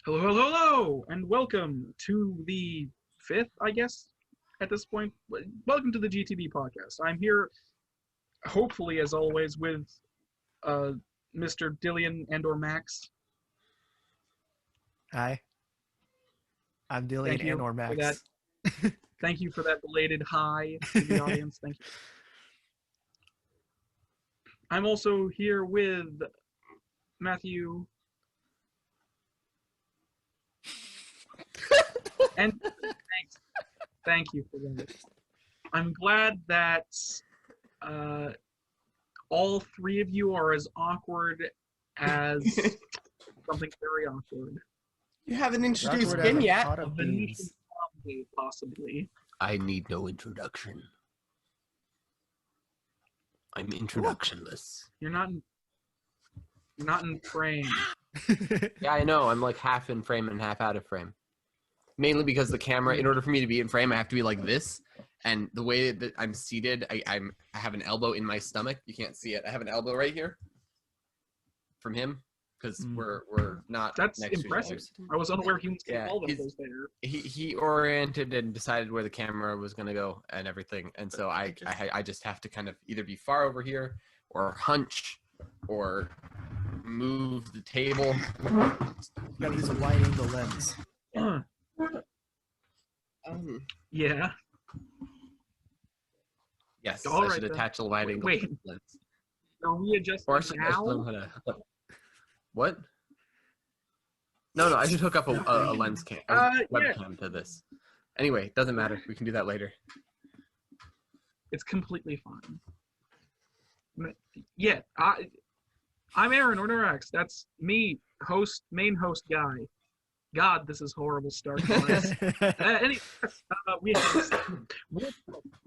Hello, hello, hello, and welcome to the fifth, I guess, at this point. Welcome to the GTD Podcast. I'm here, hopefully, as always, with Mr. Dillian and/or Max. Hi, I'm Thank Dillian you and/or for that. Max. Thank you for that belated hi to the audience. Thank you. I'm also here with Matthew. And thank you for that. I'm glad that all three of you are as awkward as something very awkward. You haven't introduced Awkward Ben as a yet. pot A of Venetian beans. comedy, possibly. I need no introduction. I'm introductionless. You're not in frame. Yeah, I know. I'm like half in frame and half out of frame. Mainly because the camera, in order for me to be in frame, I have to be like this. And the way that I'm seated, I have an elbow in my stomach. You can't see it. I have an elbow right here from him because we're not That's next impressive. to each other. I was unaware he was Yeah, all of those there. He oriented and decided where the camera was going to go and everything. And so I just have to kind of either be far over here or hunch or move the table. You gotta use a wide-angle lens. Yeah. Yes, All I right, should then. attach a wide angle Wait. lens. Are we adjusting Or I should now? learn how to. What? No, I should hook up a lens cam, webcam to this. Anyway, doesn't matter. We can do that later. It's completely fine. Yeah, I'm Aaron Ornerax. That's me, main host guy. God, this is horrible start. Anyway, we're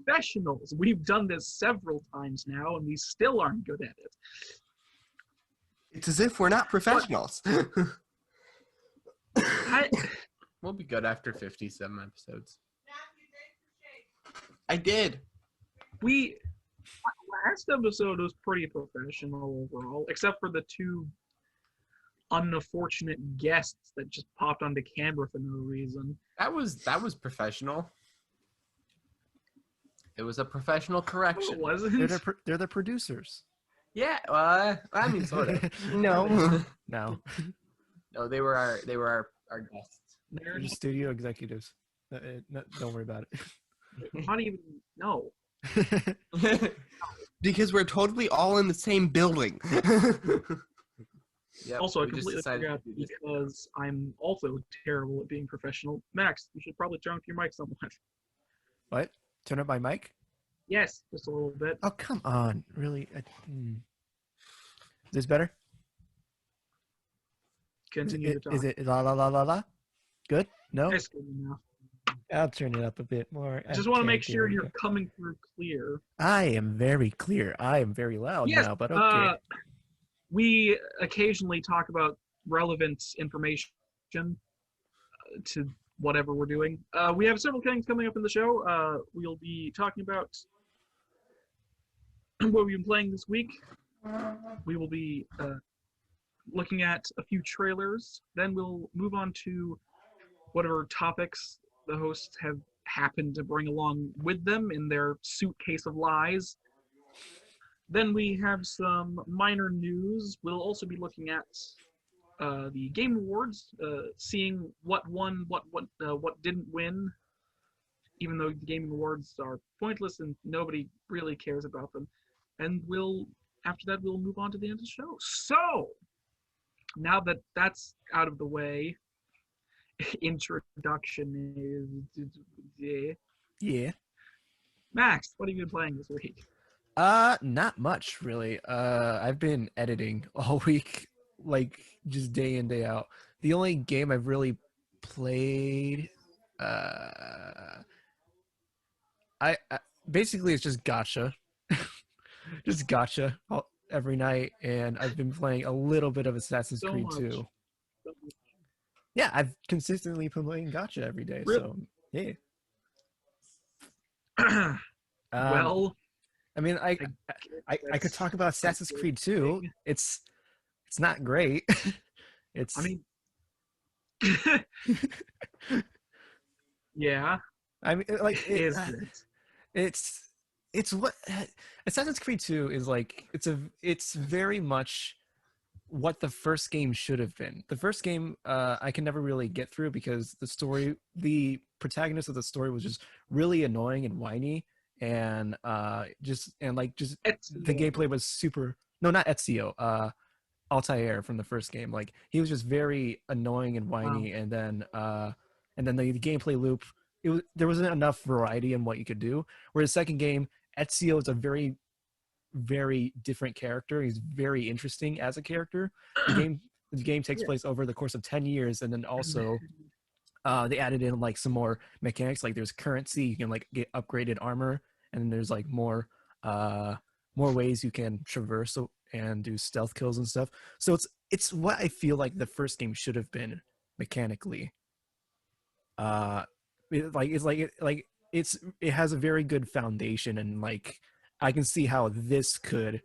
professionals. We've done this several times now, and we still aren't good at it. It's as if we're not professionals. We'll be good after 50-some episodes. I did. Last episode was pretty professional overall, except for the two unfortunate guests that just popped onto camera for no reason. That was professional. It was a professional No, correction. it wasn't. They're the producers. Yeah, I mean, sort of. No. No, No, they were our guests. they're just studio executives. Don't worry about Not even no. it. Because we're totally all in the same building. Yep, Also, I we just completely decided forgot to do this. because I'm also terrible at being professional. Max, you should probably turn up your mic somewhat. What? Turn up my mic? Yes, just a little bit. Oh, come on. Really? Is this better? Continue to talk. Is it la la la la la? Good? No? That's good enough. I'll turn it up a bit more. I just want to Okay, make sure there we you're go. coming through clear. I am very clear. I am very loud Yes, now, but okay. We occasionally talk about relevant information to whatever we're doing. We have several things coming up in the show. We'll be talking about what we've been playing this week. We will be looking at a few trailers. Then we'll move on to whatever topics the hosts have happened to bring along with them in their suitcase of lies. Then we have some minor news. We'll also be looking at the Game Awards, seeing what won, what didn't win, even though the Game Awards are pointless and nobody really cares about them. And after that, we'll move on to the end of the show. So, now that that's out of the way, introduction is... Yeah. Max, what have you been playing this week? Not much really. I've been editing all week, like just day in, day out. The only game I've really played, I basically it's just gacha, just gacha every night, and I've been playing a little bit of Assassin's So Creed much. 2. Yeah, I've consistently been playing gacha every day, Really? so yeah. Well, I mean, I could talk about Assassin's Creed 2. It's not great. It's. I mean, Yeah, I mean, like is it? it's what Assassin's Creed 2 is like. It's very much what the first game should have been. The first game, I can never really get through because the protagonist of the story was just really annoying and whiny, and the gameplay was super. No, not Ezio. Altair from the first game. Like he was just very annoying and whiny, and then the gameplay loop. There wasn't enough variety in what you could do. Whereas the second game, Ezio is a very very different character. He's very interesting as a character. The game takes place over the course of 10 years, and then also they added in like some more mechanics. Like there's currency, you can like get upgraded armor, and then there's like more ways you can traverse and do stealth kills and stuff. So it's what I feel like the first game should have been mechanically. It has a very good foundation, and like I can see how this could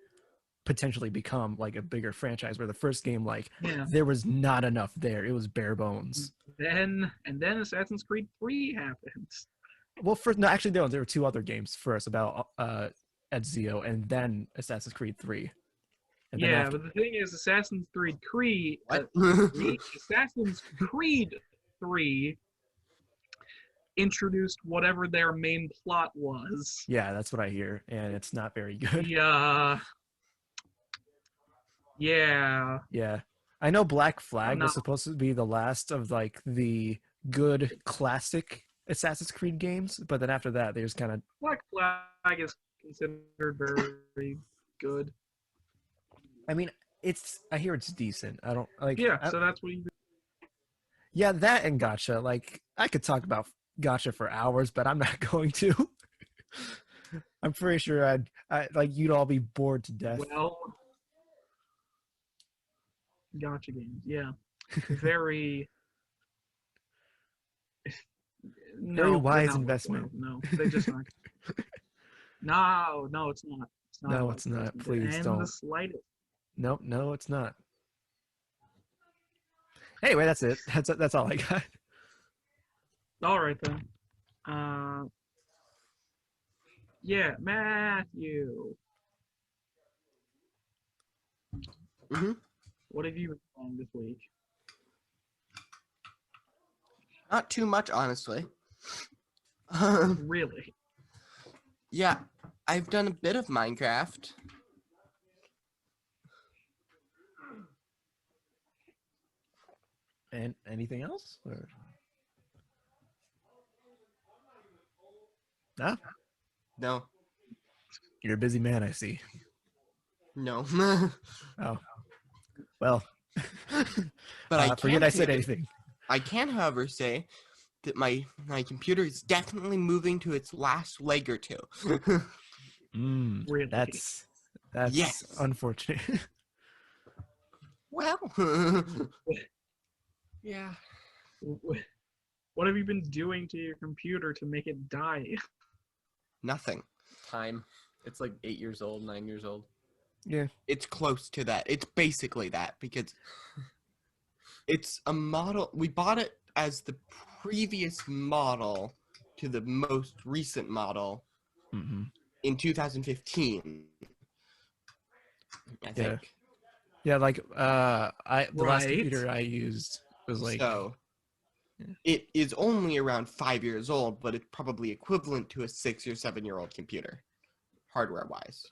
potentially become like a bigger franchise, where the first game, like there was not enough there. It was bare bones. Then Assassin's Creed 3 happens. Well, there were two other games first about Ezio, and then Assassin's Creed 3. And yeah, but the thing is, Assassin's Creed 3 introduced whatever their main plot was. Yeah, that's what I hear, and it's not very good. Yeah. I know Black Flag was supposed to be the last of like the good classic Assassin's Creed games, but then after that, there's kind of Black Flag is considered very good. I mean, I hear it's decent. I don't like. Yeah, so that's what you. Yeah, that and Gacha. Like, I could talk about Gacha for hours, but I'm not going to. I'm pretty sure you'd all be bored to death. Well, Gacha games, yeah, very. Very wise investment. No, they just aren't. No, it's not. No, it's not. Please don't. The slightest. Nope, no, it's not. Anyway, that's it. That's all I got. All right then. Yeah, Matthew. Mm-hmm. What have you been playing this week? Not too much, honestly. Really? Yeah, I've done a bit of Minecraft. And anything else? Or... No? No. You're a busy man, I see. No. Oh. Well. But I forget I said anything. I can, however, say that my computer is definitely moving to its last leg or two. Really? That's yes. Unfortunate. Well. Yeah. What have you been doing to your computer to make it die? Nothing. Time. It's like 8 years old, 9 years old. Yeah. It's close to that. It's basically that because it's a model. We bought it as the previous model to the most recent model in 2015. I think. Yeah, like the last computer I used was like so. It is only around 5 years old, but it's probably equivalent to a 6 or 7 year old computer, hardware wise,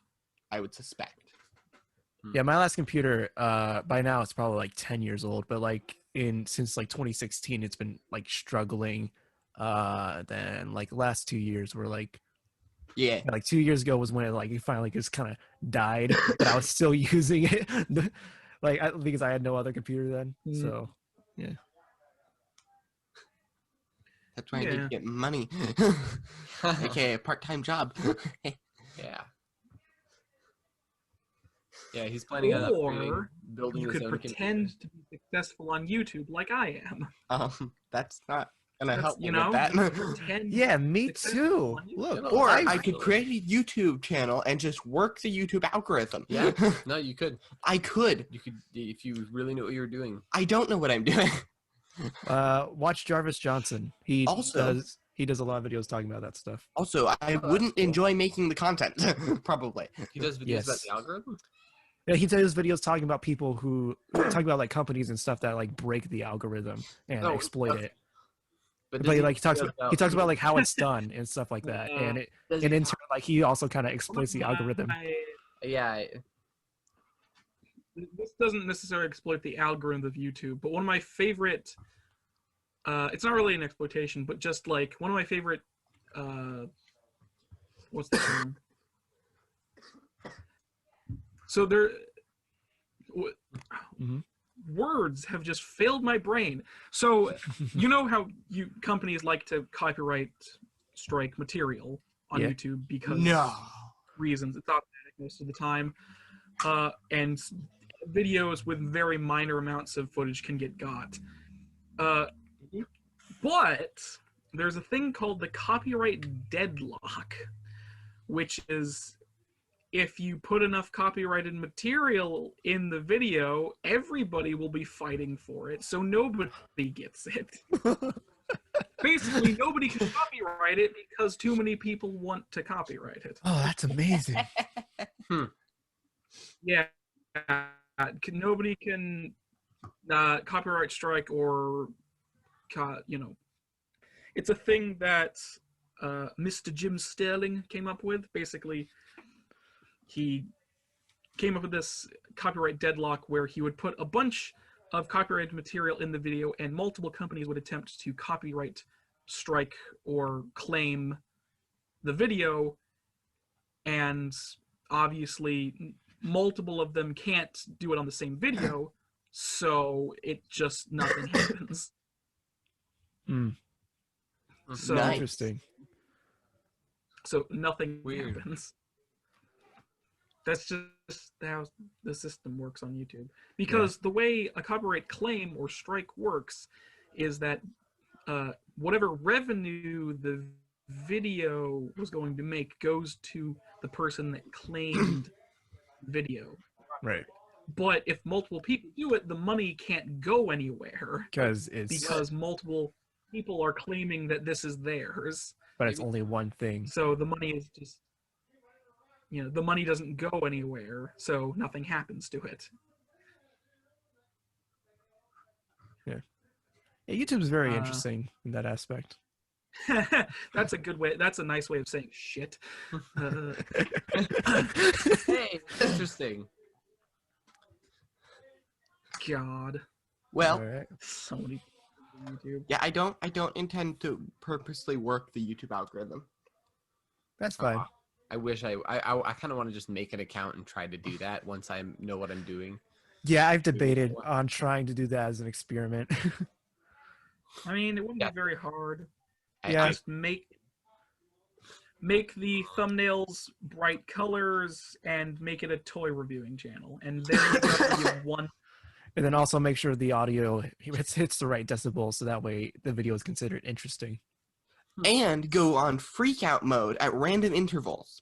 I would suspect. Yeah, my last computer, by now it's probably like 10 years old, but like since like 2016, it's been like struggling. Then like the last 2 years were like, yeah, like 2 years ago was when it finally just kind of died, but I was still using it, because I had no other computer then. So yeah. That's why I need to get money. Okay, a part-time job. Yeah. Yeah, he's planning on building you his could own pretend to be successful on YouTube like I am. That's not gonna help me with that. Yeah, me too. Look, or I could create a YouTube channel and just work the YouTube algorithm. Yeah, no, you could. I could. You could if you really knew what you were doing. I don't know what I'm doing. Watch Jarvis Johnson. He Also- does a lot of videos talking about that stuff. Also, I wouldn't enjoy making the content, probably. He does videos Yes. about the algorithm. Yeah, he does videos talking about people who talk about like companies and stuff that like break the algorithm and Oh, exploit okay. it. But But does like he talks about about like how it's done and stuff like that. And does in he turn, like he also kind of exploits the algorithm. Yeah. This doesn't necessarily exploit the algorithm of YouTube, but one of my favorite it's not really an exploitation, but just like one of my favorite what's the term? So there Mhm. words have just failed my brain. So you know how companies like to copyright strike material on Yeah. YouTube because No. reasons. It's automatic most of the time. And videos with very minor amounts of footage can get got. But there's a thing called the copyright deadlock, which is if you put enough copyrighted material in the video, everybody will be fighting for it, so nobody gets it. Basically, nobody can copyright it because too many people want to copyright it. Oh, that's amazing. Yeah, nobody can copyright strike or, it's a thing that Mr. Jim Sterling came up with. Basically, he came up with this copyright deadlock where he would put a bunch of copyrighted material in the video and multiple companies would attempt to copyright strike or claim the video, and obviously multiple of them can't do it on the same video, so it just nothing happens. So Nice. Interesting. So nothing Weird. happens. That's just how the system works on YouTube. Because the way a copyright claim or strike works is that whatever revenue the video was going to make goes to the person that claimed video. Right. But if multiple people do it, the money can't go anywhere Because multiple people are claiming that this is theirs. but it's only one thing. So the money is just, the money doesn't go anywhere, so nothing happens to it. Yeah, YouTube's very Uh, interesting in that aspect. That's a good way. That's a nice way of saying shit. Hey, interesting. God, Well, All right. so many people on YouTube. yeah, I don't intend to purposely work the YouTube algorithm. That's fine. I wish I kind of want to just make an account and try to do that once I know what I'm doing. Yeah, I've debated on trying to do that as an experiment. I mean, it wouldn't Yeah. be very hard. Yeah. Just make the thumbnails bright colors and make it a toy reviewing channel, and then you have one. And then also make sure the audio hits the right decibel, so that way the video is considered interesting. And go on freak out mode at random intervals.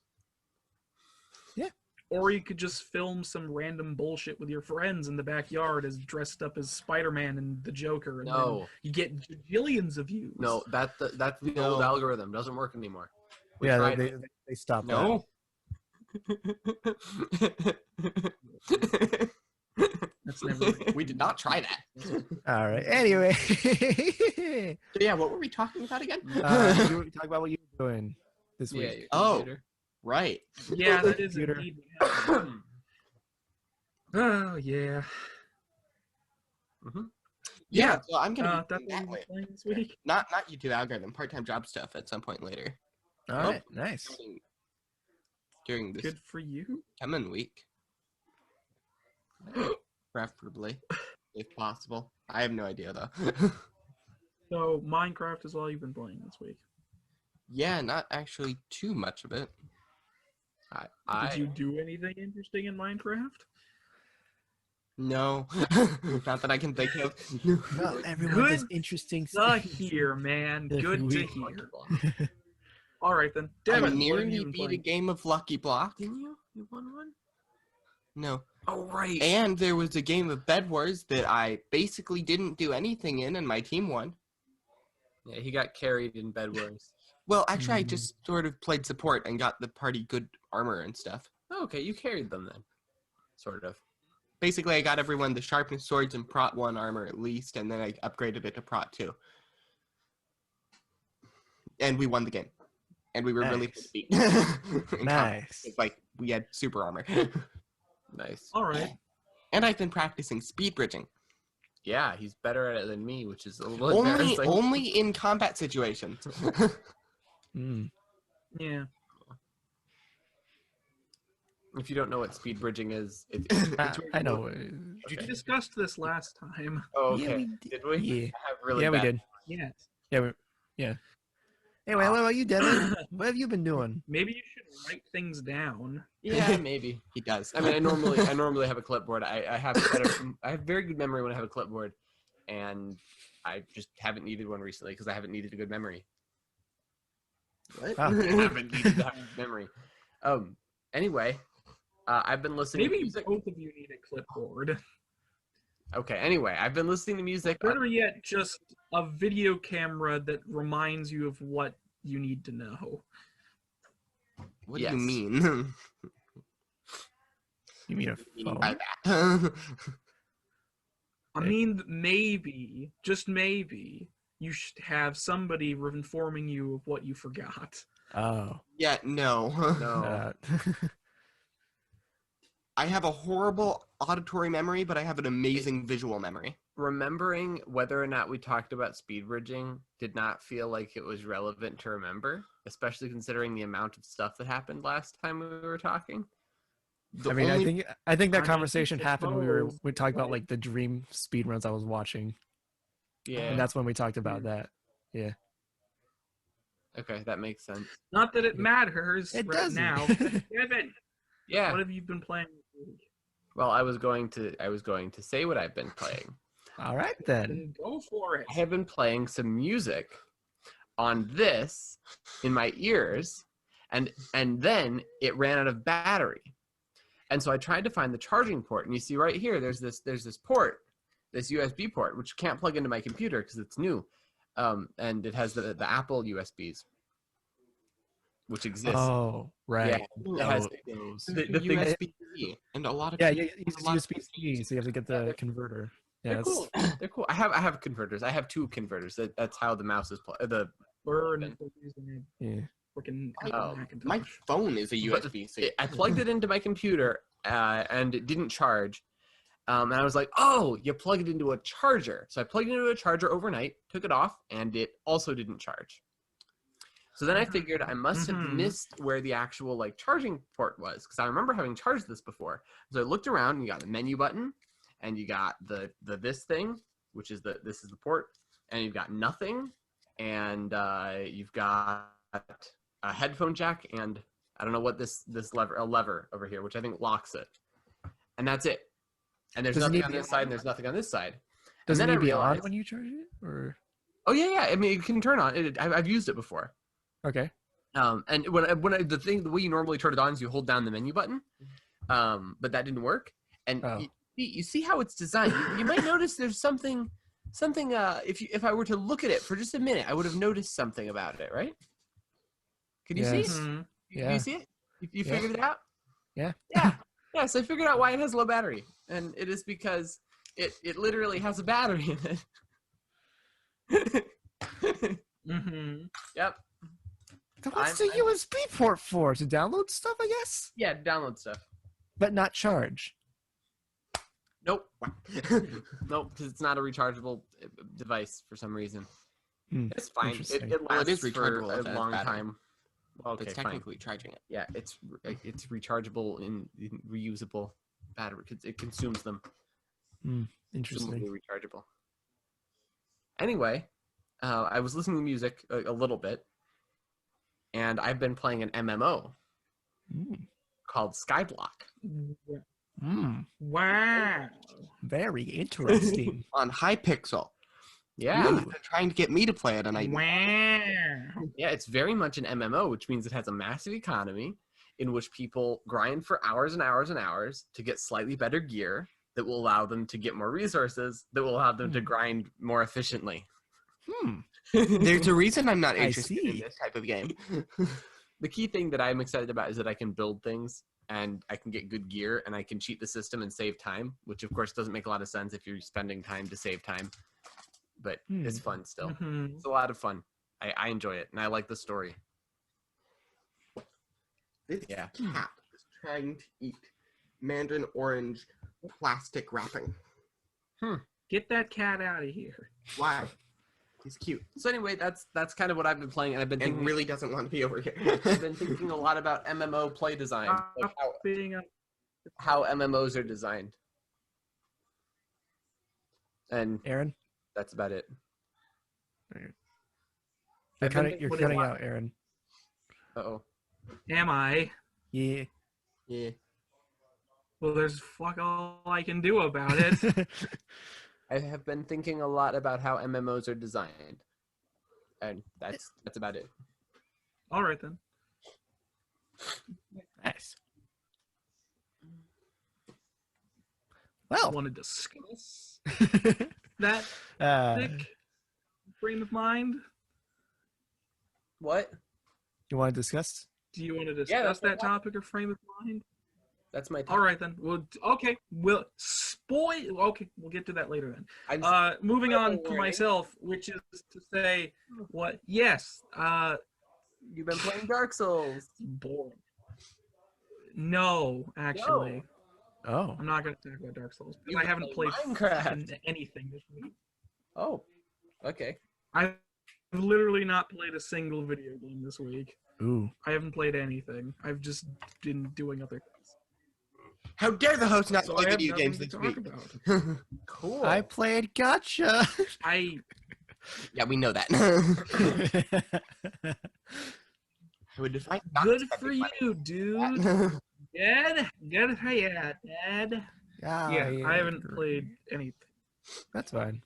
Or you could just film some random bullshit with your friends in the backyard as dressed up as Spider-Man and the Joker, and then No, you get jillions of views. no, that's the No. old algorithm. Doesn't work anymore. We Yeah, tried they, it. they stopped No. That's never. We did not try that. that. All right. Anyway, So yeah, what were we talking about again? you talk about what you were doing this Yeah, week. your Oh. computer. Right. Yeah, that is Computer. indeed what happened. Oh yeah. Yeah, so I'm gonna be That's doing what that we're way. playing this week. Not YouTube algorithm, part-time job stuff at some point later. All right. Nice. During this Good for you. coming week. Preferably, if possible. I have no idea though. So Minecraft is all you've been playing this week. Yeah, not actually too much of it. Did you do anything interesting in Minecraft? No, not that I can think of. Well, everyone Good does interesting To stuff. hear, man. Good Good to week. hear. All right then, I Devin. what have nearly you been beat a playing? game of Lucky Block. Didn't you? You won one? No, Oh, right. And there was a game of Bed Wars that I basically didn't do anything in, and my team won. Yeah, he got carried in Bed Wars. Well, actually, I just sort of played support and got the party good armor and stuff. Oh, okay, you carried them then. Sort of. Basically, I got everyone the sharpness swords and Prot 1 armor at least, and then I upgraded it to Prot 2. And we won the game. And we were really Nice. beat. Nice. It's like, we had super armor. Nice. All right. And I've been practicing speed bridging. Yeah, he's better at it than me, which is a little embarrassing. Only in combat situations. Mm. Yeah. If you don't know what speed bridging is, I know. We discussed this last time. Oh, Yeah, okay. we Did we? Yeah. I have really Yeah, we bad- did. Yes. Yeah. Anyway, what about you, Devin? What have you been doing? Maybe you should write things down. Yeah, maybe. He does. I mean, I normally have a clipboard. I have very good memory when I have a clipboard, and I just haven't needed one recently because I haven't needed a good memory. What? Oh. I haven't needed to have good memory. Anyway, I've been listening to Maybe music. both of you need a clipboard. Okay, anyway, I've been listening to music. Better yet, just a video camera that reminds you of what you need to know. What do Yes. you mean? You mean a phone? By that? I mean, maybe, just maybe, you should have somebody informing you of what you forgot. Oh. Yeah, no. No. I have a horrible auditory memory, but I have an amazing visual memory. Remembering whether or not we talked about speed bridging did not feel like it was relevant to remember, especially considering the amount of stuff that happened last time we were talking. The I mean, only- I think that I conversation happened when we talked about like- like the dream speed runs I was watching, Yeah. and that's when we talked about that. Yeah. Okay, that makes sense. Not that it matters It right doesn't. now. Kevin, Yeah. what have you been playing this week? Well, I was going to say what I've been playing. All right then. Go for it. I have been playing some music on this in my ears, and then it ran out of battery. And so I tried to find the charging port, and you see right here, there's this port, this USB port, which can't plug into my computer because it's new, and it has the Apple USBs, which exist. Oh, right. It has Those. the thing. USB-C, and a lot of Yeah, people you use use a lot of USB-C, so you have to get the converter. Yeah, They're cool. They're cool. I have converters. I have two converters. That's how the mouse is the Burn using yeah. a freaking Oh, Macintosh. My phone is a But USB-C. I plugged it into my computer and it didn't charge. And I was like, oh, you plug it into a charger. So I plugged it into a charger overnight, took it off, and it also didn't charge. So then I figured I must have missed where the actual like charging port was, because I remember having charged this before. So I looked around and you got the menu button, and you got the this thing, which is this is the port, and you've got nothing, and you've got a headphone jack, and I don't know what this lever over here, which I think locks it, and that's it. And there's Does it nothing need on to be this side, and there's nothing on this side. Does it And then need to be I on realized- when you charge it, or Oh yeah. I mean, it can turn on. I've used it before. okay? And the way you normally turn it on is you hold down the menu button, but that didn't work. And Oh. you see how it's designed. You might notice there's something. If I were to look at it for just a minute, I would have noticed something about it, right? Can you see it? Yes. Mhm. Do Yeah. you see it? You Yeah. figured it out? Yeah. Yeah. So I figured out why it has low battery, and it is because it literally has a battery in it. Mhm. Yep. So what's I'm- the USB port for? To download stuff, I guess, Yeah. Download stuff. but not charge. Nope. Nope, because it's not a rechargeable device for some reason. Hmm, It's fine. interesting. It Well, it lasts is for rechargeable if a it has long battery. time. Well, okay, It's fine. technically charging it. Yeah, it's rechargeable in reusable battery. It consumes them. Interesting. Consumably rechargeable. Anyway, I was listening to music a little bit, and I've been playing an MMO Mm. called Skyblock. Wow. Very interesting. On Hypixel. Yeah. You've been trying to get me to play it, and I Wow. Yeah, it's very much an MMO, which means it has a massive economy. in which people grind for hours and hours and hours to get slightly better gear that will allow them to get more resources that will allow them to grind more efficiently. There's a reason I'm not I interested in see. this type of game. The key thing that I'm excited about is that I can build things and I can get good gear and I can cheat the system and save time, which of course doesn't make a lot of sense if you're spending time to save time, but it's fun still. Mhm. It's a lot of fun. I enjoy it and I like the story. This Yeah. cat is trying to eat mandarin orange plastic wrapping. Get that cat out of here. Why? He's cute So anyway, that's kind of what I've been playing, and I've been and thinking really doesn't want to be over here. I've been thinking a lot about MMO play design, like Stop being a how MMOs are designed, and Aaron, that's about it. you're I've been cutting, thinking- you're what do you cutting want? out, Aaron. Uh-oh. Am I? Yeah. Yeah. Well, there's fuck all I can do about it. I have been thinking a lot about how MMOs are designed, and that's about it. All right then. Nice. I Well, want to discuss that uh, thick frame of mind. What? you want to discuss? Do you want to Yeah, discuss that's what that topic of frame of mind? That's my. All right then. Well, okay. We'll spoil. Okay, we'll get to that later then. I'm Moving on to warning. myself, which is to say, what? Yes. You've been playing Dark Souls. Boring. No, actually, Oh, I'm not going to talk about Dark Souls because You've I been haven't played playing Minecraft. fucking anything this week. Oh, okay. I've literally not played a single video game this week. ooh. I haven't played anything. I've just been doing other things. How dare the host not So play I have video nothing games to this talk week? about. Cool. I played Gotcha. I Yeah, we know that. I would define good for you, dude. Good for you, Dad. Yeah, I haven't played anything. That's fine.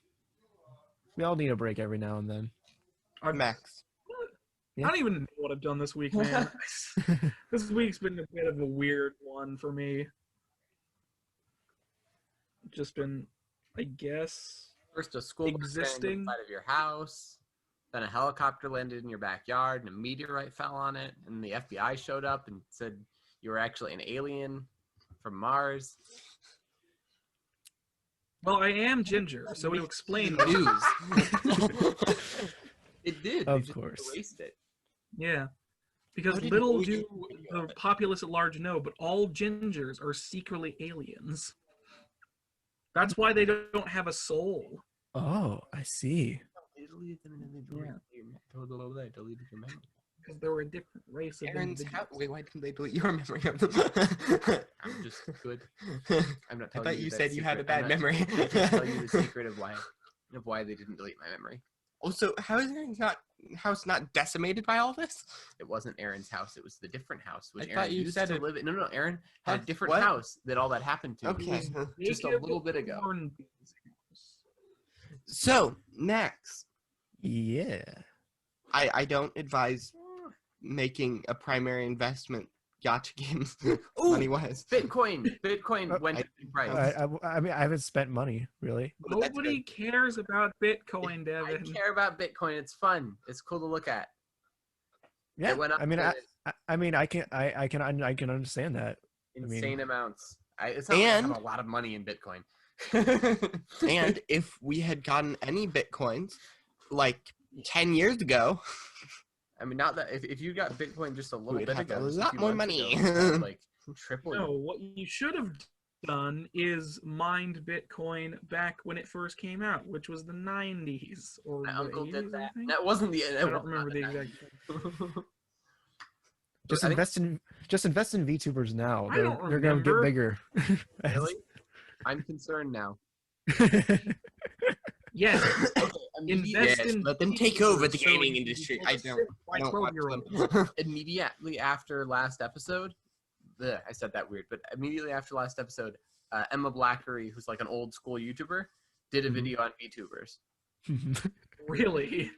We all need a break every now and then. Max. I don't even know what I've done this week, man. This week's been a bit of a weird one for me. Just been, I guess. First, a school bus ran Existing. inside of your house. Then a helicopter landed in your backyard, and a meteorite fell on it. And the FBI showed up and said you were actually an alien from Mars. Well, I am ginger, so to explain News. It did. They Of just course. erased it. Yeah. Because How did little we do get the populace at large know, but all gingers are secretly aliens. That's why they don't have a soul. Oh, I see. They deleted them and then they Yeah. deleted your memory. Because they were a different race of Aaron's individuals. wait, why didn't they delete your memory of them? I'm just good. I'm not I telling thought you that said you had a secret. bad I'm not memory. just telling you the secret of why they didn't delete my memory. Also, how is Aaron's house not decimated by all this? It wasn't Aaron's house. It was the different house, which I Aaron thought you used said to it- live in. No, Aaron had a Huh? different What? house that all that happened to. Okay. Just a Jacob little bit ago. Hornby's house. So, Max, Yeah. I don't advise making a primary investment gacha games Ooh, money-wise. Bitcoin went up in price. I mean, I haven't spent money really. But that's Nobody cares about Bitcoin, I Devin. care about Bitcoin. It's fun. It's cool to look at. Yeah. It went up I mean, to I mean, I can understand that. insane amounts. It's not like I have a lot of money in Bitcoin. And if we had gotten any bitcoins like 10 years ago, I mean, not that if you got Bitcoin just a little We'd bit have ago, a just lot few more months money. ago, you'd have, like triple. No, what you should have done is mined Bitcoin back when it first came out, which was the 90s or My the uncle 80s, did that. I think. That wasn't the. I don't remember the exact. Just I think- invest in VTubers now. I They're don't they're gonna get remember. bigger. Really? I'm concerned now. Yes, invest yes, in let them take over the so gaming you industry. can I sit by don't watch 12-year-olds. them. Immediately after last episode, I said that weird, but immediately after last episode, Emma Blackery, who's like an old school YouTuber, did a Mhm. video on VTubers. Really?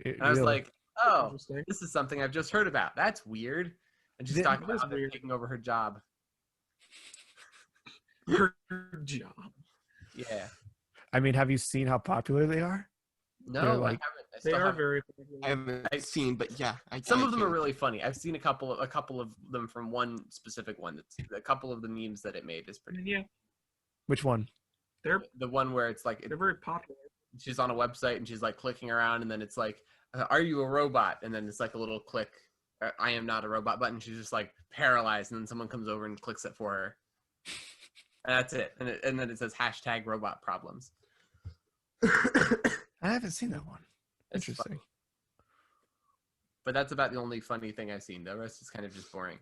And I was like, oh, Interesting. this is something I've just heard about. That's weird. And she's Th- talking That's about them weird. taking over her job. Her job. Yeah. I mean, have you seen how popular they are? No, They're I like- haven't. I They still are haven't. very. I haven't seen, but yeah. Some I of them are can- really funny. I've seen a couple of them from one specific one. That's a couple of the memes that it made is pretty. Yeah, Which one? they're The one where it's like they're very popular. she's on a website and she's like clicking around, and then it's like, "Are you a robot?" And then it's like a little click, "I am not a robot" button. She's just like paralyzed, and then someone comes over and clicks it for her, and that's it. And then it says #robot problems. I haven't seen that one. It's Interesting. funny. But that's about the only funny thing I've seen. The rest is kind of just boring.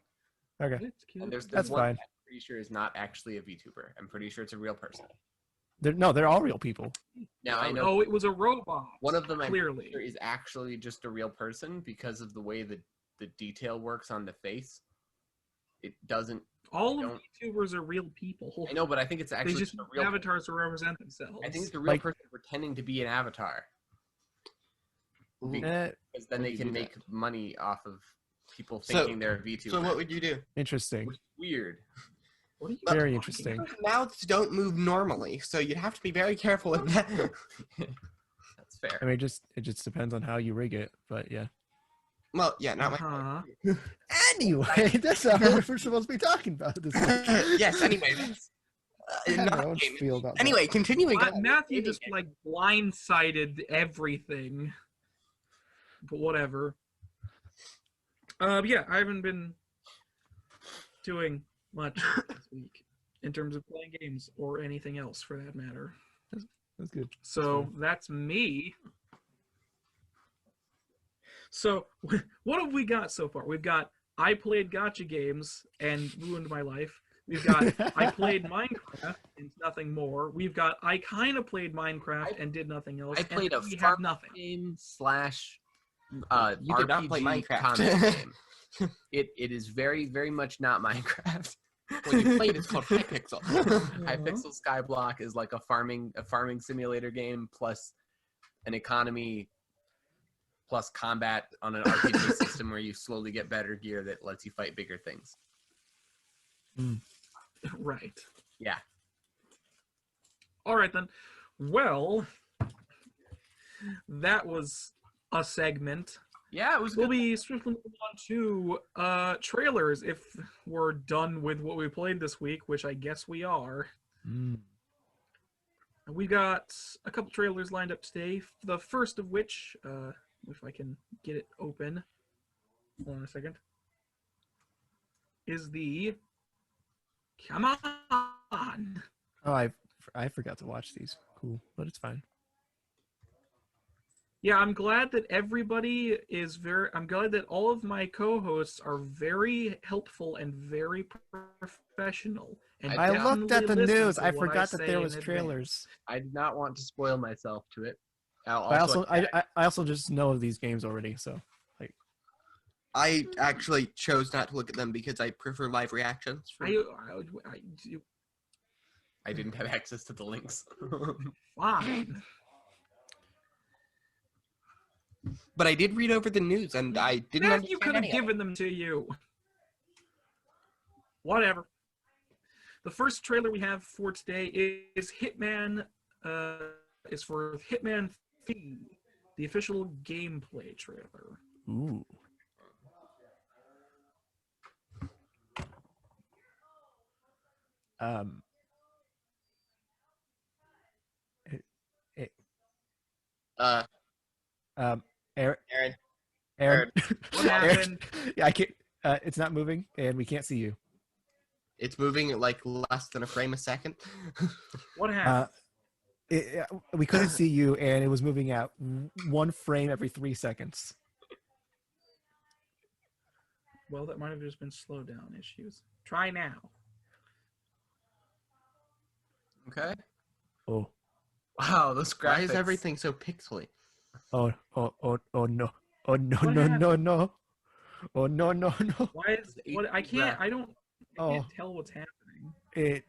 Okay. It's cute. And there's That's one fine. I'm pretty sure is not actually a VTuber. I'm pretty sure it's a real person. They're all real people. Now I know Oh, it was a robot. one of them I'm clearly. sure is actually just a real person because of the way the detail works on the face. It doesn't. All of don't- YouTubers are real people. I know, but I think it's They actually just a real. avatars to represent themselves. I think it's a real Like- person pretending to be an avatar Ooh. because then Would they you can do make money off of people So- thinking they're a VTuber. So what would you do? Interesting. Which is weird. What are you Very talking interesting. about? Mouths don't move normally, so you'd have to be very careful with that. That's fair. I mean, it just depends on how you rig it, but yeah. Well, yeah, not my. Uh-huh. Anyway, that's not what we're supposed to be talking about this week. Yes. Anyway, that's, I have my not own gaming. spiel about that. Anyway, continuing. on. Matthew just like blindsided everything. But whatever. Yeah, I haven't been doing much this week in terms of playing games or anything else for that matter. That's good. So that's me. So what have we got so far? We've got I played gotcha games and ruined my life. We've got I played Minecraft and nothing more. We've got I kind of played Minecraft and did nothing else. I played and a we farm have nothing. game / You did not play RPG Minecraft. combat game. It is very, very much not Minecraft. When you played, it's called Hypixel. Hypixel Skyblock is like a farming simulator game plus an economy plus combat on an RPG system where you slowly get better gear that lets you fight bigger things. Right. Yeah. All right then. Well, that was a segment. Yeah, it was We'll good. be swiftly moving on to trailers if we're done with what we played this week, which I guess we are. We got a couple trailers lined up today. The first of which, if I can get it open, hold on a second, is the come on. Oh, I forgot to watch these. Cool, but it's fine. Yeah, I'm glad that everybody is I'm glad that all of my co-hosts are very helpful and very professional. And I looked at the definitely listen news. to I what forgot that say there in was advance. trailers. I did not want to spoil myself to it. I also just know of these games already, so I actually chose not to look at them because I prefer live reactions. I didn't have access to the links. Fine. But I did read over the news, and I didn't You understand could have any of it. given them to you. Whatever. The first trailer we have for today is Hitman. Is for Hitman 3, the official gameplay trailer. ooh. Aaron, Aaron. Aaron, What Aaron, happened? yeah, I can't. It's not moving, and we can't see you. It's moving at like less than a frame a second. What happened? We couldn't see you, and it was moving at 1 frame every 3 seconds. Well, that might have just been slowdown issues. Try now. Okay. Oh, Wow, those graphics. Why is everything so pixely? oh no! Oh no! What No! happened? No! Oh no! No! Why is what? I can't. I can't Oh. tell what's happening.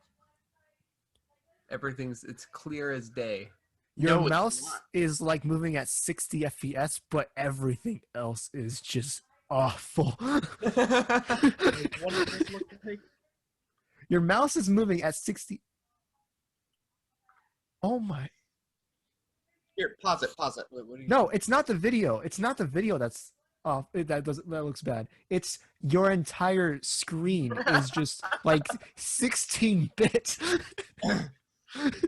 It's clear as day. Your No, it's mouse not. is like moving at 60 FPS, but everything else is just awful. Like, what does this look like? Your mouse is moving at 60. Oh my. Here, pause it. What are you No, it's not the video. It's not the video that's off. That looks bad. It's your entire screen is just like 16-bit.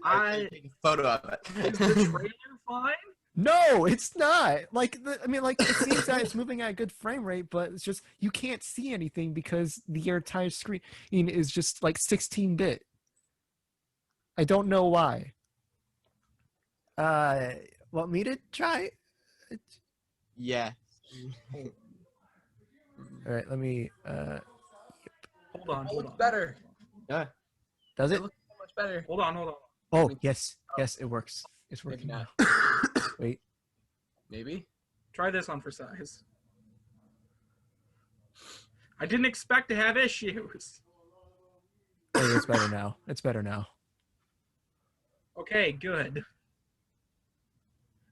I take a photo of it. Is the trailer fine? No, it's not. Like it seems that it's moving at a good frame rate, but it's just you can't see anything because your entire screen is just like 16-bit. I don't know why. Want me to try? Yeah. All right, let me. Hold on. Looks better. Yeah. Does It it? looks so much better. Hold on. Oh, yes, it works. It's Maybe working not. now. Wait. Maybe. Try this on for size. I didn't expect to have issues. Hey, it's better now. It's better now. Okay, good.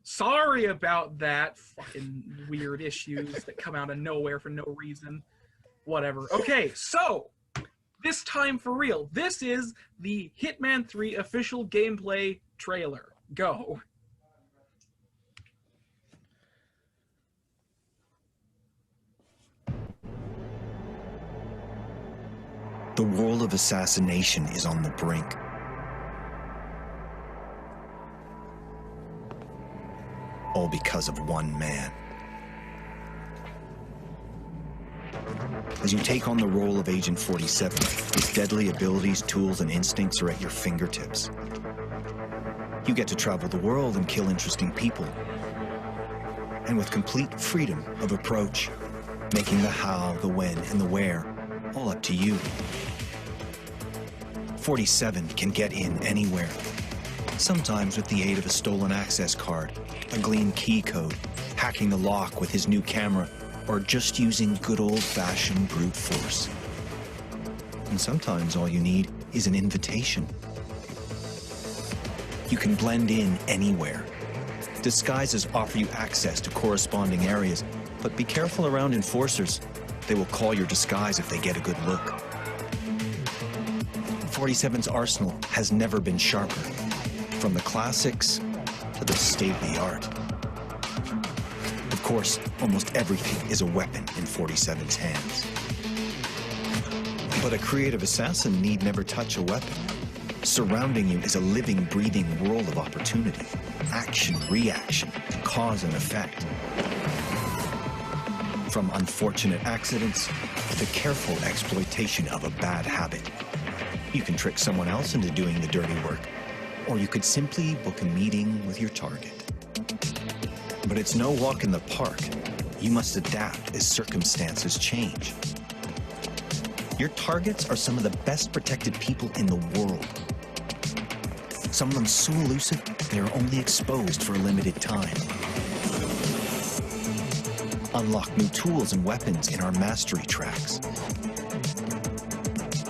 Sorry about that. Fucking weird issues that come out of nowhere for no reason. Whatever. Okay, so this time for real. This is the Hitman 3 official gameplay trailer. Go. The world of assassination is on the brink. All because of one man. As you take on the role of Agent 47, his deadly abilities, tools, and instincts are at your fingertips. You get to travel the world and kill interesting people. And with complete freedom of approach, making the how, the when, and the where all up to you. 47 can get in anywhere. Sometimes with the aid of a stolen access card, a glean key code, hacking the lock with his new camera, or just using good old-fashioned brute force. And sometimes all you need is an invitation. You can blend in anywhere. Disguises offer you access to corresponding areas, but be careful around enforcers. They will call your disguise if they get a good look. 47's arsenal has never been sharper, from the classics to the state-of-the-art. Of course, almost everything is a weapon in 47's hands. But a creative assassin need never touch a weapon. Surrounding you is a living, breathing world of opportunity. Action, reaction, cause and effect. From unfortunate accidents to careful exploitation of a bad habit. You can trick someone else into doing the dirty work, or you could simply book a meeting with your target. But it's no walk in the park. You must adapt as circumstances change. Your targets are some of the best protected people in the world. Some of them so elusive, they are only exposed for a limited time. Unlock new tools and weapons in our mastery tracks.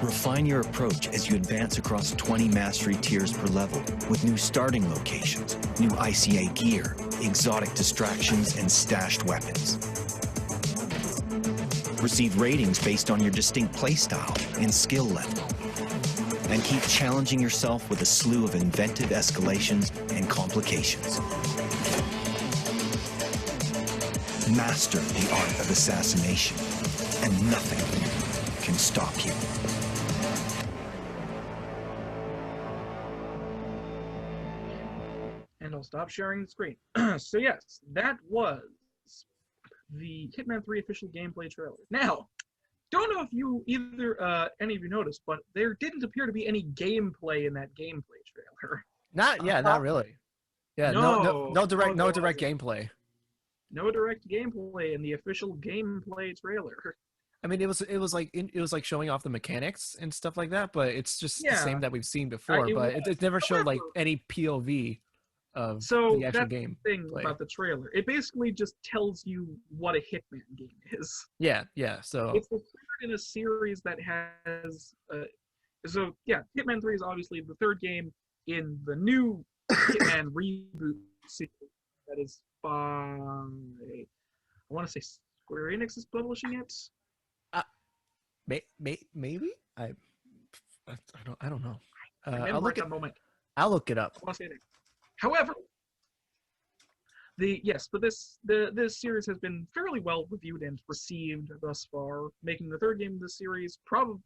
Refine your approach as you advance across 20 mastery tiers per level with new starting locations, new ICA gear, exotic distractions, and stashed weapons. Receive ratings based on your distinct playstyle and skill level. And keep challenging yourself with a slew of inventive escalations and complications. Master the art of assassination, and nothing can stop you. And I'll stop sharing the screen. So yes, that was the Hitman 3 official gameplay trailer. Now, don't know if you any of you noticed, but there didn't appear to be any gameplay in that gameplay trailer. Not really. Yeah, no direct gameplay. No direct gameplay in the official gameplay trailer. I mean, it was like showing off the mechanics and stuff like that, but it's just the same that we've seen before. But it never showed like any POV of the actual game. The thing about the trailer. It basically just tells you what a Hitman game is. Yeah. So it's the third in a series that has. Hitman 3 is obviously the third game in the new Hitman reboot series that is by, I want to say Square Enix is publishing it. Maybe I don't know. Remember I'll look at it. that moment. I'll look it up. I want to say that. However, this series has been fairly well reviewed and received thus far, making the third game of the series probably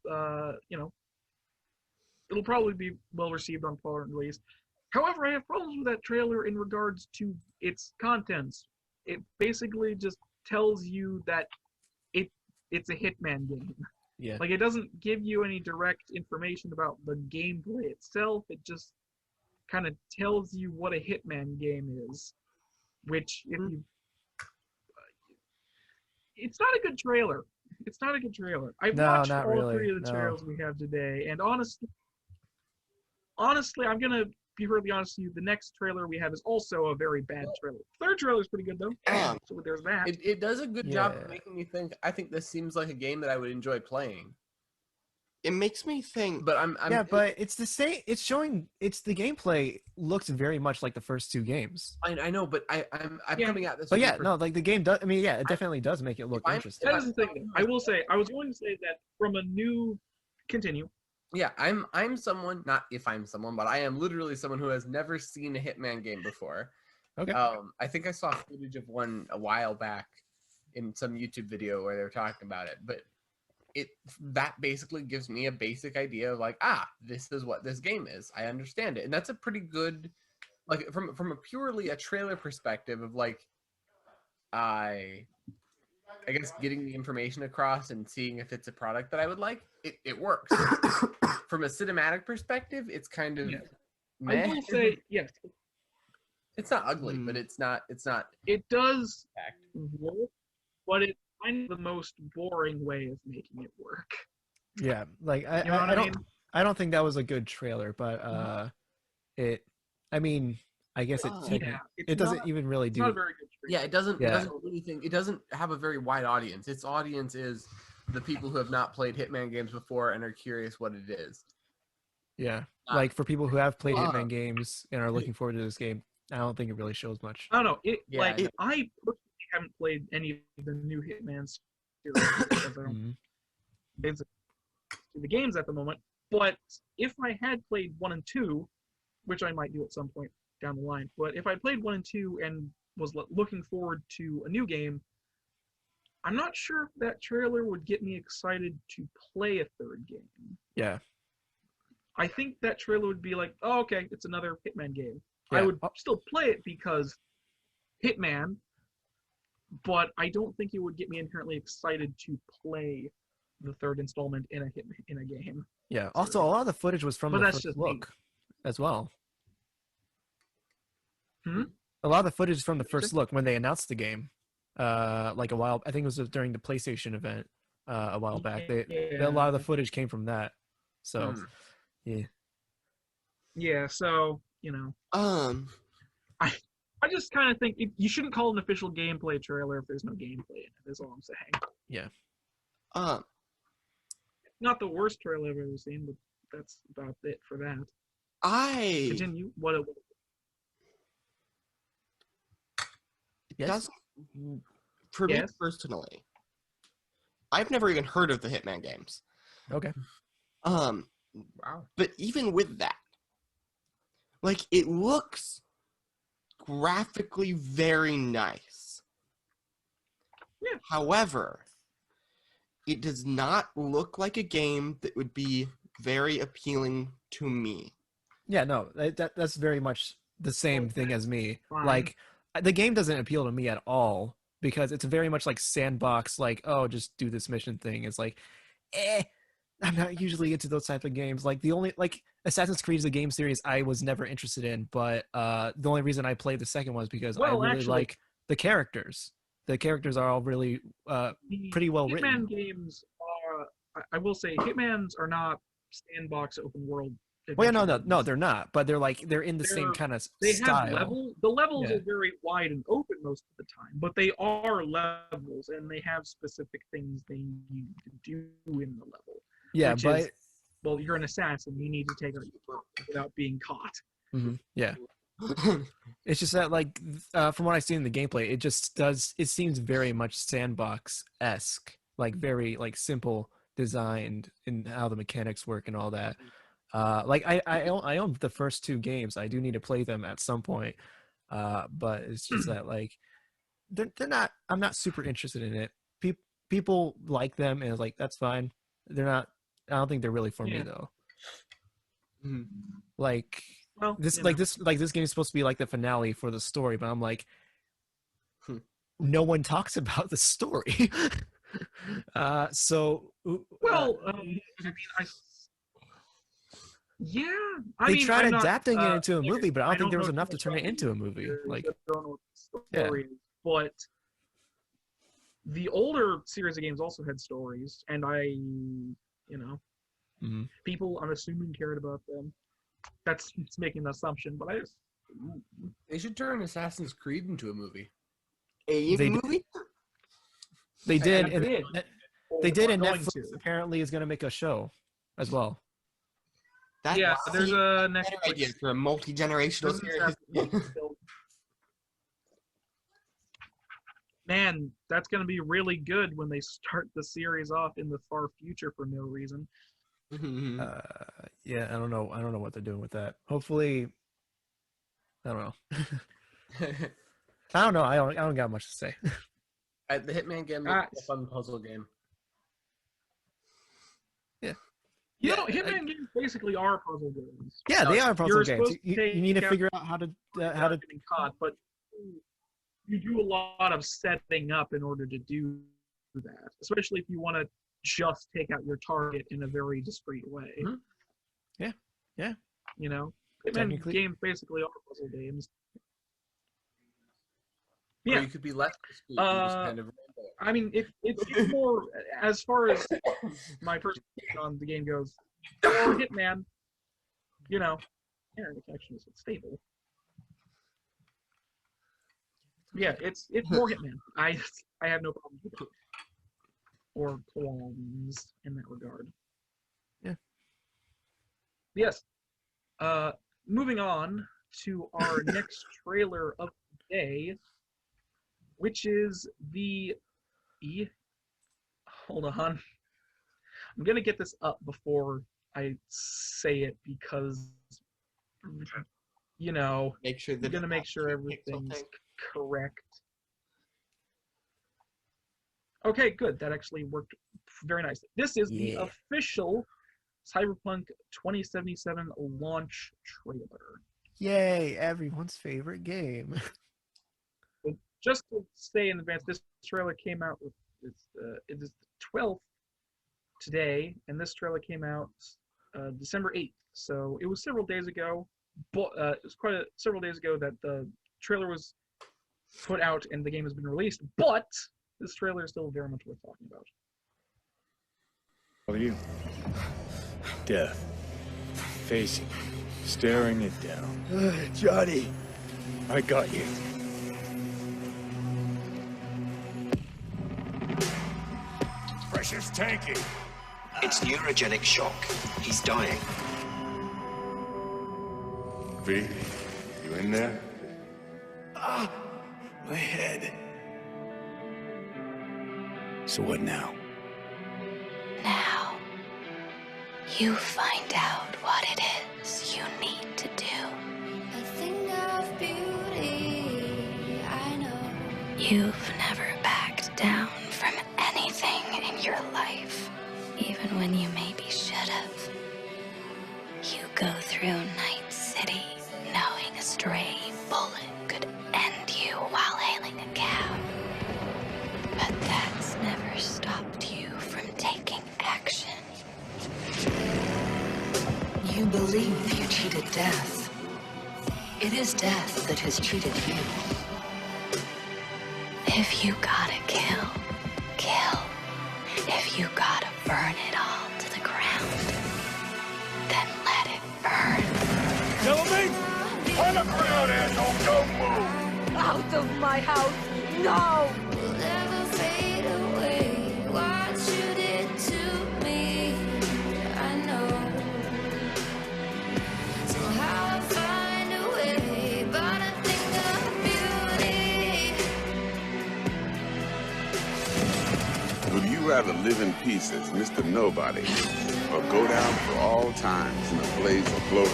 it'll probably be well received on fall release. However, I have problems with that trailer in regards to its contents. It basically just tells you that it's a Hitman game. Yeah. Like, it doesn't give you any direct information about the gameplay itself. It just kind of tells you what a Hitman game is, which it's not a good trailer. It's not a good trailer. I've watched not all really. three of the trailers we have today, and honestly, I'm gonna be really honest with you. The next trailer we have is also a very bad trailer. Third trailer is pretty good though. So there's that. It does a good job Yeah. of making me think. I think this seems like a game that I would enjoy playing. It makes me think. But I'm but it's the same. It's showing. It's the gameplay looks very much like the first two games. I know, but I'm coming at this. But from yeah, the no, like the game does. I mean, yeah, it definitely does make it look interesting. That is the thing. I will say. I was going to say that from a new. Continue. Yeah, I'm someone, not if I'm someone, but I am literally someone who has never seen a Hitman game before. Okay. I think I saw footage of one a while back in some YouTube video where they were talking about it, but that basically gives me a basic idea of like, this is what this game is. I understand it. And that's a pretty good, like from a purely a trailer perspective of like, I guess getting the information across and seeing if it's a product that I would like, it works. From a cinematic perspective, it's kind of meh. I will say yes. It's not ugly, but it's not. It does work, but it's kind of the most boring way of making it work. Yeah, like You know what I mean? I don't think that was a good trailer, but I mean, I guess it doesn't even really It's do. not a very good trailer. Yeah, it doesn't. Yeah. It doesn't really think. It doesn't have a very wide audience. Its audience is the people who have not played Hitman games before and are curious what it is. Yeah, like for people who have played Hitman games and are looking forward to this game, I don't think it really shows much. I don't know. Yeah, I personally haven't played any of the new Hitman series because I don't basically do the games at the moment. But if I had played 1 and 2, which I might do at some point down the line, but if I played 1 and 2 and was looking forward to a new game, I'm not sure if that trailer would get me excited to play a third game. Yeah. I think that trailer would be like, oh, okay, it's another Hitman game. Yeah. I would still play it because Hitman, but I don't think it would get me inherently excited to play the third installment in a game. Yeah. Also, a lot of the footage was from But the that's first just me. look as well. Hmm? A lot of the footage is from the first look when they announced the game. Like a while, I think it was during the PlayStation event a while back. A lot of the footage came from that. So, yeah. Yeah, so, I just kind of think you shouldn't call it an official gameplay trailer if there's no gameplay in it. That's all I'm saying. Yeah. Not the worst trailer I've ever seen, but that's about it for that. Continue. What it Yes. doesn't, for me Yes. personally, I've never even heard of the Hitman games. Okay. Wow. But even with that, like, it looks graphically very nice. Yeah. However, it does not look like a game that would be very appealing to me. Yeah, no, that's very much the same thing as me. Fine. Like, the game doesn't appeal to me at all because it's very much like sandbox, like, oh, just do this mission thing. It's like, I'm not usually into those type of games. Like, the only, like, Assassin's Creed is a game series I was never interested in, but the only reason I played the second one is because I really actually, like the characters. The characters are all really pretty well Hitman written. games are, I will say, Hitmans are not sandbox open world. Well, yeah, adventure no, games. they're not, but they're in the same kind of They style. have levels. The levels Yeah. are very wide and open most of the time, but they are levels, and they have specific things they need to do in the level. Yeah, which but is, well, you're an assassin. You need to take a without being caught. yeah, It's just that, like, from what I've seen in the gameplay, it seems very much sandbox-esque, like very like simple designed in how the mechanics work and all that. Like I own the first 2 games. I do need to play them at some point, but it's just that like they're not. I'm not super interested in it. People like them, and it's like that's fine. They're not. I don't think they're really for me though. Mhm. Like. Well, This you like know. this game is supposed to be like the finale for the story, but I'm like, Hmm. no one talks about the story. So Well, I mean, yeah. they mean, tried I'm not, adapting it into a like I movie, said, but I don't think there know was enough too to much turn it about into a the movie. series. Like, I don't know what the Yeah. story is, but the older series of games also had stories, and mhm. people, I'm assuming, cared about them. That's making an assumption, but I just They should turn Assassin's Creed into a movie. A They did. movie? They did, and and did. they did, Or and going Netflix to. apparently is going to make a show as well. That Yeah, there's a better Netflix. idea for a multi-generational Doesn't series. have to be filmed. Man, that's going to be really good when they start the series off in the far future for no reason. Mhm. Yeah, I don't know. I don't know what they're doing with that. Hopefully, I don't know. I don't know. I don't got much to say. The Hitman game looks like a fun puzzle game. You know, Hitman games basically are puzzle games. Yeah, they are puzzle You're games. supposed to You need to take figure out how to getting caught, but you do a lot of setting up in order to do that, especially if you want to just take out your target in a very discreet way. Mhm. Yeah. You know, Hitman Technically. games basically are puzzle games. Or Yeah, you could be less discreet and just kind of I mean, it's more as far as my first on the game goes. For Hitman, you know, internet connection is stable. Yeah, it's more Hitman. I have no problem with it, or qualms in that regard. Yeah. Yes. Moving on to our next trailer of the day, which is the hold on. I'm gonna get this up before I say it because Make sure I'm that gonna make sure Pixel everything's thing. correct. Okay, good. That actually worked very nicely. This is the Yeah. official Cyberpunk 2077 launch trailer. Yay! Everyone's favorite game. Just to say in advance, this trailer came out with it is the 12th today, and this trailer came out December 8th. So it was several days ago. But it was several days ago that the trailer was put out and the game has been released. But this trailer is still very much worth talking about. What are you? Death. Facing. Staring it down. Johnny. I got you. Pressure's tanky. It's neurogenic shock. He's dying. V, you in there? My head. So what now? Now, you find out what it is you need to do. A thing of beauty, I know. You've never backed down from anything in your life, even when you maybe should have. You go through Night City knowing a stray bullet could end you while hailing a cab. But that's never stopped you from taking action. You believe you cheated death. It is death that has cheated you. If you gotta kill, kill. If you gotta burn it all to the ground, then let it burn. Kill me? On the ground, asshole! Don't move! Out of my house, no! Will never fade away. What you did to me, I know. So how I find a way, but you rather live in peace as Mr. Nobody or go down for all times in a blaze of glory?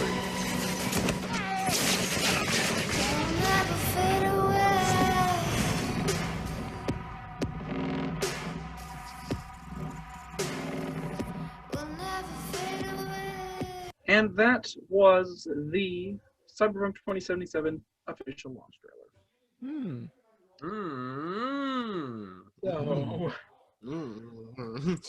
Never fade away. We'll never fade away. And that was the Cyberpunk 2077 official launch trailer. So, Mm. I'm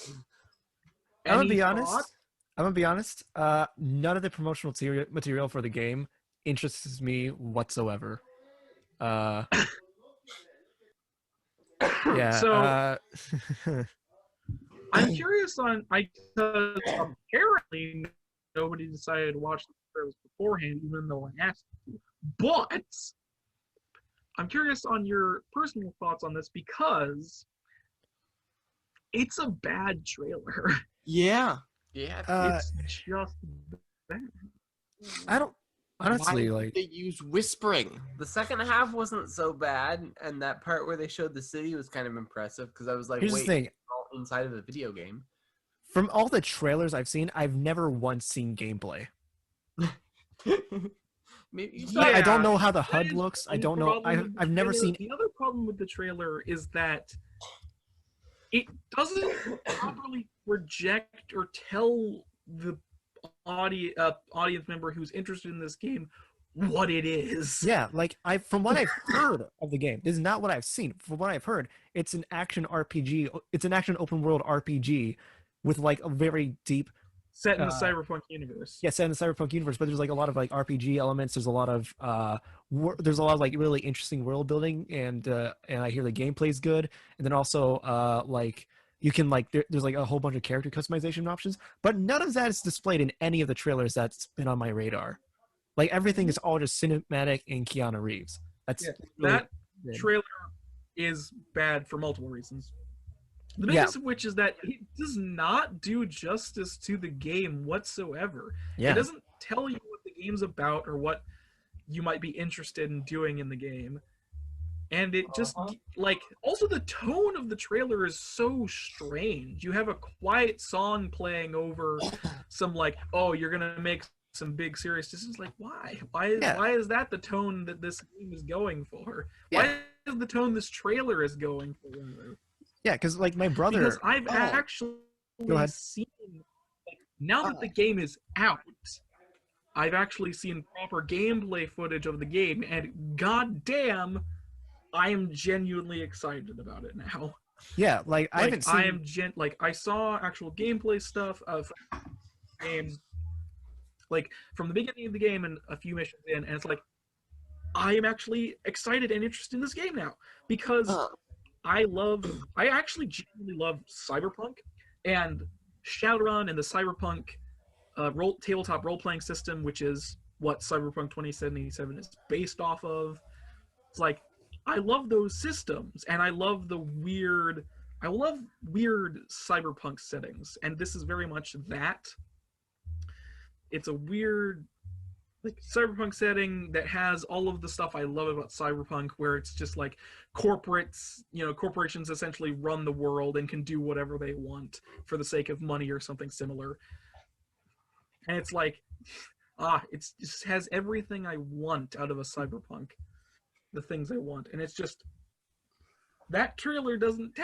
gonna any be honest. thoughts? I'm gonna be honest. None of the promotional material for the game interests me whatsoever. Yeah. So I'm curious on because apparently nobody decided to watch the trailers beforehand, even though I asked you. But I'm curious on your personal thoughts on this because it's a bad trailer. Yeah. Yeah. It's just bad. I don't honestly Why like. did they use whispering? The second half wasn't so bad, and that part where they showed the city was kind of impressive because I was like, Here's the wait, thing. it's all inside of the video game. From all the trailers I've seen, I've never once seen gameplay. Maybe you Yeah. saw I don't know how the That HUD is looks. I one don't know. problem with the I've never trailer. seen. The other problem with the trailer is that it doesn't properly project or tell the audience member who's interested in this game what it is. Yeah, like from what I've heard of the game, this is not what I've seen. From what I've heard, it's an action RPG. It's an action open world RPG with like a very deep, Set in the Cyberpunk universe. set in the Cyberpunk universe. But there's like a lot of like RPG elements. There's a lot of there's a lot of like really interesting world building, and I hear the gameplay's good. And then also like you can like there's like a whole bunch of character customization options. But none of that is displayed in any of the trailers that's been on my radar. Like everything is all just cinematic and Keanu Reeves. That's Yeah, really that good. trailer is bad for multiple reasons. The biggest of which is that it does not do justice to the game whatsoever. Yeah. It doesn't tell you what the game's about or what you might be interested in doing in the game. And it just, like, also the tone of the trailer is so strange. You have a quiet song playing over some, like, oh, you're going to make some big serious decisions. Like, why? Why is that the tone that this game is going for? Why is the tone this trailer is going for? Yeah, because like my brother. Because I've actually seen, like, now that the game is out, I've actually seen proper gameplay footage of the game, and goddamn, I am genuinely excited about it now. Yeah, like I haven't seen. I saw actual gameplay stuff of games, like from the beginning of the game and a few missions in, and it's like I am actually excited and interested in this game now because I actually genuinely love Cyberpunk, and Shadowrun and the Cyberpunk tabletop role-playing system, which is what Cyberpunk 2077 is based off of. It's like I love those systems, and I love weird cyberpunk settings, and this is very much that. It's a weird, like, cyberpunk setting that has all of the stuff I love about cyberpunk, where it's just like corporations essentially run the world and can do whatever they want for the sake of money or something similar. And it's like, it just has everything I want out of a cyberpunk. The things I want, and it's just that trailer doesn't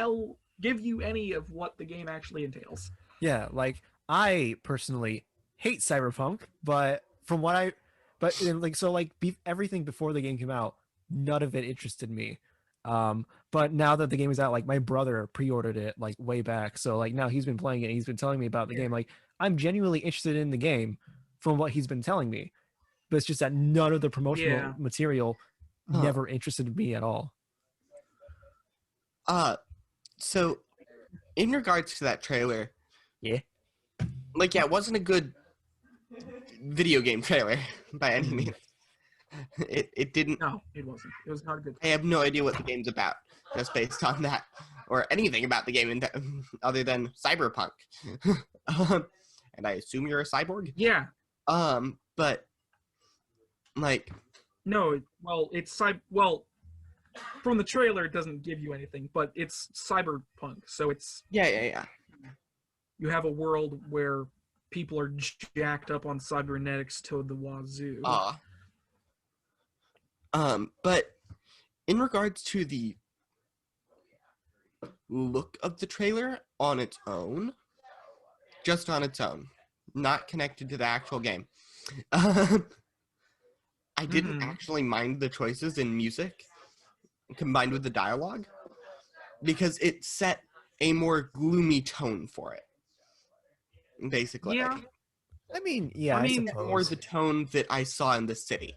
give you any of what the game actually entails. Yeah, like I personally hate Cyberpunk, but everything before the game came out, none of it interested me. But now that the game is out, like my brother pre-ordered it like way back, so like now he's been playing it and he's been telling me about the game. Like I'm genuinely interested in the game from what he's been telling me, but it's just that none of the promotional material never interested me at all. So in regards to that trailer, it wasn't a good video game trailer by any means. It didn't. No, it wasn't. It was not a good. I have no idea what the game's about, just based on that, or anything about the game other than Cyberpunk. And I assume you're a cyborg. Yeah. But like. No, well, from the trailer, it doesn't give you anything, but it's Cyberpunk, so it's Yeah. you have a world where people are jacked up on cybernetics to the wazoo. But in regards to the look of the trailer on its own, just on its own, not connected to the actual game, I didn't actually mind the choices in music combined with the dialogue because it set a more gloomy tone for it. Basically, Yeah. I mean, yeah, I mean, suppose. more the tone that I saw in the city.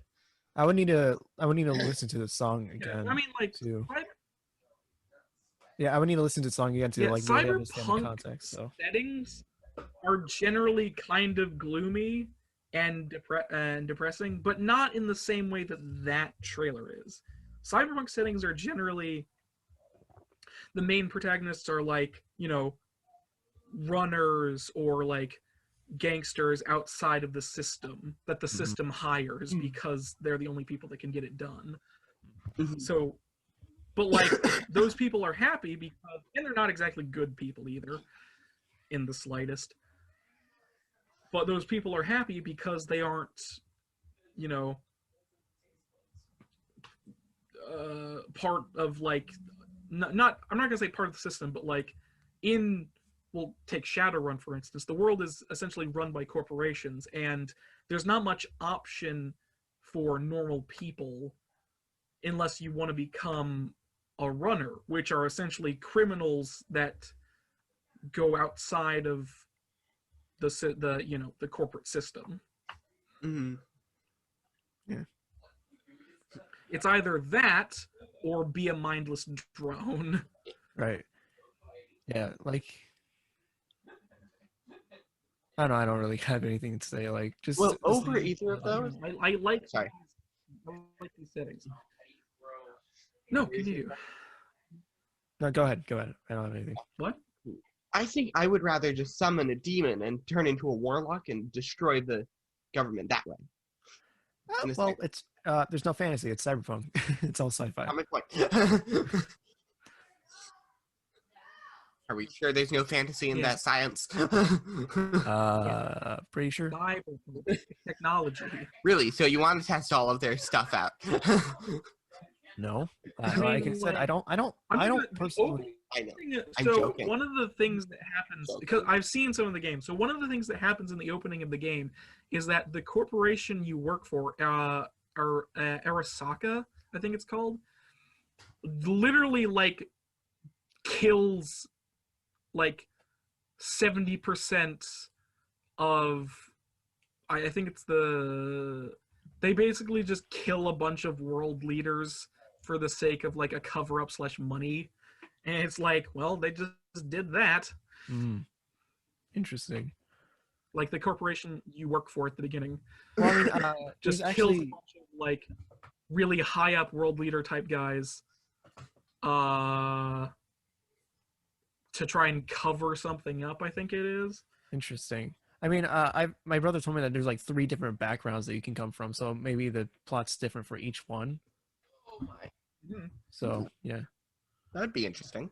I would need to listen to the song again. I mean, like, too. Yeah, I would need to listen to the song again to like really understand the Cyberpunk context. So settings are generally kind of gloomy and depressing, but not in the same way that trailer is. Cyberpunk settings are generally, the main protagonists are like, you know, runners or like gangsters outside of the system that the system hires because they're the only people that can get it done. So, but like those people are happy because, and they're not exactly good people either in the slightest, but those people are happy because they aren't, you know, part of like, not I'm not gonna say part of the system, but like we'll take Shadowrun for instance. The world is essentially run by corporations, and there's not much option for normal people unless you want to become a runner, which are essentially criminals that go outside of the you know, the corporate system. Yeah. It's either that or be a mindless drone. right. Yeah, like I don't know. I don't really have anything to say. Like, just Well, over either of those. I like. Sorry. I like these settings. No, continue. No, go ahead. Go ahead. I don't have anything. What? I think I would rather just summon a demon and turn into a warlock and destroy the government that way. Well, it's there's no fantasy. It's cyberpunk. It's all sci-fi. Not my point. Are we sure there's no fantasy in that science? Pretty sure. Cyberpunk technology. Really? So you want to test all of their stuff out? No, I like I mean, said, I don't personally. I know. I'm So joking. one of the things that happens, because I've seen some of the games, so one of the things that happens in the opening of the game is that the corporation you work for, Arasaka, I think it's called, literally like kills like 70% of, I think it's they basically just kill a bunch of world leaders for the sake of like a cover-up / money. And it's like, well, they just did that. Interesting. Like the corporation you work for at the beginning. Well, I mean, just there's kills actually a bunch of like really high up world leader type guys to try and cover something up, I think it is. interesting. I mean, my brother told me that there's like 3 different backgrounds that you can come from, so maybe the plot's different for each one. Oh my. So yeah. That'd be interesting.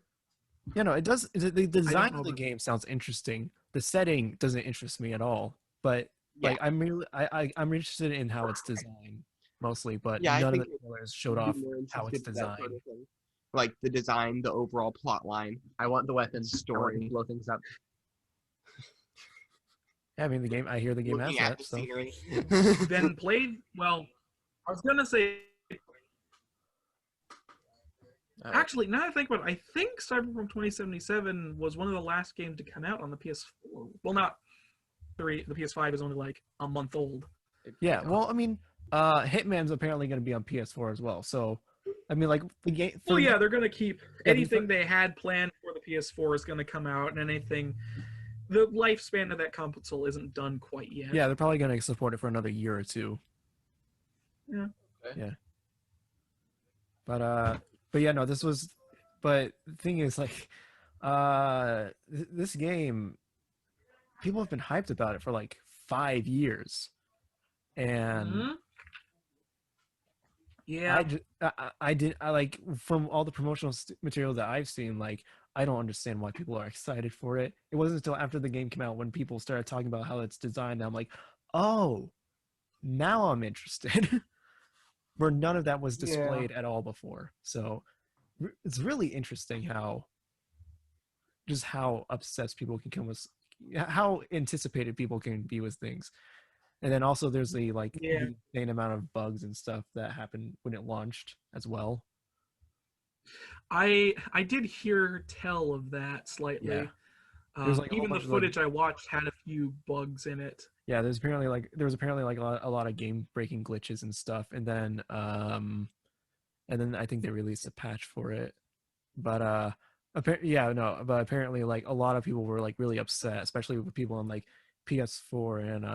Yeah, no, it does. The design know, of the but- game sounds interesting. The setting doesn't interest me at all. But like, I'm really, I'm interested in how it's designed mostly. But Yeah, I none of think the trailers showed I'd off be more how it's interested in that sort designed. of thing. Like the design, the overall plot line. I want the weapons. I want to Story. blow things up. Yeah, I mean, the game. I hear the game has Looking at that. the So scenery. Been played, well, I was gonna say, actually, now that I think about it, I think Cyberpunk 2077 was one of the last games to come out on the PS4. Well, not 3. The PS5 is only like a month old. yeah, well, I mean, Hitman's apparently going to be on PS4 as well. So, I mean, like the game. Well, yeah, they're gonna keep Yeah, anything they had planned for the PS4 is gonna come out, and anything. The lifespan of that console isn't done quite yet. Yeah, they're probably going to support it for another year or 2. Yeah. Okay. Yeah. But yeah, no, this was. But the thing is, like, this game, people have been hyped about it for like 5 years, and Yeah. I did. I like from all the promotional material that I've seen. Like, I don't understand why people are excited for it. It wasn't until after the game came out when people started talking about how it's designed. I'm like, oh, now I'm interested. Where none of that was displayed at all before. So it's really interesting how obsessed people can come with, how anticipated people can be with things. And then also there's the the insane amount of bugs and stuff that happened when it launched as well. I did hear tell of that slightly. Yeah. There's like a whole even the bunch of, footage I watched had a few bugs in it. Yeah, there was apparently a lot of game breaking glitches and stuff, and then I think they released a patch for it. But apparently like a lot of people were like really upset, especially with people on like PS4 and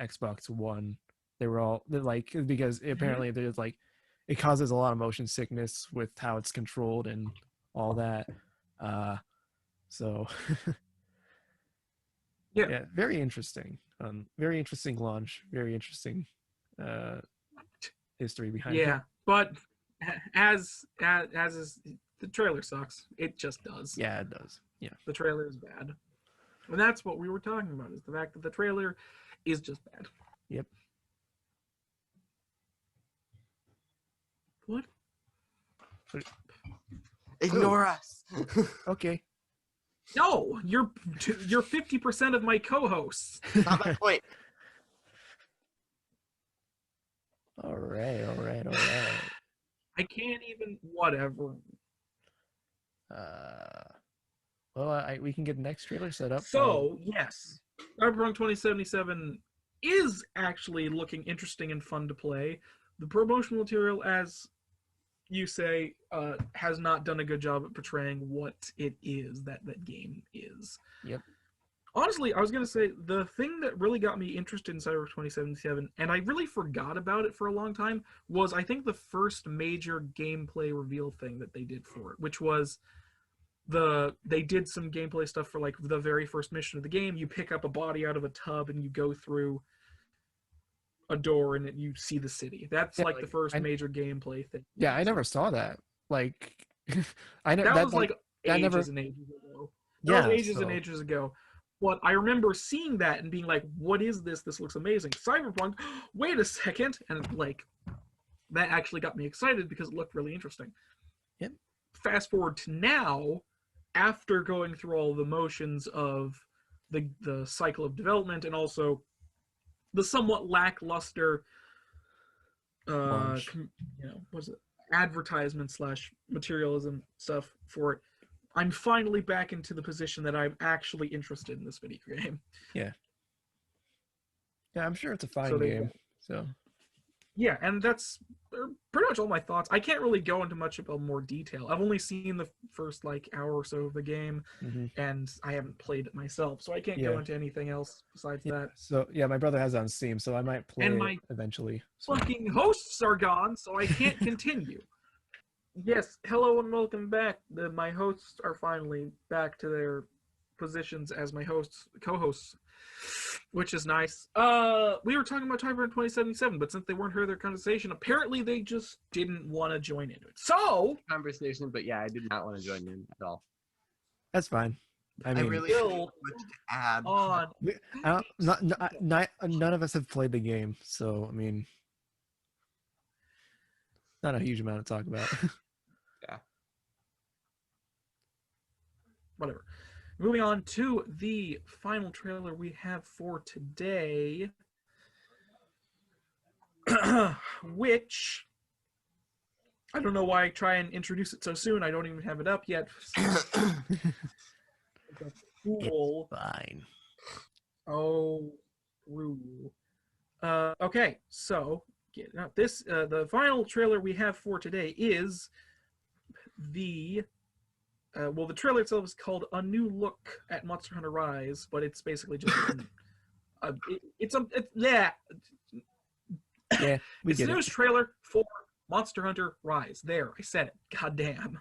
Xbox One. They're like, because apparently there's like it causes a lot of motion sickness with how it's controlled and all that. So yeah, very interesting. Very interesting launch. Very interesting history behind it. Yeah, but as is, the trailer sucks. It just does. Yeah, it does. Yeah, the trailer is bad, and that's what we were talking about. Is the fact that the trailer is just bad. Yep. What? Ignore us. Okay. No, you're 50% of my co-hosts. Not my point. All right. I can't even. Whatever. Well, we can get the next trailer set up. So yes, Cyberpunk 2077 is actually looking interesting and fun to play. The promotional material, as you say, has not done a good job at portraying what it is that game is. Yep. Honestly, I was going to say, the thing that really got me interested in Cyberpunk 2077, and I really forgot about it for a long time, was I think the first major gameplay reveal thing that they did for it, which was they did some gameplay stuff for like the very first mission of the game. You pick up a body out of a tub and you go through a door and you see the city. That's like the first major gameplay thing. Yeah, I never saw that. Like, that was like ages and ages ago. That was ages and ages ago. But I remember seeing that and being like, what is this? This looks amazing. Cyberpunk, wait a second. And like, that actually got me excited because it looked really interesting. Yep. Fast forward to now, after going through all the motions of the cycle of development and also the somewhat lackluster was it advertisement / materialism stuff for it, I'm finally back into the position that I'm actually interested in this video game. Yeah, I'm sure it's a fine game. So yeah, and that's pretty much all my thoughts. I can't really go into much about more detail. I've only seen the first like hour or so of the game, and I haven't played it myself, so I can't go into anything else besides that. So yeah, my brother has it on Steam, so I might play it eventually. So. Fucking hosts are gone, so I can't continue. Yes, hello and welcome back. My hosts are finally back to their positions as my co-hosts, which is nice. We were talking about Cyberpunk 2077, but since they weren't heard their conversation, apparently they just didn't want to join into it. So conversation, but yeah, I did not want to join in at all. That's fine. I mean, really have much to add. None of us have played the game, so I mean, not a huge amount to talk about. Yeah. Whatever. Moving on to the final trailer we have for today, which I don't know why I try and introduce it so soon. I don't even have it up yet. Cool. It's fine. Oh, rule. Okay, so this the final trailer we have for today is the trailer itself is called A New Look at Monster Hunter Rise, but it's basically just it's a news trailer for Monster Hunter Rise. There, I said it. Goddamn.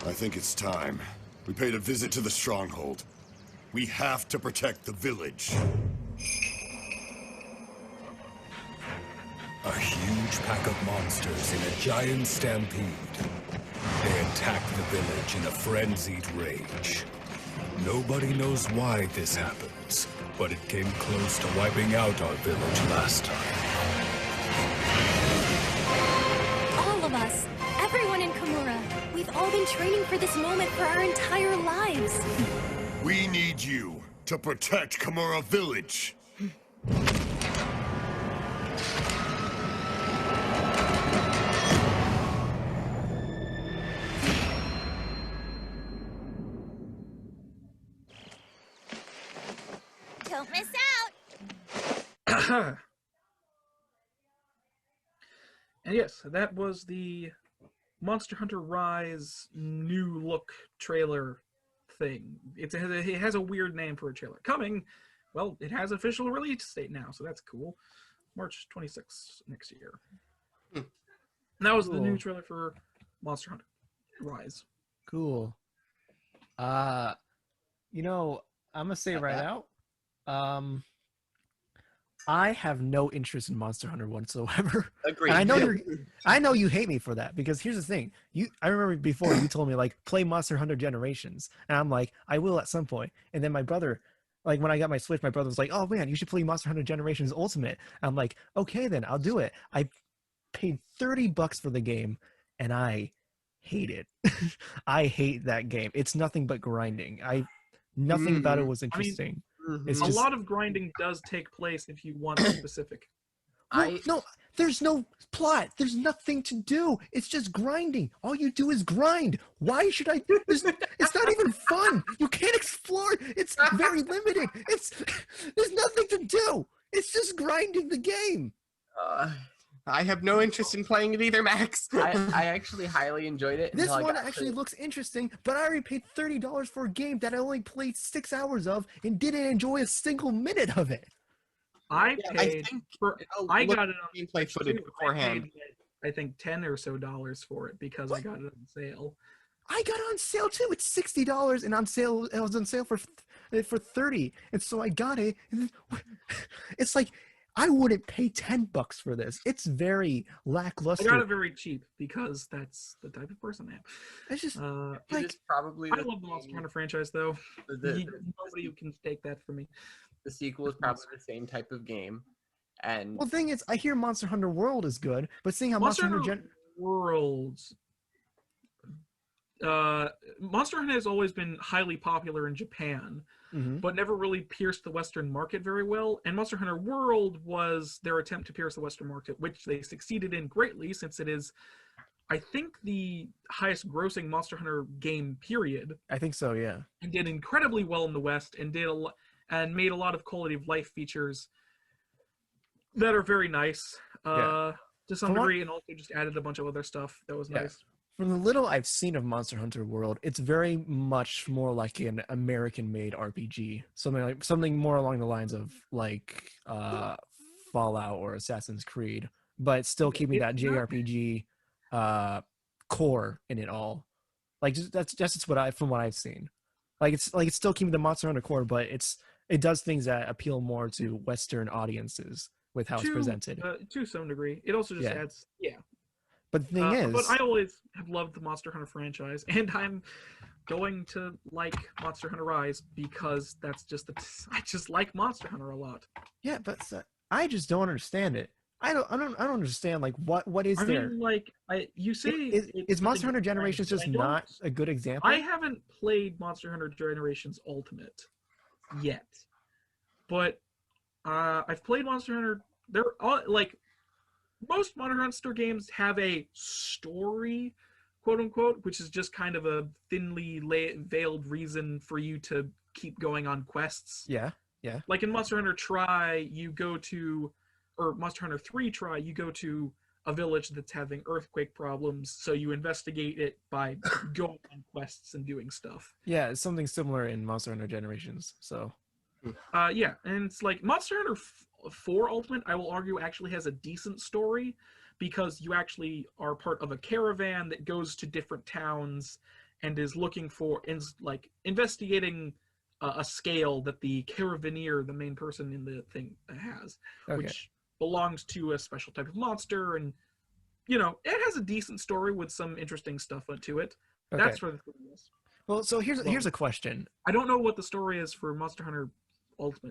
I think it's time. We paid a visit to the stronghold. We have to protect the village. A huge pack of monsters in a giant stampede. They attack the village in a frenzied rage. Nobody knows why this happens, but it came close to wiping out our village last time. All of us, everyone in Kimura, we've all been training for this moment for our entire lives. We need you to protect Kimura Village. Don't miss out! And yes, that was the Monster Hunter Rise new look trailer thing. It has a weird name for a trailer. Coming, well, it has official release date now, so that's cool. March 26th next year. And that was the new trailer for Monster Hunter Rise. Cool. You know, I'm gonna say right out, I have no interest in Monster Hunter whatsoever. Agreed. And I know you hate me for that, because here's the thing. I remember before you told me, like, play Monster Hunter Generations. And I'm like, I will at some point. And then my brother, like, when I got my Switch, my brother was like, oh man, you should play Monster Hunter Generations Ultimate. I'm like, okay then, I'll do it. I paid $30 for the game and I hate it. I hate that game. It's nothing but grinding. Nothing about it was interesting. It's a just, lot of grinding does take place if you want a specific. no, there's no plot. There's nothing to do. It's just grinding. All you do is grind. Why should I? It's not even fun. You can't explore. It's very limited. There's nothing to do. It's just grinding the game. I have no interest in playing it either, Max. I actually highly enjoyed it. This one actually looks interesting, but I already paid $30 for a game that I only played 6 hours of and didn't enjoy a single minute of it. I got it on gameplay footage beforehand. I think $10 or so for it because I got it on sale. I got it on sale too. It's $60 and on sale. It was on sale for $30, and so I got it. And it's like, I wouldn't pay $10 for this. It's very lackluster. I got it very cheap because that's the type of person I am. It's just it is probably. I love the Monster Hunter franchise, though. Nobody can take that from me. The sequel is probably the same type of game, and well, the thing is, I hear Monster Hunter World is good, but seeing how Monster Hunter Worlds, Monster Hunter has always been highly popular in Japan, but never really pierced the Western market very well. And Monster Hunter World was their attempt to pierce the Western market, which they succeeded in greatly, since it is, I think, the highest grossing Monster Hunter game, period. I think so, yeah. And did incredibly well in the West, and made a lot of quality of life features that are very nice to some degree, and also just added a bunch of other stuff that was nice. From the little I've seen of Monster Hunter World, it's very much more like an American-made RPG, something more along the lines of like Fallout or Assassin's Creed, but still keeping that JRPG core in it all. Like that's what from what I've seen. It's still keeping the Monster Hunter core, but it does things that appeal more to Western audiences with how it's presented. To some degree, it also just adds But the thing is, but I always have loved the Monster Hunter franchise, and I'm going to like Monster Hunter Rise because that's just I just like Monster Hunter a lot. Yeah, but I just don't understand it. I don't understand like what is there. I mean, like you say, is Monster Hunter Generations just not a good example? I haven't played Monster Hunter Generations Ultimate yet, but I've played Monster Hunter. They're all like. Most Monster Hunter games have a story, quote unquote, which is just kind of a thinly veiled reason for you to keep going on quests. Yeah. Like in Monster Hunter Tri, Monster Hunter 3 Tri, you go to a village that's having earthquake problems, so you investigate it by going on quests and doing stuff. Yeah, it's something similar in Monster Hunter Generations. So. Yeah, and it's like Monster Hunter 4 Ultimate, I will argue, actually has a decent story because you actually are part of a caravan that goes to different towns and is looking for, investigating a scale that the caravaneer, the main person in the thing, has, which belongs to a special type of monster, and it has a decent story with some interesting stuff to it. That's for the 3DS. Well, so here's a question. I don't know what the story is for Monster Hunter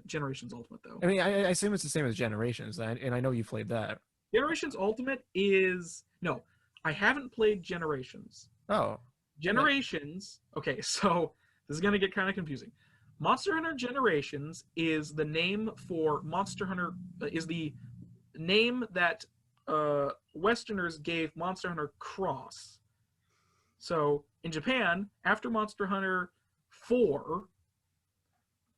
Generations Ultimate, though. I mean, I assume it's the same as Generations, and I know you played that. Generations Ultimate is no, I haven't played Generations. Oh, Generations. Okay, so this is gonna get kind of confusing. Monster Hunter Generations is the name for Monster Hunter. Is the name that Westerners gave Monster Hunter Cross. So in Japan, after Monster Hunter 4.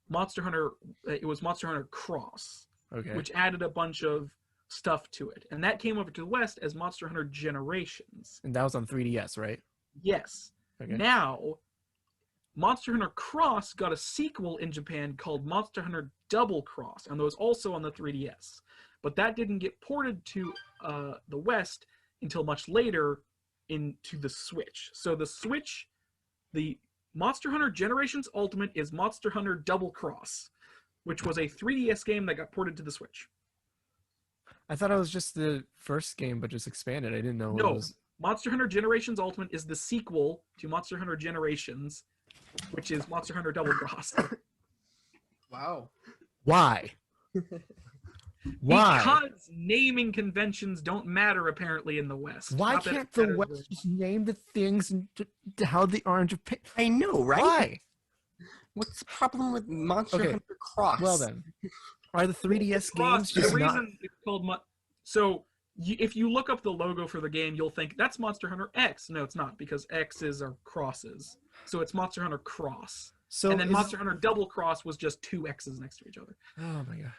It was Monster Hunter Cross, which added a bunch of stuff to it, and that came over to the West as Monster Hunter Generations. And that was on 3DS, right? Yes. Now, Monster Hunter Cross got a sequel in Japan called Monster Hunter Double Cross, and that was also on the 3DS. But that didn't get ported to the West until much later into the Switch. So the Monster Hunter Generations Ultimate is Monster Hunter Double Cross, which was a 3DS game that got ported to the Switch. I thought it was just the first game, but just expanded. I didn't know. No, Monster Hunter Generations Ultimate is the sequel to Monster Hunter Generations, which is Monster Hunter Double Cross. Wow. Why? Why? Because naming conventions don't matter apparently in the West. Why can't the West just name the things and how they are in Japan? I know, right? Why? What's the problem with Monster Hunter Cross? Well then, are the 3DS games just the not? Reason it's called if you look up the logo for the game, you'll think that's Monster Hunter X. No, it's not, because X's are crosses. So it's Monster Hunter Cross. So and then Monster Hunter Double Cross was just 2 X's next to each other. Oh my gosh.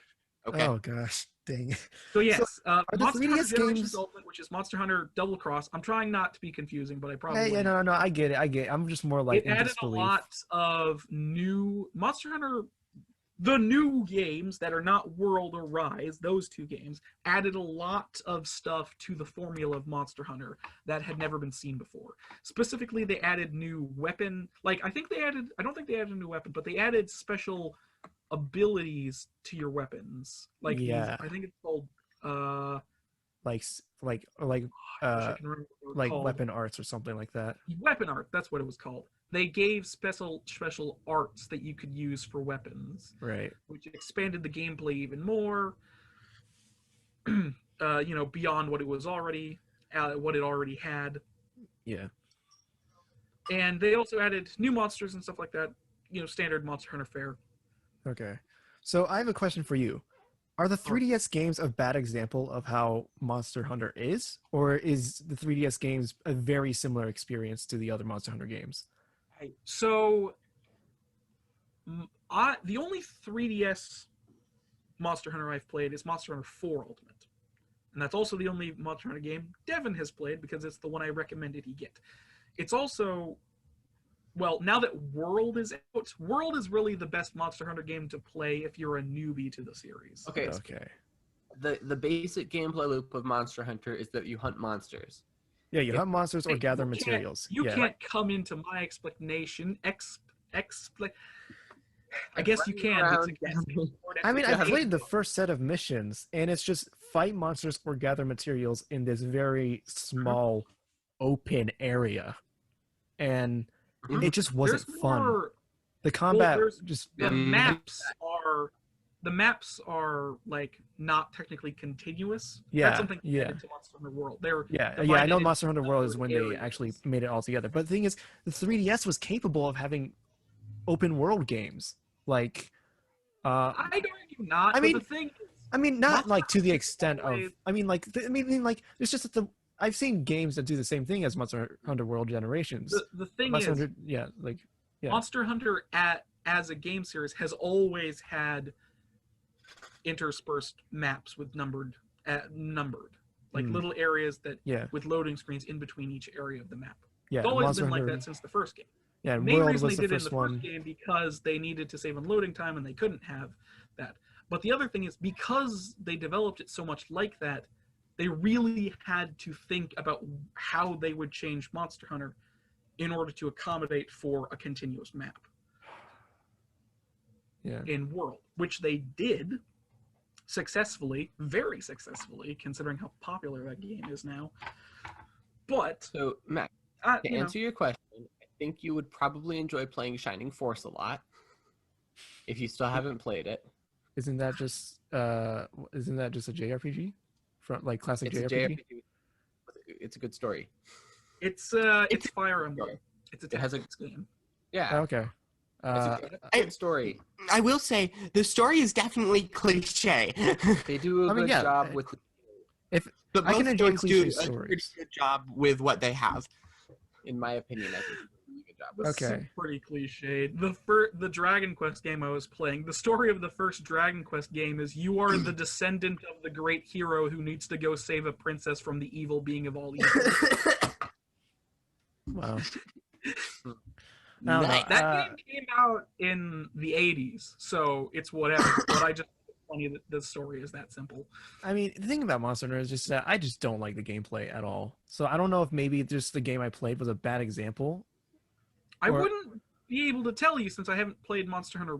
Okay. Oh gosh, dang. So yes, are the Monster 3DS Hunter Generations games... Ultimate, which is Monster Hunter Double Cross. I'm trying not to be confusing, but I probably Yeah, no, I get it. I'm just more like it added a lot of new Monster Hunter. The new games that are not World or Rise, those 2 games, added a lot of stuff to the formula of Monster Hunter that had never been seen before. Specifically, they added new weapon. I don't think they added a new weapon, but they added special abilities to your weapons. I think it's called weapon arts or something like that. Weapon art, that's what it was called. They gave special arts that you could use for weapons, right? Which expanded the gameplay even more. Beyond what it already had. Yeah. And they also added new monsters and stuff like that. Standard Monster Hunter fare. Okay. So I have a question for you. Are the 3DS games a bad example of how Monster Hunter is? Or is the 3DS games a very similar experience to the other Monster Hunter games? So, the only 3DS Monster Hunter I've played is Monster Hunter 4 Ultimate. And that's also the only Monster Hunter game Devin has played because it's the one I recommended he get. It's also, well, now that World is out, World is really the best Monster Hunter game to play if you're a newbie to the series. Okay. The basic gameplay loop of Monster Hunter is that you hunt monsters. Yeah, you hunt monsters or gather materials. You can't come into my explanation. I guess you can. I mean, I played the first set of missions, and it's just fight monsters or gather materials in this very small, open area, and it just wasn't fun. The combat the maps are like not technically continuous. Yeah, that's something yeah. added to Monster Hunter World. They're I know Monster Hunter World is when they actually made it all together. But the thing is, the 3DS was capable of having open world games. Like, I don't argue not. I mean, but the thing is, not like to the extent of. It's just that I've seen games that do the same thing as Monster Hunter World Generations. The thing Monster is, Hunter, Monster Hunter as a game series has always had interspersed maps with numbered like little areas that with loading screens in between each area of the map. Yeah, it's always Monster been like Hunter, that since the first game. Yeah, the main World reason was they the did it in first the one. first game because they needed to save on loading time and they couldn't have that. But the other thing is because they developed it so much like that, they really had to think about how they would change Monster Hunter in order to accommodate for a continuous map. In World, which they did successfully, very successfully, considering how popular that game is now. But so, Matt, to answer your question, I think you would probably enjoy playing Shining Force a lot if you still haven't played it. Isn't that just a JRPG from like classic JRPG? It's a good story. It's Fire Emblem. It has a game. Yeah. Okay. It's a good story. I will say the story is definitely cliche. They do a good job with. But I most can enjoy games cliche do stories. a pretty good job with what they have. In my opinion, I think they do a really good job. This is pretty cliched. The Dragon Quest game I was playing, the story of the first Dragon Quest game is you are the descendant of the great hero who needs to go save a princess from the evil being of all evil. Wow. That game came out in the 80s, so it's whatever. But I just funny that the story is that simple. I mean, the thing about Monster Hunter is just that I just don't like the gameplay at all. So I don't know if maybe just the game I played was a bad example. I wouldn't be able to tell you since I haven't played Monster Hunter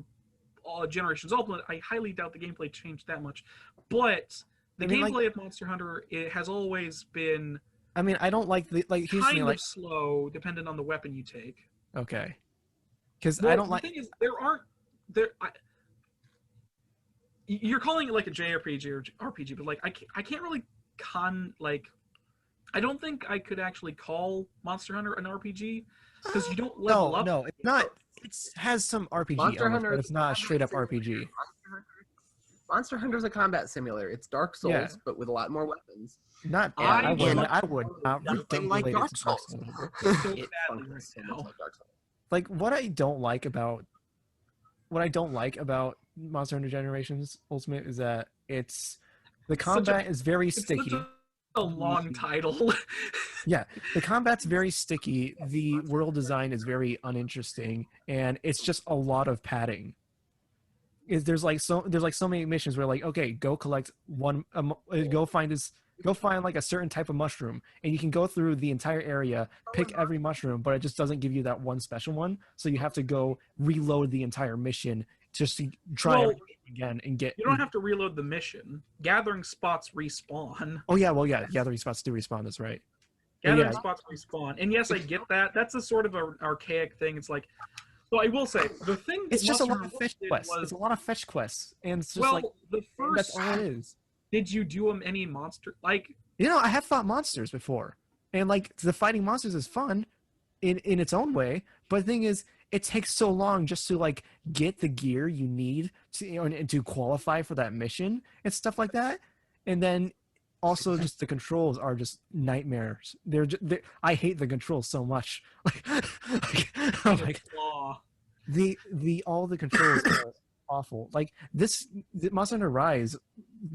Generations Ultimate. I highly doubt the gameplay changed that much. But the gameplay of Monster Hunter, it has always been. I mean, I don't like the here's the thing, of slow, dependent on the weapon you take. Okay. Because I don't like. The thing is, you're calling it like a JRPG or RPG, but like I can't really I don't think I could actually call Monster Hunter an RPG because you don't level up. No, it's not. It has some RPG elements, but it's not a straight up RPG. Monster Hunter's a combat simulator. It's Dark Souls, but with a lot more weapons. I would not like Dark Souls. It functions so much like Dark Souls. Like what I don't like about Monster Hunter Generations Ultimate is that the combat is very sticky. A long title. Yeah, the combat's very sticky. The world design is very uninteresting, and it's just a lot of padding. There's so many missions where like, okay, go collect go find like a certain type of mushroom, and you can go through the entire area, pick every mushroom, but it just doesn't give you that one special one. So you have to go reload the entire mission just to try everything again and get. You don't have to reload the mission. Gathering spots respawn. Oh yeah, well yeah, gathering spots do respawn. That's right. Gathering spots respawn, and yes, I get that. That's a sort of an archaic thing. It's like. So I will say the thing. It's just a lot of fetch quests. It's a lot of fetch quests, and it's just the first. That's all it is. Did you do them any monster like? I have fought monsters before, and like the fighting monsters is fun, in its own way. But the thing is, it takes so long just to like get the gear you need to and to qualify for that mission and stuff like that. And then also just the controls are just nightmares. I hate the controls so much. Oh my God. All the controls are awful. Like the Monster Hunter Rise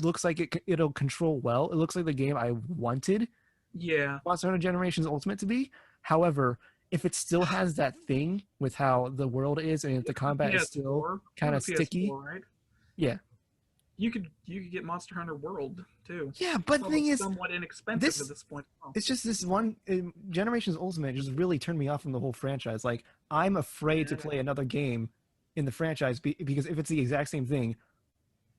looks like it'll control well. It looks like the game I wanted Monster Hunter Generations Ultimate to be. However, if it still has that thing with how the world is and if the combat is still kind of sticky, right? Yeah. You could get Monster Hunter World too. Yeah, but the thing is, somewhat inexpensive at this point. It's just this one Generations Ultimate just really turned me off from the whole franchise. Like I'm afraid to play another game in the franchise because if it's the exact same thing,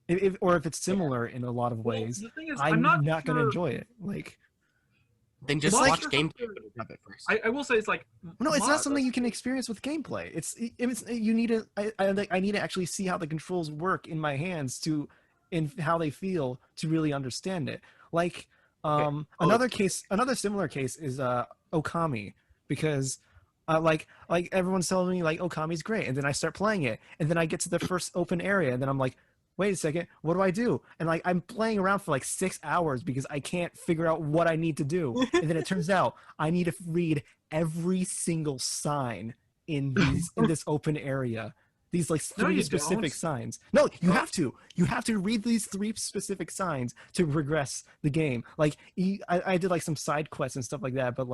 if it's similar in a lot of ways, the thing is, I'm not going to enjoy it. Like then just watch gameplay of it first. I will say it's like no, it's not something you can experience with gameplay. You need to I need to actually see how the controls work in my hands in how they feel to really understand it. Like another similar case is Okami, because like everyone's telling me like Okami's great, and then I start playing it, and then I get to the first open area, and then I'm like, wait a second, what do I do? And like I'm playing around for like 6 hours because I can't figure out what I need to do. And then it turns out I need to read every single sign in this open area. These like three specific signs. No, you have to. You have to read these 3 specific signs to progress the game. Like I did like some side quests and stuff like that, but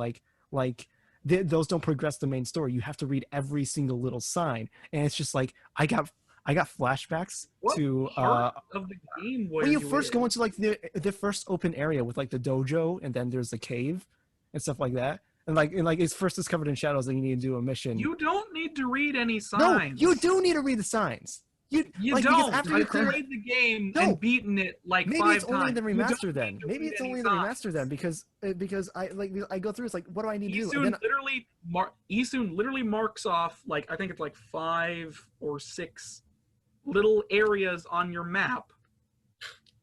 those don't progress the main story. You have to read every single little sign, and it's just like I got flashbacks to part of the game when you first go into like the first open area with like the dojo, and then there's the cave and stuff like that. And it's first discovered in shadows that you need to do a mission. You don't need to read any signs. No, you do need to read the signs. You don't. After you played the game and beaten it like maybe 5 times. Maybe it's only in the remaster then. Maybe it's only in the remaster then because I go through. It's like, what do I need to do? Isun literally marks off like I think it's like 5 or 6 little areas on your map.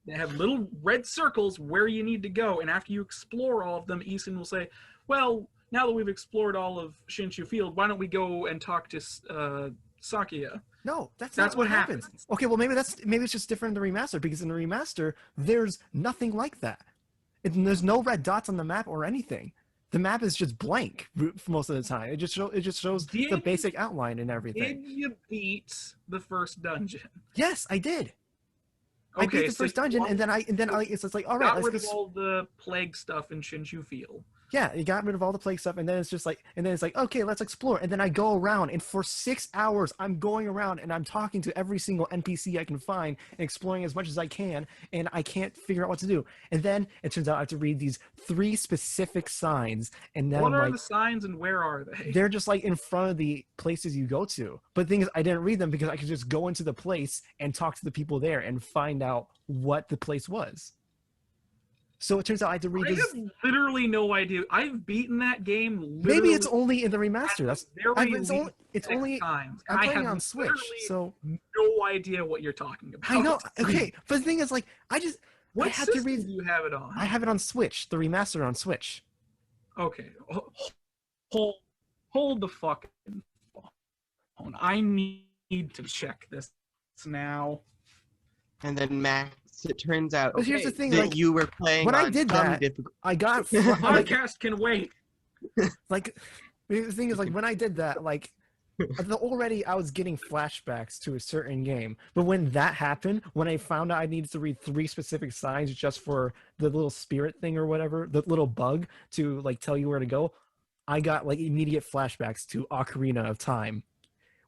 They have little red circles where you need to go, and after you explore all of them, Isun will say, well, now that we've explored all of Shinshu Field, why don't we go and talk to Sakuya? No, that's what happens. Okay, well maybe it's just different in the remaster, because in the remaster there's nothing like that. There's no red dots on the map or anything. The map is just blank for most of the time. It just shows the basic outline and everything. Did you beat the first dungeon? Yes, I did. Okay, I beat the first dungeon, and then it's like, all right, got rid of all the plague stuff in Shinshu Field. Yeah, it got rid of all the plague stuff, and then it's like, okay, let's explore. And then I go around, and for 6 hours, I'm going around, and I'm talking to every single NPC I can find, and exploring as much as I can, and I can't figure out what to do. And then it turns out I have to read these 3 specific signs, and then what are the signs, and where are they? They're just like in front of the places you go to. But the thing is, I didn't read them because I could just go into the place and talk to the people there and find out what the place was. So it turns out I had to read I have literally no idea. I've beaten that game. Maybe it's only in the remaster. It's only times. I'm playing on Switch, so no idea what you're talking about. I know. Okay, but the thing is, like, what I had to read. Do you have it on? I have it on Switch. The remaster on Switch. Okay, hold the fucking phone. I need to check this now. And then Max. It turns out but here's the thing, that like, you were playing when on I did that, I got podcast can wait. Like the thing is, like, when I did that, like already I was getting flashbacks to a certain game, but when that happened, when I found out I needed to read 3 specific signs just for the little spirit thing or whatever, the little bug to like tell you where to go, I got like immediate flashbacks to Ocarina of Time,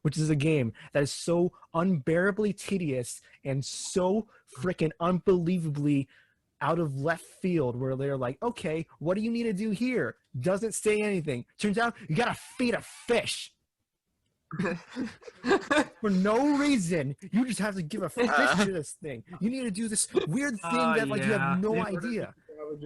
which is a game that is so unbearably tedious and so freaking unbelievably out of left field, where they're like, okay, what do you need to do here? Doesn't say anything. Turns out you gotta feed a fish. For no reason. You just have to give a fish to this thing. You need to do this weird thing that like you have no idea.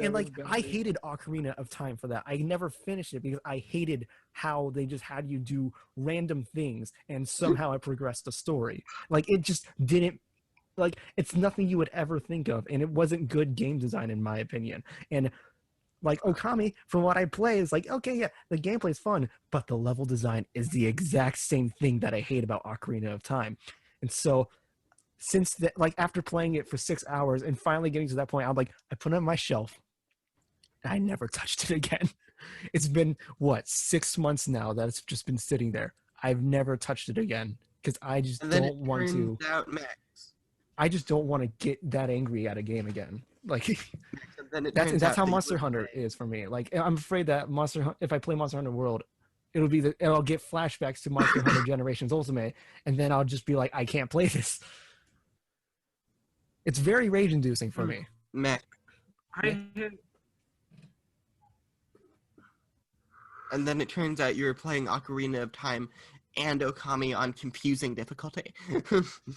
And like I hated Ocarina of Time for that. I never finished it because I hated how they just had you do random things and somehow it progressed the story. Like it just didn't, like, it's nothing you would ever think of, and it wasn't good game design in my opinion. And like Okami, from what I play, is like, okay, yeah, the gameplay is fun, but the level design is the exact same thing that I hate about Ocarina of Time. And so since that, like after playing it for 6 hours and finally getting to that point, I'm like, I put it on my shelf. I never touched it again. It's been what, 6 months now that it's just been sitting there. I've never touched it again because I just don't want to. I just don't want to get that angry at a game again. Like that's how Monster Hunter is for me. Like I'm afraid that if I play Monster Hunter World, I'll get flashbacks to Monster Hunter Generations Ultimate, and then I'll just be like, I can't play this. It's very rage-inducing for me. And then it turns out you were playing Ocarina of Time and Okami on confusing difficulty.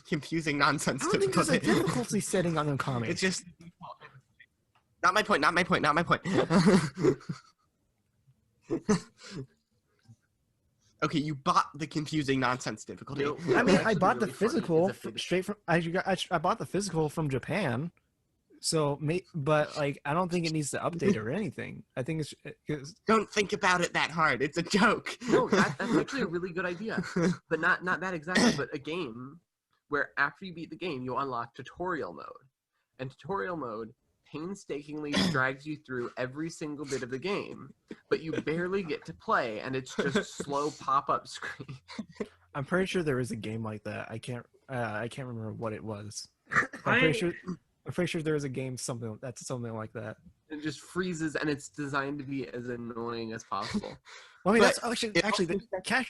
Confusing nonsense I don't think difficulty. there's a difficulty setting on Okami. It's just... Not my point. Okay, you bought the confusing nonsense difficulty. I mean, I bought the physical straight from... I bought the physical from Japan. So, but like, I don't think it needs to update or anything. I think it's don't think about it that hard. It's a joke. No, that's actually a really good idea. But not that exactly. But a game where after you beat the game, you unlock tutorial mode, and tutorial mode painstakingly drags you through every single bit of the game, but you barely get to play, and it's just slow pop-up screen. I'm pretty sure there is a game like that. I can't remember what it was. I'm pretty sure there is a game something like that. It just freezes, and it's designed to be as annoying as possible. Well, I mean, that's actually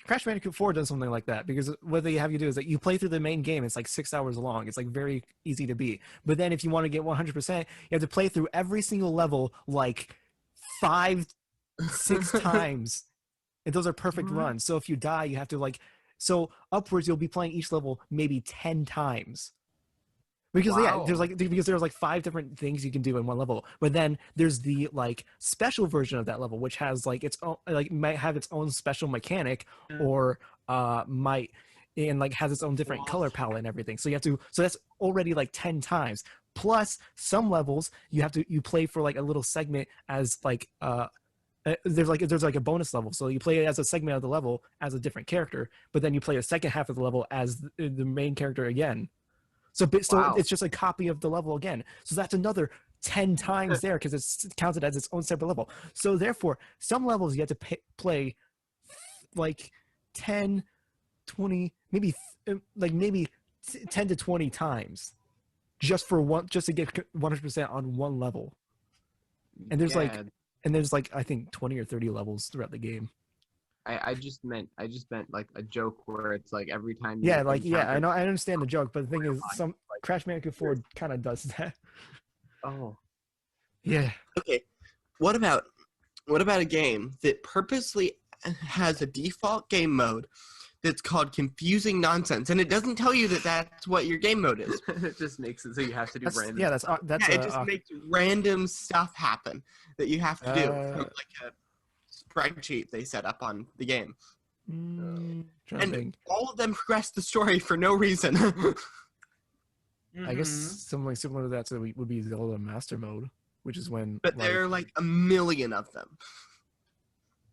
Crash Bandicoot 4 does something like that, because what they have you do is that you play through the main game. It's like 6 hours long. It's like very easy to beat. But then if you want to get 100%, you have to play through every single level like 5-6 times, and those are perfect runs. So if you die, you have to upwards. You'll be playing each level maybe 10 times. Because there's like 5 different things you can do in one level, but then there's the like special version of that level, which has like its own, like might have its own special mechanic, or might and like has its own different color palette and everything. So that's already like 10 times. Plus some levels you play for like a little segment as like there's like a bonus level, so you play it as a segment of the level as a different character, but then you play a second half of the level as the main character again. So it's just a copy of the level again. So that's another 10 times there, because it's counted as its own separate level. So therefore, some levels you have to play like 10, 20, maybe 10 to 20 times just to get 100% on one level. And there's like I think 20 or 30 levels throughout the game. I just meant like a joke where it's like every time. I know, I understand the joke, but the thing is, some Crash Bandicoot 4 kind of does that. Oh. Yeah. Okay. What about a game that purposely has a default game mode that's called confusing nonsense, and it doesn't tell you that that's what your game mode is? It just makes it so you have to do random. Yeah, it just makes random stuff happen that you have to do from like a spreadsheet they set up on the game. And all of them progress the story for no reason. I guess something similar to that would be Zelda Master Mode, which is when... But there are like a million of them.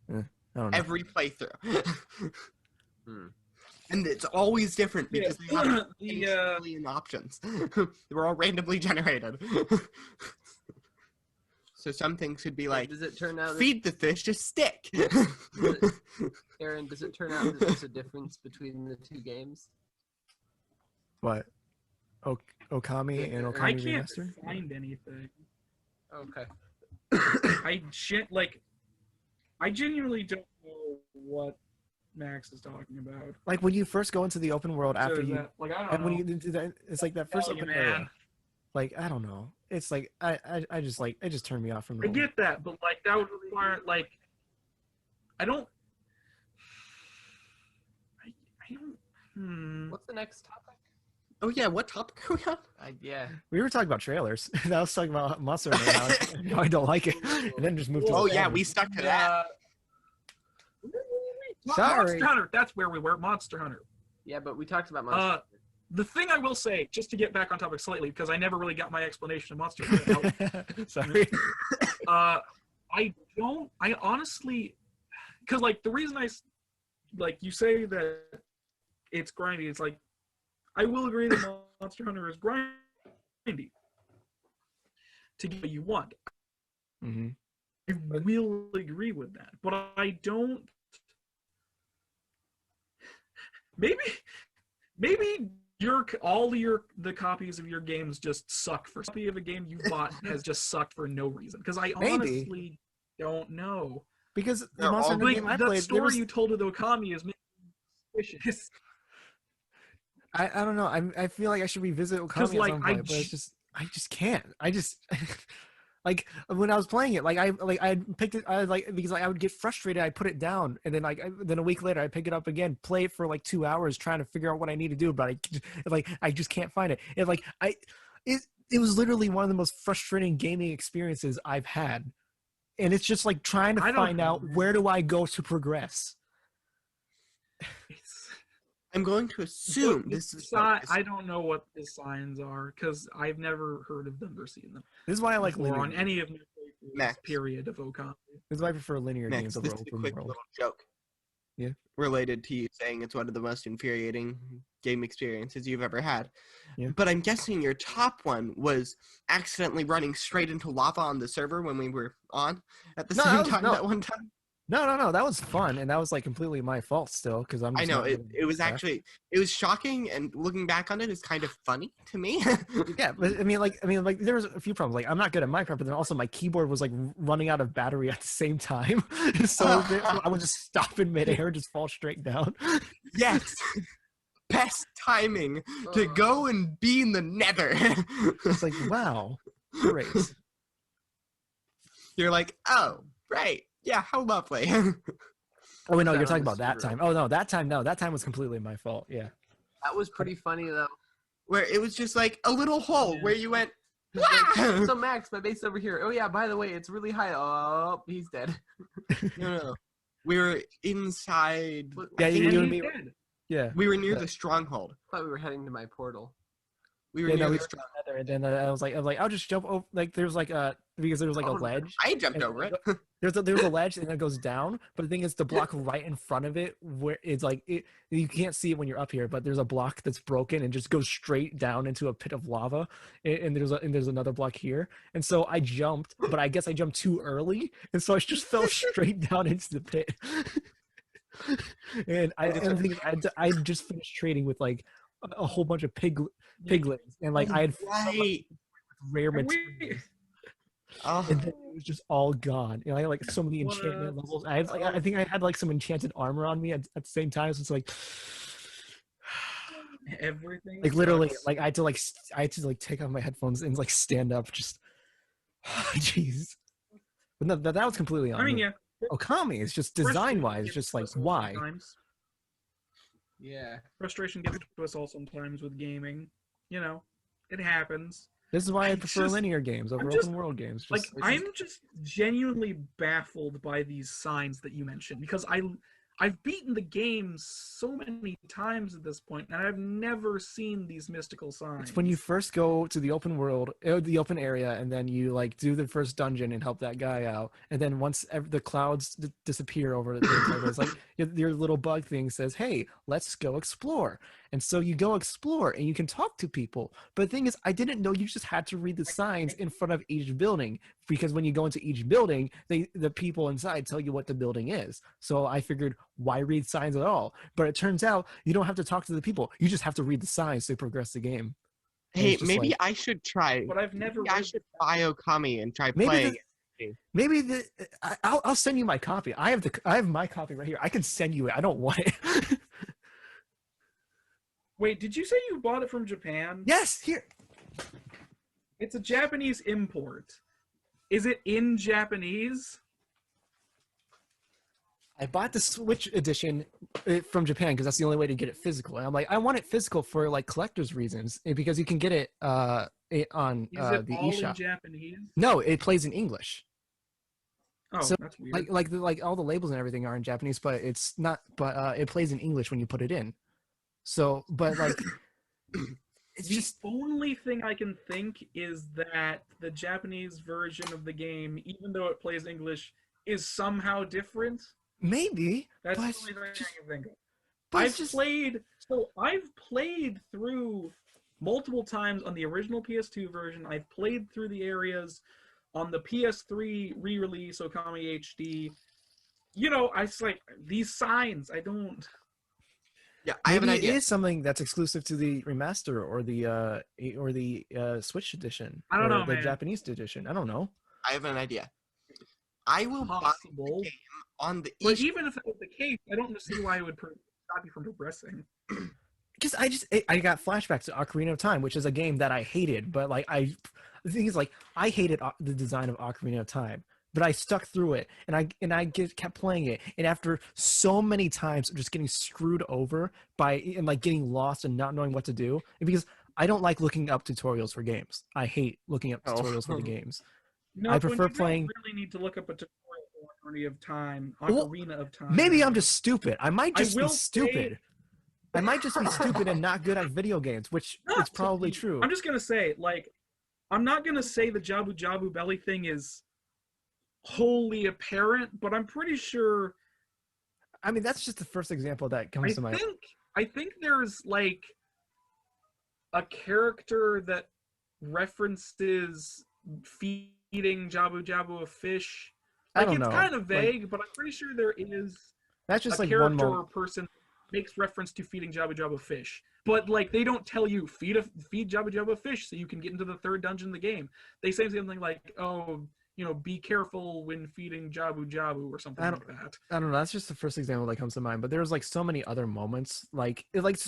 I don't know. Every playthrough. And it's always different because they have a million options. They were all randomly generated. So some things could be like, does it turn out feed the fish a stick? Aaron, does it turn out that there's a difference between the two games? What? Okami and Okami I can't Remastered? find anything. Okay. I genuinely don't know what Max is talking about. Like when you first go into the open world after I don't know. when you do that, it's like that first open area. Like, I don't know. It's like I just like it just turned me off from the I get that, but like that would require like I don't. What's the next topic? Oh yeah, what topic are we on? Yeah. We were talking about trailers. I was talking about Monster Hunter. Now I don't like it, and then just moved to. Oh yeah, we stuck to that. Sorry. Monster Hunter. That's where we were. Monster Hunter. Yeah, but we talked about Monster Hunter. The thing I will say, just to get back on topic slightly, because I never really got my explanation of Monster Hunter. Sorry. I honestly, because like the reason like you say that it's grindy, it's like I will agree that Monster Hunter is grindy to get what you want. Mm-hmm. I will agree with that, but I don't. Maybe the copies of your games just suck. For copy of a game you bought has just sucked for no reason. Because I honestly don't know. Because the They're Monster all Hunter game I the played, story you told of the Okami is making me suspicious. I don't know. I feel like I should revisit Okami like, at some point, but I just can't. I just like when I was playing it, I picked it. Because I would get frustrated. I put it down, and then then a week later I pick it up again, play it for like 2 hours, trying to figure out what I need to do, but I just can't find it. It was literally one of the most frustrating gaming experiences I've had, and it's just like trying to find out where do I go to progress. I'm going to assume this is. I don't know what the signs are because I've never heard of them or seen them. This is why I like linear on any of my playthroughs, period of Okami. This is why I prefer linear games over this is a open quick world. little joke. Yeah. Related to you saying it's one of the most infuriating game experiences you've ever had. Yeah. But I'm guessing your top one was accidentally running straight into lava on the server when we were on at the same time that one time. No, that was fun, and that was like completely my fault still because I'm. I know it was actually shocking, and looking back on it is kind of funny to me. Yeah, but I mean, there was a few problems. Like, I'm not good at Minecraft, but then also my keyboard was like running out of battery at the same time, so I would just stop in midair, just fall straight down. Yes, best timing to go and be in the Nether. It's like, wow, great. You're like, oh, right. Yeah, how lovely. Oh, wait, no, you're talking about that time. Oh, no, that time was completely my fault. Yeah. That was pretty funny, though. Where it was just like a little hole where you went, like, so Max, my base over here. Oh, yeah, by the way, it's really high. Oh, he's dead. No. We were inside. Yeah, you and me. Yeah. We were near the stronghold. I thought we were heading to my portal. We were near the stronghold. And then I was like, I'll just jump over. Like, there's like because there was like a ledge. I jumped over it. There's a ledge and it goes down, but the thing is, the block right in front of it, where it's like you can't see it when you're up here, but there's a block that's broken and just goes straight down into a pit of lava, and there's another block here, and so I jumped, but I guess I jumped too early, and so I just fell straight down into the pit. And I just finished trading with like a whole bunch of piglets, and like I had rare materials. Oh. And then it was just all gone. You know, I had like so many enchantment levels. I think I had like some enchanted armor on me at the same time. So it's like everything. Like literally, like I had to take off my headphones and like stand up. Just jeez. But no, that was completely on. I mean, me. yeah. Okami is just design wise, just like why. Sometimes. Yeah. Frustration gets to us all sometimes with gaming. You know, it happens. This is why I prefer linear games over open world games. I'm just genuinely baffled by these signs that you mentioned because I've beaten the game so many times at this point, and I've never seen these mystical signs. It's when you first go to the open world, the open area, and then you like do the first dungeon and help that guy out, and then once the clouds disappear over the it's like your little bug thing says, "Hey, let's go explore." And so you go explore, and you can talk to people. But the thing is, I didn't know you just had to read the signs in front of each building, because when you go into each building, the people inside tell you what the building is. So I figured, why read signs at all? But it turns out you don't have to talk to the people. You just have to read the signs to progress the game. Hey, maybe I should try. But I've never. I should buy Okami and try playing. I'll send you my copy. I have my copy right here. I can send you it. I don't want it. Wait, did you say you bought it from Japan? Yes, here. It's a Japanese import. Is it in Japanese? I bought the Switch edition from Japan because that's the only way to get it physical. And I'm like, I want it physical for like collector's reasons, because you can get it on Is it the all eShop. in Japanese? No, it plays in English. Oh, so that's weird. like all the labels and everything are in Japanese, but it's not. But it plays in English when you put it in. So, but like, it's The just only thing I can think is that the Japanese version of the game, even though it plays English, is somehow different. maybe, That's but the it's only thing I just, can think of. but it's just I've played through multiple times on the original PS2 version. I've played through the areas on the PS3 re-release Okami HD. You know, I just like these signs. I don't. Yeah, I have an maybe it idea. is something that's exclusive to the remaster or the Switch edition I don't or know, the man. Japanese edition. I don't know. I have an idea. I will buy the Possible. game on the But eShop. even if that was the case, I don't see why it would stop you from progressing. Because I got flashbacks to Ocarina of Time, which is a game that I hated, but like the thing is like I hated the design of Ocarina of Time, but I stuck through it and I kept playing it, and after so many times of just getting screwed over and like getting lost and not knowing what to do, and because I don't like looking up tutorials for games. I hate looking up tutorials for the games. No, I prefer you playing. don't really need to look up a tutorial for Ocarina of Time. Well, Ocarina of Time. Maybe I'm just stupid. I might I just be will stupid. I might just be stupid and not good at video games, which is probably true. I'm just gonna say, like, I'm not gonna say the Jabu Jabu Belly thing is wholly apparent, but I'm pretty sure. I mean, that's just the first example that comes to mind. I think there's like a character that references feeding Jabu Jabu a fish. I Like, don't it's know. kind of vague, Like, but I'm pretty sure there is that's just a like one character or moment. person makes reference to feeding Jabu Jabu fish. But like, they don't tell you feed Jabu Jabu fish so you can get into the third dungeon of the game. They say something like, oh, you know, be careful when feeding Jabu Jabu or something like that. I don't know. That's just the first example that comes to mind. But there's like so many other moments. Like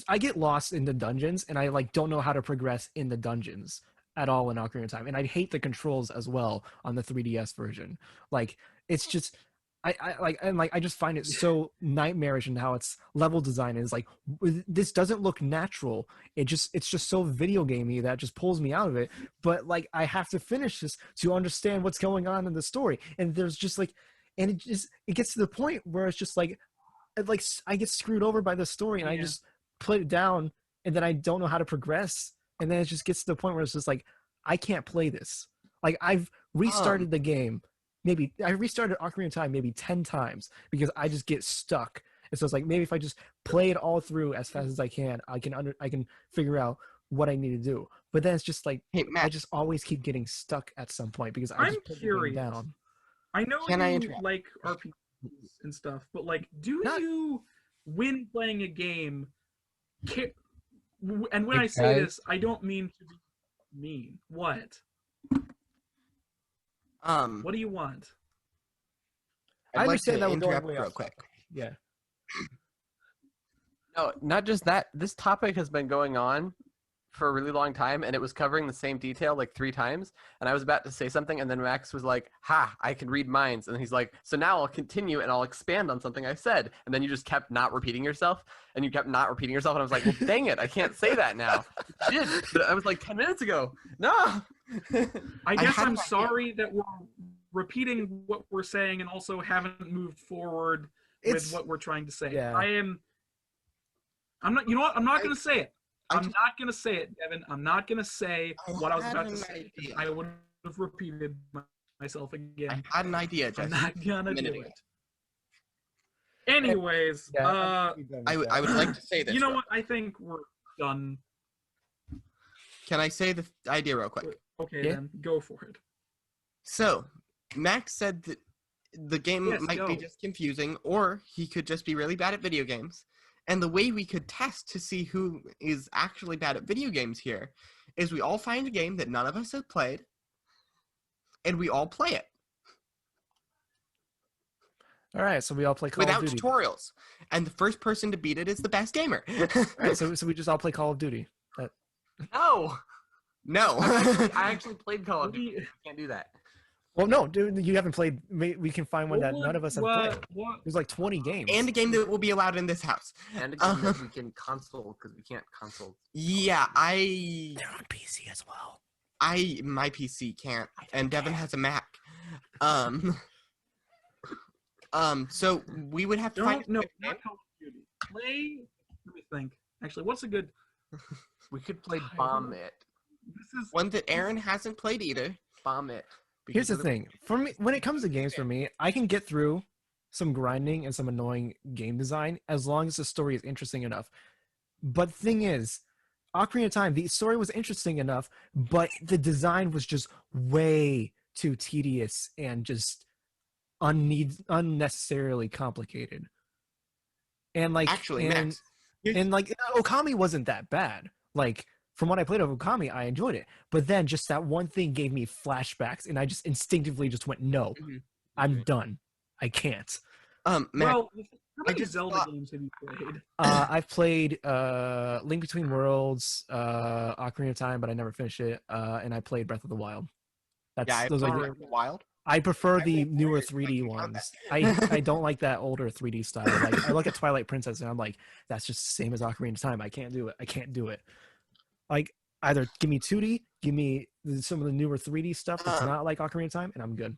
I get lost in the dungeons and I like don't know how to progress in the dungeons at all in Ocarina of Time. And I hate the controls as well on the 3DS version. Like it's just I just find it so nightmarish in how its level design is. Like this doesn't look natural. It's just so video gamey that just pulls me out of it. But like I have to finish this to understand what's going on in the story. And there's just like, and it gets to the point where it's just like I get screwed over by the story and I just put it down and then I don't know how to progress. And then it just gets to the point where it's just like I can't play this. Like I've restarted the game. Maybe I restarted Ocarina of Time maybe 10 times because I just get stuck. And so it's like maybe if I just play it all through as fast as I can figure out what I need to do. But then it's just like I just always keep getting stuck at some point because I just put the game down. I know you like RPGs and stuff, but like, do you, when playing a game, and when I say this, I don't mean to be mean. What? What do you want? I'd like to that we're going interrupt way real off quick. Yeah. No, not just that. This topic has been going on for a really long time, and it was covering the same detail like 3 times. And I was about to say something, and then Max was like, "Ha! I can read minds." And he's like, "So now I'll continue and I'll expand on something I said." And then you just kept not repeating yourself, and you kept not repeating yourself. And I was like, "Well, dang it! I can't say that now." You did. But I was like 10 minutes ago. No. I guess I'm sorry that we're repeating what we're saying and also haven't moved forward with what we're trying to say. Yeah. I'm not. You know what? I'm not going to say it. I'm not going to say it, Devin. I'm not going to say what I was about to say. I would have repeated myself again. I had an idea, Jesse. I'm not going to do it. Anyways, I would like to say this. You know what? I think we're done. Can I say the idea real quick? Okay, then go for it. So, Max said that the game might be just confusing, or he could just be really bad at video games. And the way we could test to see who is actually bad at video games here is we all find a game that none of us have played, and we all play it. All right, so we all play Call without of Duty. tutorials, and the first person to beat it is the best gamer. All right, so we just all play Call of Duty. No. I actually played Call of Duty. You can't do that. Well, no, dude, you haven't played. We can find one that none of us have played. There's like 20 games. And a game that will be allowed in this house. And a game that we can console, because we can't console. Yeah, They're on PC as well. My PC can't, and Devin has a Mac. So we would have to find. No, not Call of Duty. Let me think. Actually, what's a good We could play Bomb It. This is One that Aaron hasn't played either. Bomb It. Here's the Because thing. For me, when it comes to games, for me, I can get through some grinding and some annoying game design as long as the story is interesting enough. But the thing is, Ocarina of Time, the story was interesting enough, but the design was just way too tedious and just unnecessarily complicated. And like, Actually, and, Max, and like, Okami wasn't that bad. Like, from what I played of Okami, I enjoyed it. But then just that one thing gave me flashbacks, and I just instinctively just went, no, I'm done. I can't. Max, well. How many just Zelda thought- games have you played? I've played Link Between Worlds, Ocarina of Time, but I never finished it. And I played Breath of the Wild. yeah, Those I are played Wild. I prefer the played newer Wild, 3D like, ones. I don't like that older 3D style. Like I look at Twilight Princess and I'm like, that's just the same as Ocarina of Time. I can't do it. Like either give me 2D, give me some of the newer 3D stuff that's not like Ocarina of Time, and I'm good.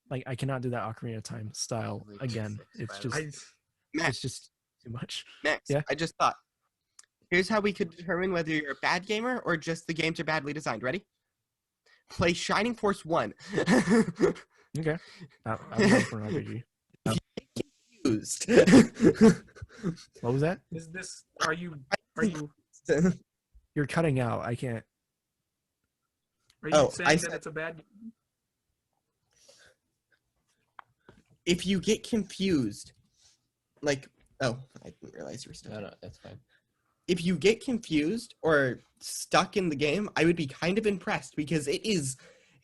Like I cannot do that Ocarina of Time style again. It's Max, just too much. Max, Yeah? I just thought. Here's how we could determine whether you're a bad gamer or just the games are badly designed. Ready? Play Shining Force 1. Okay. I'm ready for an RPG. Confused. What was that? Is this? Are you? You're cutting out. I can't. Are you Oh, saying I that said- it's a bad game? If you get confused, like, oh, I didn't realize you were still. No, that's fine. If you get confused or stuck in the game, I would be kind of impressed because it is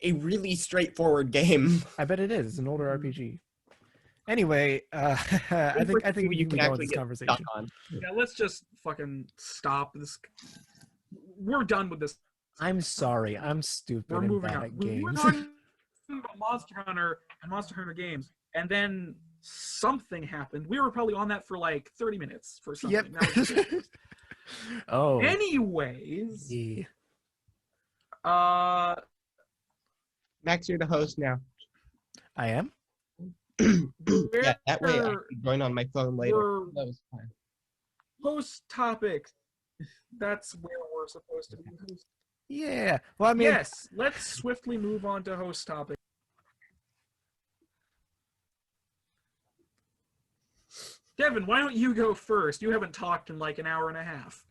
a really straightforward game. I bet it is. It's an older RPG. Anyway, I think we can go with this conversation. Yeah, let's just fucking stop this. We're done with this. I'm sorry. I'm stupid. We're and moving bad on. at We're games. talking about Monster Hunter and Monster Hunter games, and then something happened. We were probably on that for like 30 minutes for something. Yep. That was it. Oh. Anyways, Yeah. Max, you're the host now. I am. Yeah, that way I can join on my phone later. That was fine. Host topics. That's where we're supposed to be. Yeah. Well, I mean, Yes, let's swiftly move on to host topic. Devin, why don't you go first? You haven't talked in like an hour and a half.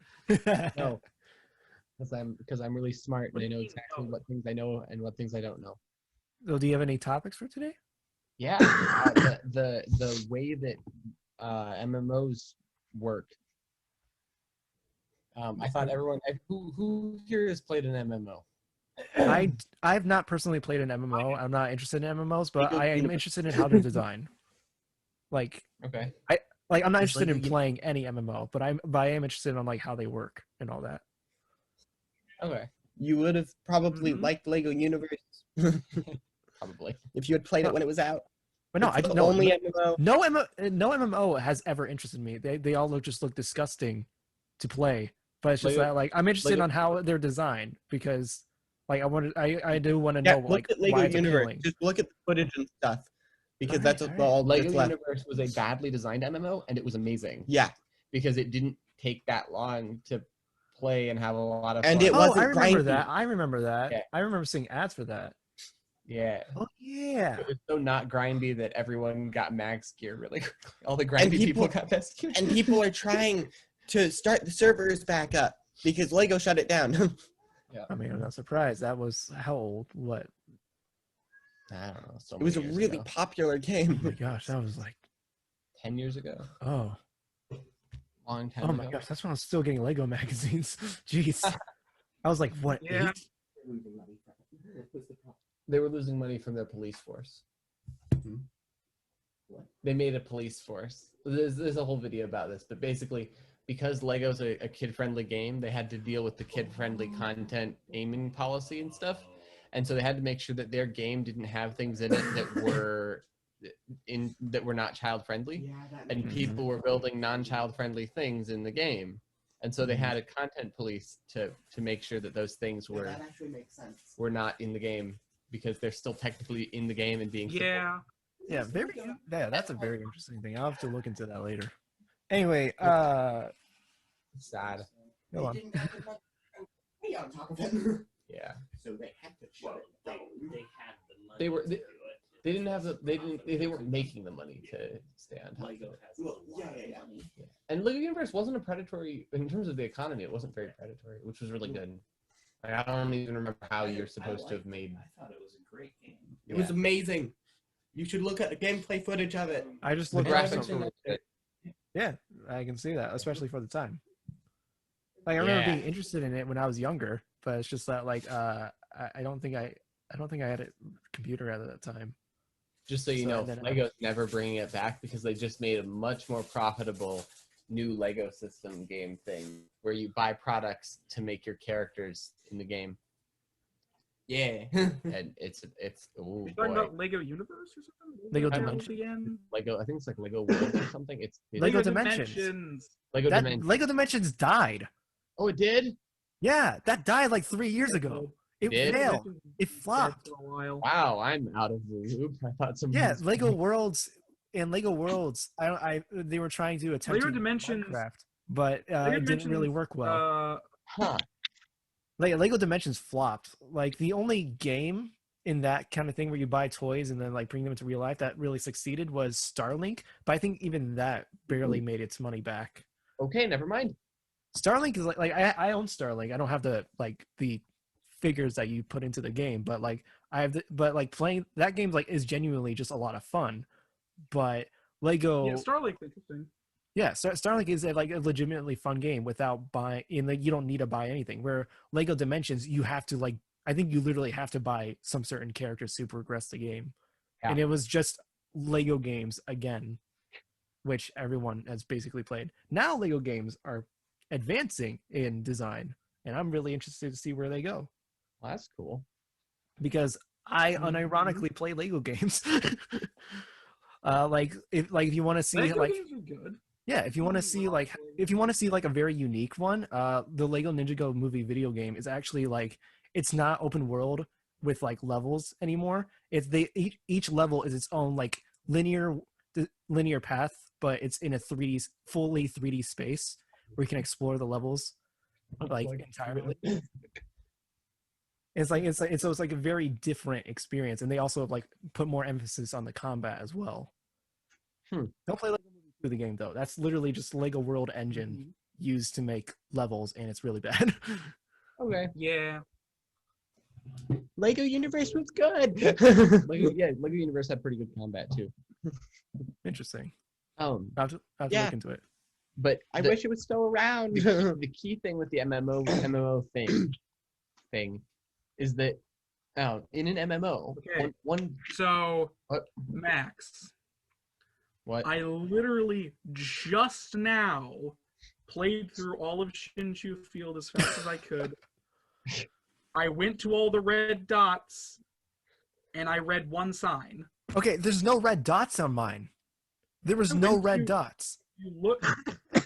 No, because I'm really smart and I know exactly what things I know and what things I don't know. So do you have any topics for today? Yeah, the way that MMOs work. I thought everyone who here has played an MMO. I've not personally played an MMO. I'm not interested in MMOs, but I am interested in how to design. Like, Okay. I'm not It's interested like in playing any MMO, but I am interested in like how they work and all that. Okay. You would have probably Mhm. liked Lego Universe Probably. if you had played it when it was out. But no, It's I the no, only MMO. no MMO has ever interested me. They all just look disgusting to play. But it's just Lego- that like I'm interested Lego- on how they're designed because like I do want to Yeah, know look like at Lego why it's Universe. appealing. Just look at the footage and stuff, because Alright, that's alright. all Lego that's left. Universe was a badly designed MMO and it was amazing Yeah, because it didn't take that long to play and have a lot of fun. And it Oh, wasn't I remember grindy. that. I remember that. Yeah. I remember seeing ads for that. Yeah. Oh yeah. It was so not grindy that everyone got max gear really quickly. All the grindy people got best gear. and people are trying to start the servers back up because Lego shut it down. I mean, I'm not surprised. That was how old? What? I don't know. So It was a many years really ago. popular Oh game. my gosh, that was like 10 years ago. oh Long time oh ago. my gosh. That's when I was still getting Lego magazines. Jeez. I was like, what? Yeah. 8? They were losing money from their police force. They made a police force. There's a whole video about this, but basically, because Lego's a kid-friendly game, they had to deal with the kid-friendly content aiming policy and stuff, and so they had to make sure that their game didn't have things in it that were not child-friendly, and people were building non-child-friendly things in the game, and so they had a content police to make sure that those things were actually makes sense. were not in the game because they're still technically in the game and being supported. Yeah. Yeah, yeah, that's a very interesting thing. I'll have to look into that later. Anyway, Sad. Go on. On top of it. Yeah. So they had to shut it down. They were. They didn't have the. They weren't making the money to stay on top. Well, yeah. And Lego Universe wasn't a predatory in terms of the economy. It wasn't very predatory, which was really good. Like, I don't even remember how you're supposed to have made. I thought it was a great game. It was amazing. You should look at the gameplay footage of it. I just The looked at graphics some- were good. Yeah, I can see that, especially for the time. Like I remember being interested in it when I was younger, but it's just that like I don't think I had a computer at that time. Just so you So know, then, Lego's never bringing it back because they just made a much more profitable new Lego system game thing where you buy products to make your characters in the game. Yeah. And it's oh You're talking boy. about Lego Universe or something? Lego Dimensions Dimension. again? Lego, I think it's like Lego World or something. It's Lego Dimensions. Lego That Dimensions. Lego Dimensions died. Oh, it did? Yeah, that died like 3 years ago. It Did? failed. It flopped. For a while. Wow, I'm out of the loop. I thought somebody Yeah, was- Lego Worlds and Lego Worlds. They were trying to attempt Lego to do Dimensions- Minecraft, but Lego it didn't really Dimensions, work well. Huh. Like Lego Dimensions flopped. Like the only game in that kind of thing where you buy toys and then like bring them into real life that really succeeded was Starlink. But I think even that barely made its money back. Okay, never mind. Starlink is like I own Starlink. I don't have the figures that you put into the game, but like playing that game like is genuinely just a lot of fun. But Lego, Yeah, Starlink's interesting. yeah, Starlink is like a legitimately fun game without buying. Like you don't need to buy anything. Where Lego Dimensions, you have to like. I think you literally have to buy some certain characters to progress the game, Yeah. and it was just Lego games again, which everyone has basically played. Now Lego games are advancing in design, and I'm really interested to see where they go Well, that's cool. because I unironically play Lego games. If you want to see Lego like games are good. yeah, if you want to see like a very unique one, the Lego Ninjago movie video game is actually like it's not open world with like levels anymore. Each level is its own like linear path, but it's in a fully 3D space where you can explore the levels like entirely. It's like a very different experience, and they also have like put more emphasis on the combat as well. Don't play Lego Movie 2 the game though. That's literally just Lego World engine used to make levels, and it's really bad. Okay. Yeah. Lego Universe was good. Lego Universe had pretty good combat too. Interesting. I'll have to yeah. look into it. But I wish it was still around. the key thing with the MMO thing is that in an MMO, Okay. one So, What? Max, what? I literally just now played through all of Shinshu Field as fast as I could. I went to all the red dots, and I read one sign. Okay, there's no red dots on mine. There was no red dots. You look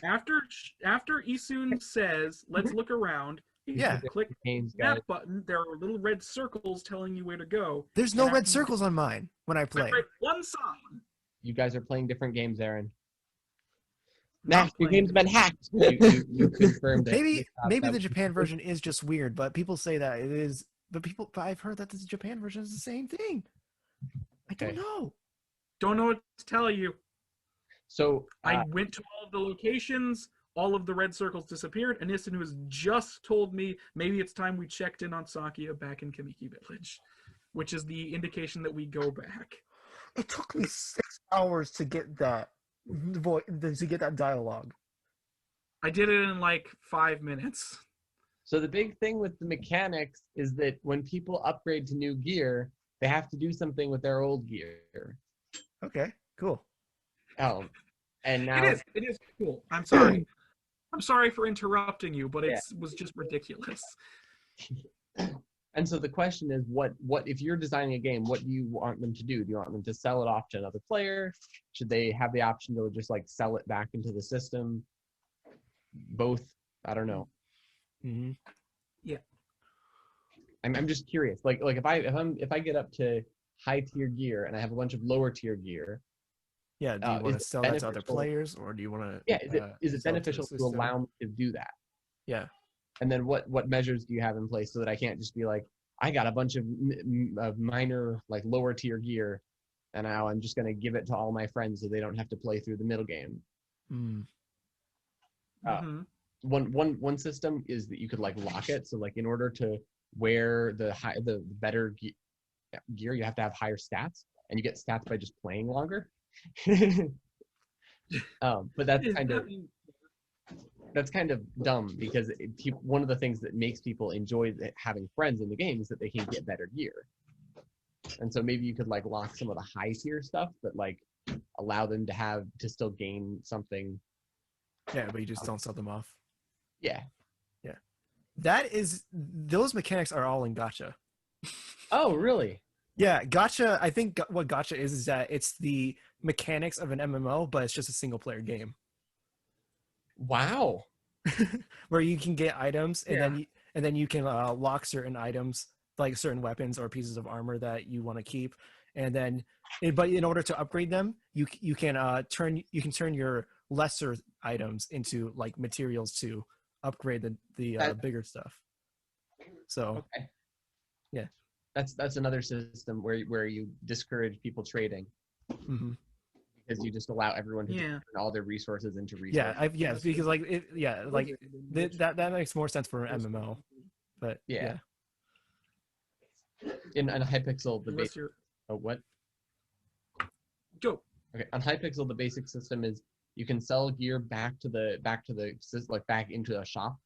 after Isun says, "Let's look around." Yeah. You click Games that guys. button. There are little red circles telling you where to go. There's no And red after circles on mine when I I play. read one sign. You guys are playing different games, Aaron. Max, your game's been hacked. You confirmed it. Maybe the Japan version is just weird, but people say that it is. But I've heard that the Japan version is the same thing. I don't Okay. know. Don't know what to tell you. So I went to all of the locations. All of the red circles disappeared, and Isun has just told me maybe it's time we checked in on Sakia back in Kamiki Village, which is the indication that we go back. It took me 6 hours to get that dialogue. I did it in like 5 minutes. So the big thing with the mechanics is that when people upgrade to new gear, they have to do something with their old gear. Okay, cool. And now It is cool. I'm sorry. I'm sorry for interrupting you, but it was just ridiculous. And so the question is, what if you're designing a game, what do you want them to do? Do you want them to sell it off to another player? Should they have the option to just like sell it back into the system? Both? I don't know. Mm-hmm. Yeah. I'm just curious. Like if I get up to high tier gear and I have a bunch of lower tier gear, Yeah, do you want to is it sell that to other beneficial- players, or do you want to? Yeah, is it beneficial to allow me to do that? Yeah. And then what measures do you have in place so that I can't just be like, I got a bunch of minor, like lower tier gear, and now I'm just gonna give it to all my friends so they don't have to play through the middle game. Mm. One system is that you could like lock it. So like in order to wear the better gear, you have to have higher stats, and you get stats by just playing longer. But that's kind of dumb because one of the things that makes people enjoy having friends in the game is that they can get better gear. And so maybe you could like lock some of the high tier stuff, but like allow them to still gain something. Yeah, but you just don't sell them off. Yeah. Those mechanics are all in gacha. Oh, really? Yeah, gacha. I think what gacha is that it's the mechanics of an MMO, but it's just a single player game. Wow. Where you can get items, and then you can lock certain items, like certain weapons or pieces of armor that you want to keep, and then, but in order to upgrade them, you can turn your lesser items into like materials to upgrade the bigger stuff. So, okay. Yeah, that's another system where you discourage people trading. Mm-hmm. Because you just allow everyone to turn all their resources into resources. Yeah, because that makes more sense for an MMO. But yeah. In Hypixel, the basic. Oh, what? Go. Okay, on Hypixel, the basic system is you can sell gear back into a shop,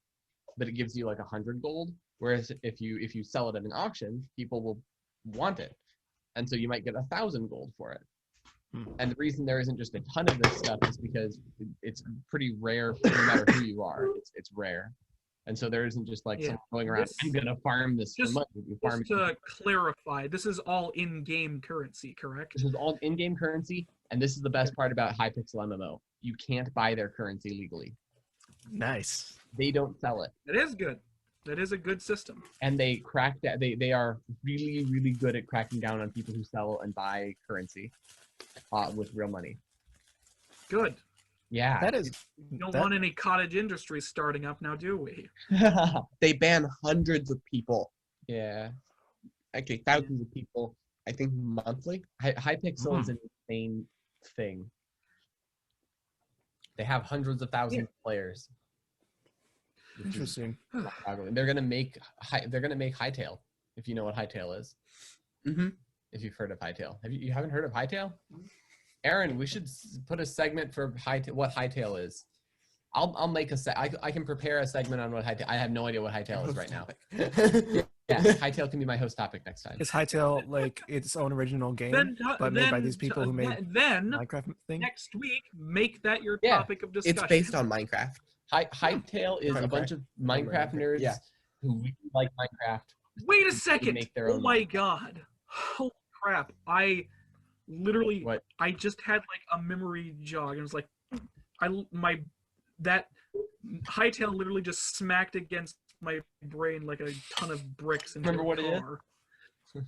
but it gives you like 100 gold. Whereas if you sell it at an auction, people will want it, and so you might get 1,000 gold for it. And the reason there isn't just a ton of this stuff is because it's pretty rare, no matter who you are. It's rare, and so there isn't just like someone going around. I'm gonna farm this for money. Just to clarify, this is all in-game currency, correct? This is all in-game currency, and this is the best part about Hypixel MMO. You can't buy their currency legally. Nice. They don't sell it. It is good. That is a good system. And they crack that. They are really, really good at cracking down on people who sell and buy currency with real money. Good. Yeah. That is. We don't want any cottage industries starting up now, do we? They ban hundreds of people. Yeah. Actually, thousands of people. I think monthly. Hypixel is an insane thing. They have hundreds of thousands of players. Interesting. They're gonna make Hightail, if you know what Hightail is. Mm-hmm. If you've heard of Hightail, you haven't heard of Hightail? Aaron, we should put a segment for what Hightail is. I'll make I can prepare a segment on what Hightail. I have no idea what Hightail is right now. Yeah, Hightail can be my host topic next time. Is Hightail like its own original game, but made by these people who made Minecraft thing? Next week, make that your topic of discussion. It's based on Minecraft. Hightail is a bunch of Minecraft nerds who really like Minecraft. Wait a second! Make their Oh own my god! Holy crap! I literally, What? I just had like a memory jog, and it was like, that Hightail literally just smacked against my brain like a ton of bricks into Remember what a it is? car.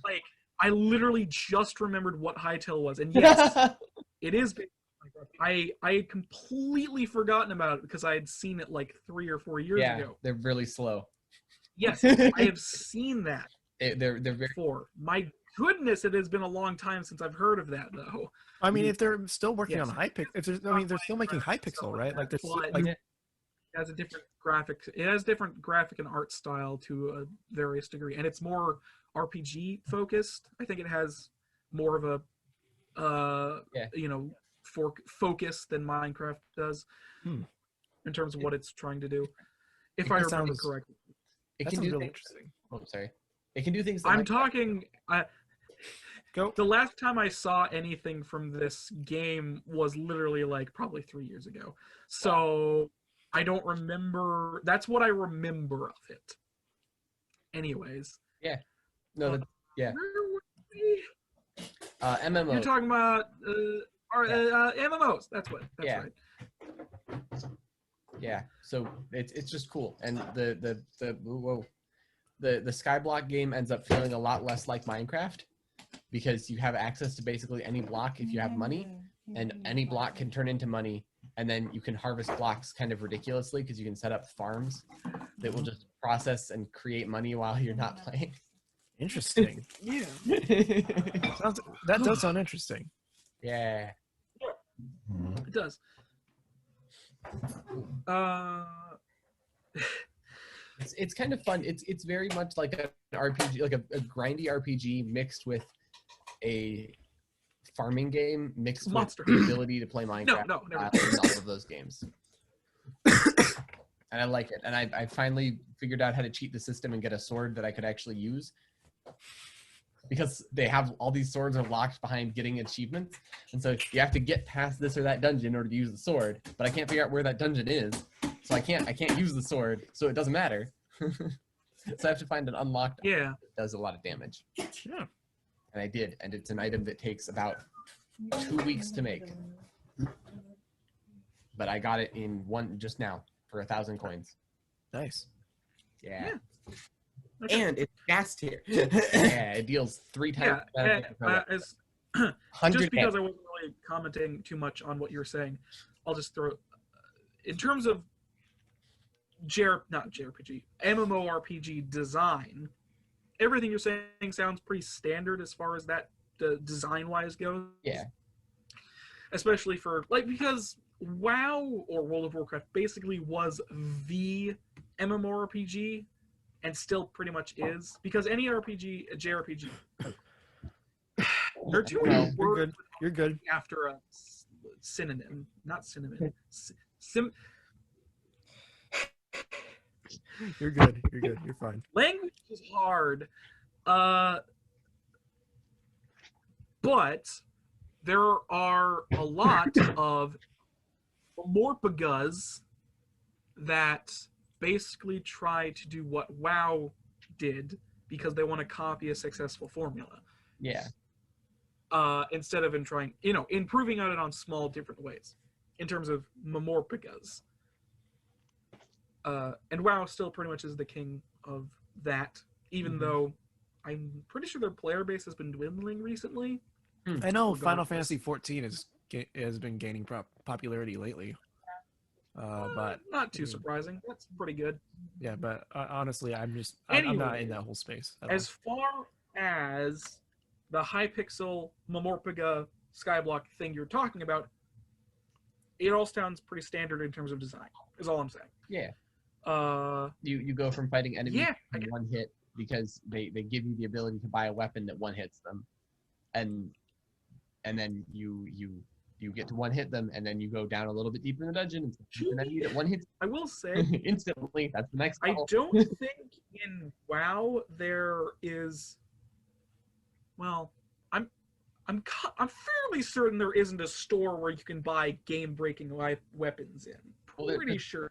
Like, I literally just remembered what Hightail was, and yes, it is. I had completely forgotten about it because I had seen it like 3 or 4 years ago. They're really slow. Yes, I have seen that They're very. before. My goodness, it has been a long time since I've heard of that, though. I mean, if they're still working Yes. on Hypixel, they're still making Hypixel, right? Like they're But like, it has a different graphic. It has different graphic and art style to a various degree, and it's more RPG focused. I think it has more of a focus than Minecraft does in terms of what it's trying to do. If I remember correctly, It that can sounds do really things. interesting. Oh, sorry. It can do things. That I'm Minecraft- talking. Go. The last time I saw anything from this game was literally like probably 3 years ago. So I don't remember. That's what I remember of it. Anyways. Yeah. No. Yeah. Where were we? MMO. You're talking about MMOs. That's right. Yeah. So it's just cool, and the Skyblock game ends up feeling a lot less like Minecraft because you have access to basically any block if you have money, and any block can turn into money, and then you can harvest blocks kind of ridiculously because you can set up farms that will just process and create money while you're not playing. Interesting. Yeah. That does sound interesting. Yeah. It does. It's kind of fun. It's very much like an RPG, like a grindy RPG mixed with a farming game mixed Monster. with the ability to play Minecraft. No, never. In all of those games. And I like it. And I finally figured out how to cheat the system and get a sword that I could actually use. Because they have all these swords are locked behind getting achievements. And so you have to get past this or that dungeon in order to use the sword. But I can't figure out where that dungeon is. So I can't use the sword, so it doesn't matter. So I have to find an unlocked item that does a lot of damage. Yeah. And I did, and it's an item that takes about 2 weeks to make. But I got it in one just now for 1,000 coins. Nice. Yeah. And it's gas tier. Yeah, it deals 3 times. Just because I wasn't really commenting too much on what you were saying, I'll just throw in terms of MMORPG design, everything you're saying sounds pretty standard as far as that design-wise goes. Yeah. Especially for, because WoW or World of Warcraft basically was the MMORPG and still pretty much is, because any JRPG, they're too many words. You're good. After a synonym, not synonym. You're good. You're fine. Language is hard, but there are a lot of Morpagas that basically try to do what WoW did because they want to copy a successful formula. Yeah. Instead of improving on it on small different ways in terms of Morpagas. And WoW still pretty much is the king of that, even though I'm pretty sure their player base has been dwindling recently. I know Final Fantasy 14 has been gaining popularity lately. But not too surprising. That's pretty good. Yeah, but honestly, I'm Anyway, not in that whole space. As far as the high-pixel Momorpaga skyblock thing you're talking about, it all sounds pretty standard in terms of design, is all I'm saying. Yeah. You go from fighting enemies in one hit because they give you the ability to buy a weapon that one hits them, and then you get to one hit them, and then you go down a little bit deeper in the dungeon and then you get one hit. I will say instantly. That's the next level. I don't think in WoW there is. Well, I'm fairly certain there isn't a store where you can buy game-breaking weapons in. Pretty sure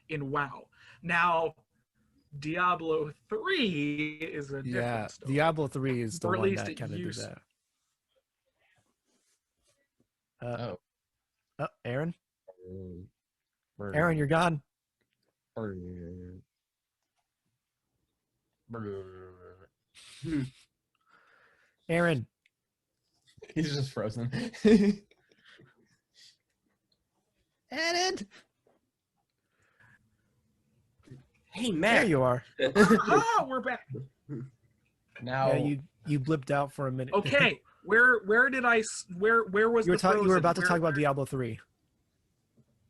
in WoW. Now, Diablo 3 is a different story. Diablo 3 is the or at one least that kind of does that. Oh, Aaron? Aaron, you're gone. Aaron. He's just frozen. Aaron! Hey, Matt. There you are. Oh, we're back. Now you blipped out for a minute. Okay, where was you were about to talk about Diablo 3.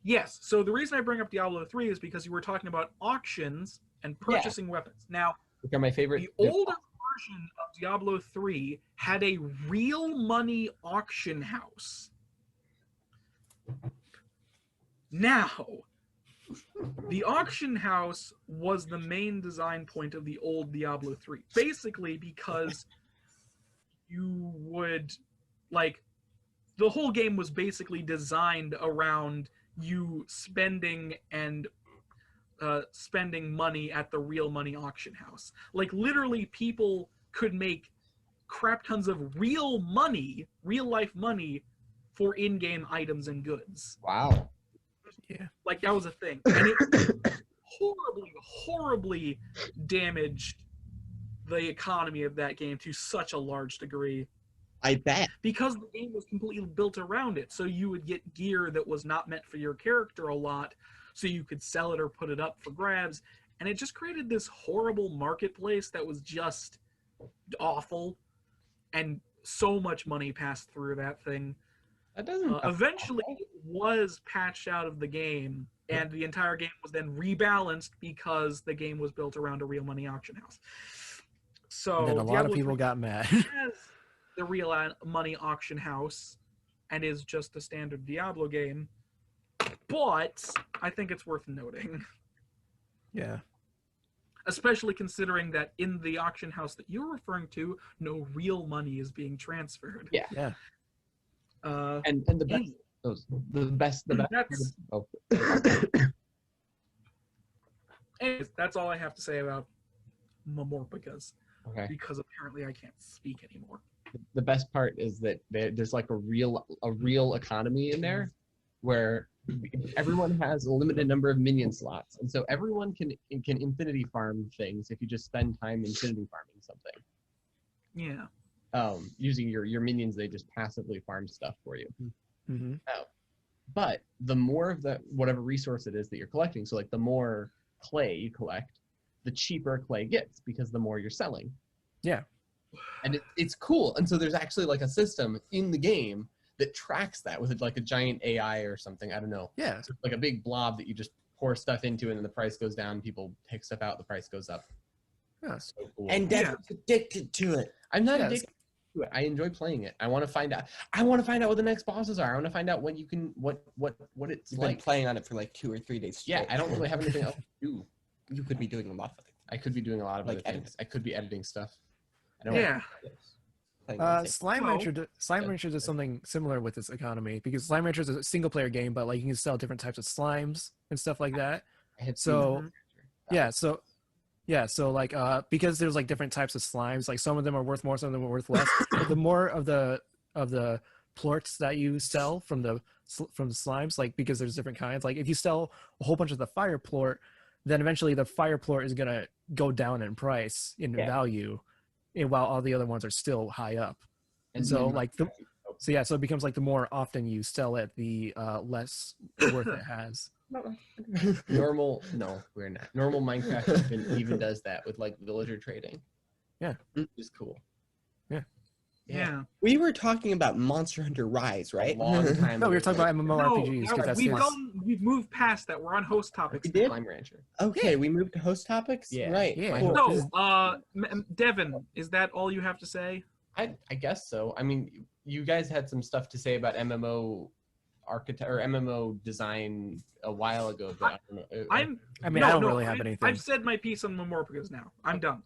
Yes. So the reason I bring up Diablo 3 is because you were talking about auctions and purchasing weapons. Now, which are my favorite. The older version of Diablo 3 had a real money auction house. Now, the auction house was the main design point of the old Diablo 3. Basically because you would, the whole game was basically designed around you spending money at the real money auction house. Literally people could make crap tons of real life money for in-game items and goods. Wow. Yeah. That was a thing. And it horribly damaged the economy of that game to such a large degree. I bet. Because the game was completely built around it. So you would get gear that was not meant for your character a lot, so you could sell it or put it up for grabs. And it just created this horrible marketplace that was just awful. And so much money passed through that thing. That doesn't. Eventually, it was patched out of the game, and the entire game was then rebalanced because the game was built around a real money auction house. So And then a lot Diablo of people 3 got mad. has the real money auction house and is just a standard Diablo game, but I think it's worth noting. Yeah. Especially considering that in the auction house that you're referring to, no real money is being transferred. Yeah. Yeah. And the best, the best. That's, Oh. anyways, that's all I have to say about Mamorpicas, Okay. because apparently I can't speak anymore. The best part is that there's like a real economy in there, where everyone has a limited number of minion slots, and so everyone can infinity farm things if you just spend time infinity farming something. Yeah. Using your minions, they just passively farm stuff for you. Mm-hmm. But the more of the whatever resource it is that you're collecting, so like the more clay you collect, the cheaper clay gets because the more you're selling. Yeah. And it's cool. And so there's actually like a system in the game that tracks that with like a giant AI or something. I don't know. Yeah. So like a big blob that you just pour stuff into, and then the price goes down. People take stuff out, the price goes up. Yeah. So cool. And Devin's addicted to it. I'm not Yeah, addicted to it. I enjoy playing it. I want to find out. I want to find out what the next bosses are. I want to find out what you can, what it's You've like. been playing on it for like 2 or 3 days straight. Yeah, I don't really have anything else to do. You could be doing a lot of things. I could be doing a lot of Like other things. editing. I could be editing stuff. I don't Yeah. Playing on the same- Slime Well, Rancher does something similar with this economy, because Slime Rancher is a single player game, but like you can sell different types of slimes and stuff like that. I had So seen yeah, so like because there's like different types of slimes, like some of them are worth more, some of them are worth less. But the more of the plorts that you sell from the slimes, like because there's different kinds. Like if you sell a whole bunch of the fire plort, then eventually the fire plort is gonna go down in price in value, while all the other ones are still high up. And so like so it becomes like the more often you sell it, the less worth it has. normal. No, we're not. Normal Minecraft even does that with like villager trading. Yeah, which is cool. Yeah. We were talking about Monster Hunter Rise, right? A long time. No, we were talking about MMORPGs No, because that's we've his. we've moved past that. We're on host topics. We did? Slime Rancher. Okay, we moved to host topics? Yeah. Right. Yeah. Cool. So, Devin, is that all you have to say? I guess so. I mean, you guys had some stuff to say about MMO architect or MMO design a while ago. But I don't really have anything. I've said my piece on Mamorpicas now. I'm done.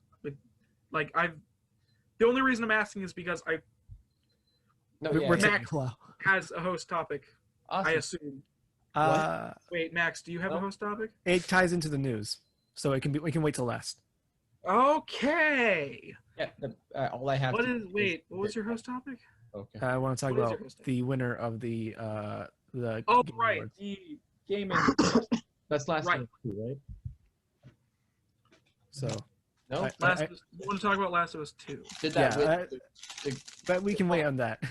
The only reason I'm asking is because We're taking Max a while. has a host topic. Awesome. I assume. Wait, Max, do you have a host topic? It ties into the news, so we can wait till last. Okay. Yeah. All I have. What was your host topic? Okay. I want to talk What is about your host the winner of the Oh, Game right, Awards. the gaming. That's Last Right. of Us 2, right? So No. You want to talk about Last of Us 2? Did that? Yeah, but we can wait on that.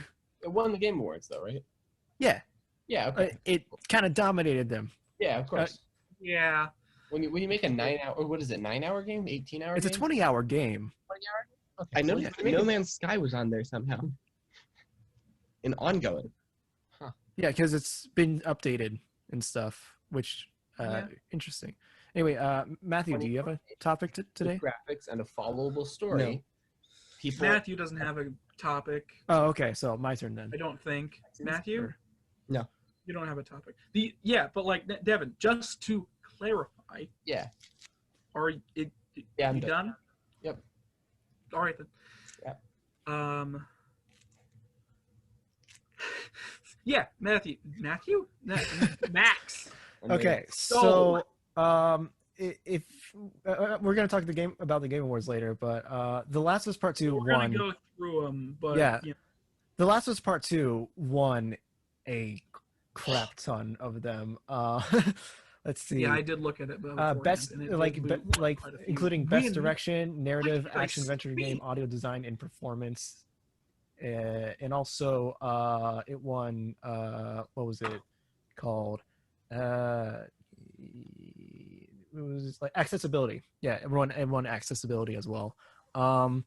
It won the Game Awards, though, right? Yeah, Yeah. Okay. it kind of dominated them. Yeah, of course. Yeah. When you make a 9-hour, or what is it, 9-hour game, 18-hour? It's a game? 20-hour game. 20-hour. Okay. I know Yeah. No Man's Sky was on there somehow. In ongoing. Yeah, because it's been updated and stuff, which interesting. Anyway, Matthew, do you have a topic today? With graphics and a followable story. No. People. Matthew doesn't have a topic. Oh, okay. So my turn then. I don't think. Matthew? No. You don't have a topic. But like Devin, just to clarify. Yeah. Are you I'm done? Yep. All right then. Yeah. Yeah, Matthew, Max. Okay, so if we're gonna talk about the Game Awards later, but The Last of Us Part 2 We're won. gonna go through them, but Yeah. The Last of Us Part 2 won a crap ton of them. Let's see. Yeah, I did look at it. But Best and it like did be, win like quite a few. including best Really? direction, narrative, What did I action, adventure game, speak? audio design, and performance. and also it won what was it called? It was like accessibility. Yeah, it won accessibility as well. I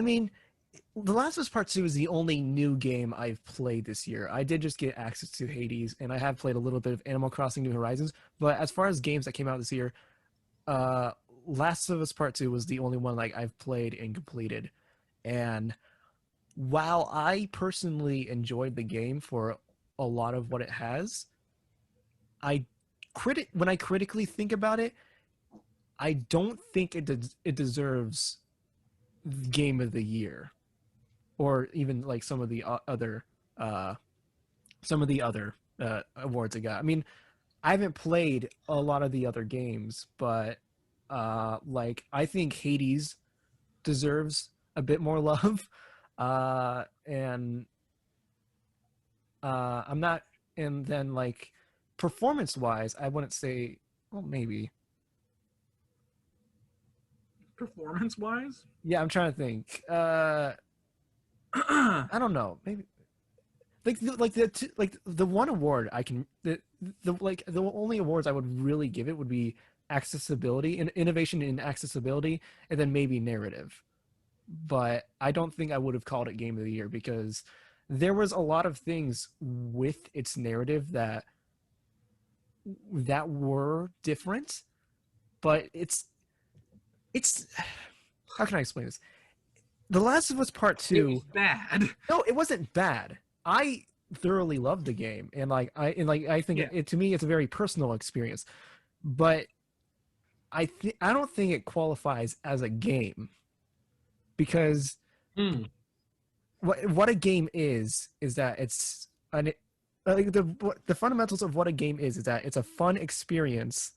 mean, The Last of Us Part 2 is the only new game I've played this year. I did just get access to Hades, and I have played a little bit of Animal Crossing New Horizons. But as far as games that came out this year, Last of Us Part 2 was the only one like I've played and completed. And while I personally enjoyed the game for a lot of what it has, when I critically think about it, I don't think it deserves Game of the Year, or even like some of the other awards it got. I mean, I haven't played a lot of the other games, but like I think Hades deserves a bit more love, and I'm not. And then like performance-wise, I wouldn't say. Well, maybe. Performance-wise? Yeah, I'm trying to think. I don't know. Maybe the one award I can the only awards I would really give it would be accessibility and innovation in accessibility, and then maybe narrative. But I don't think I would have called it Game of the Year because there was a lot of things with its narrative that were different, but it's how can I explain this? The Last of Us Part 2 It was bad. No, it wasn't bad. I thoroughly loved the game, and I think it to me it's a very personal experience. But I don't think it qualifies as a game because what a game is that it's the fundamentals of what a game is that it's a fun experience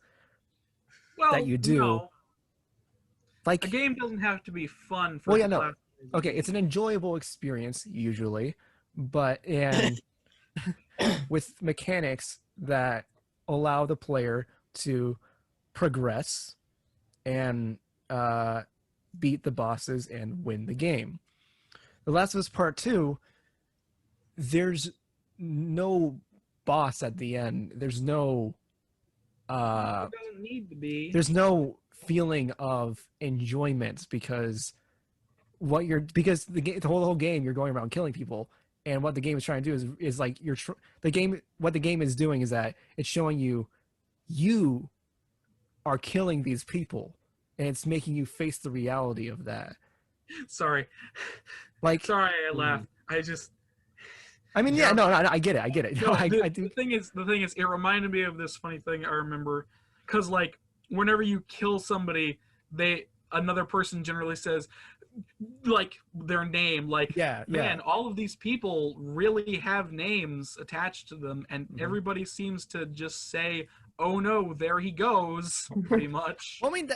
that you do. No. Like a game doesn't have to be fun for Okay, it's an enjoyable experience usually, but with mechanics that allow the player to progress and beat the bosses and win the game. The Last of Us Part 2, there's no boss at the end. There's no it doesn't need to be. There's no feeling of enjoyment because the whole game you're going around killing people, and what the game is trying to do is like what the game is doing is that it's showing you are killing these people, and it's making you face the reality of that. Sorry, I laughed. I get it. No, the thing is, it reminded me of this funny thing I remember, because like whenever you kill somebody, another person generally says like their name, like man, all of these people really have names attached to them, and everybody seems to just say, oh no, there he goes, pretty much. Well, I mean,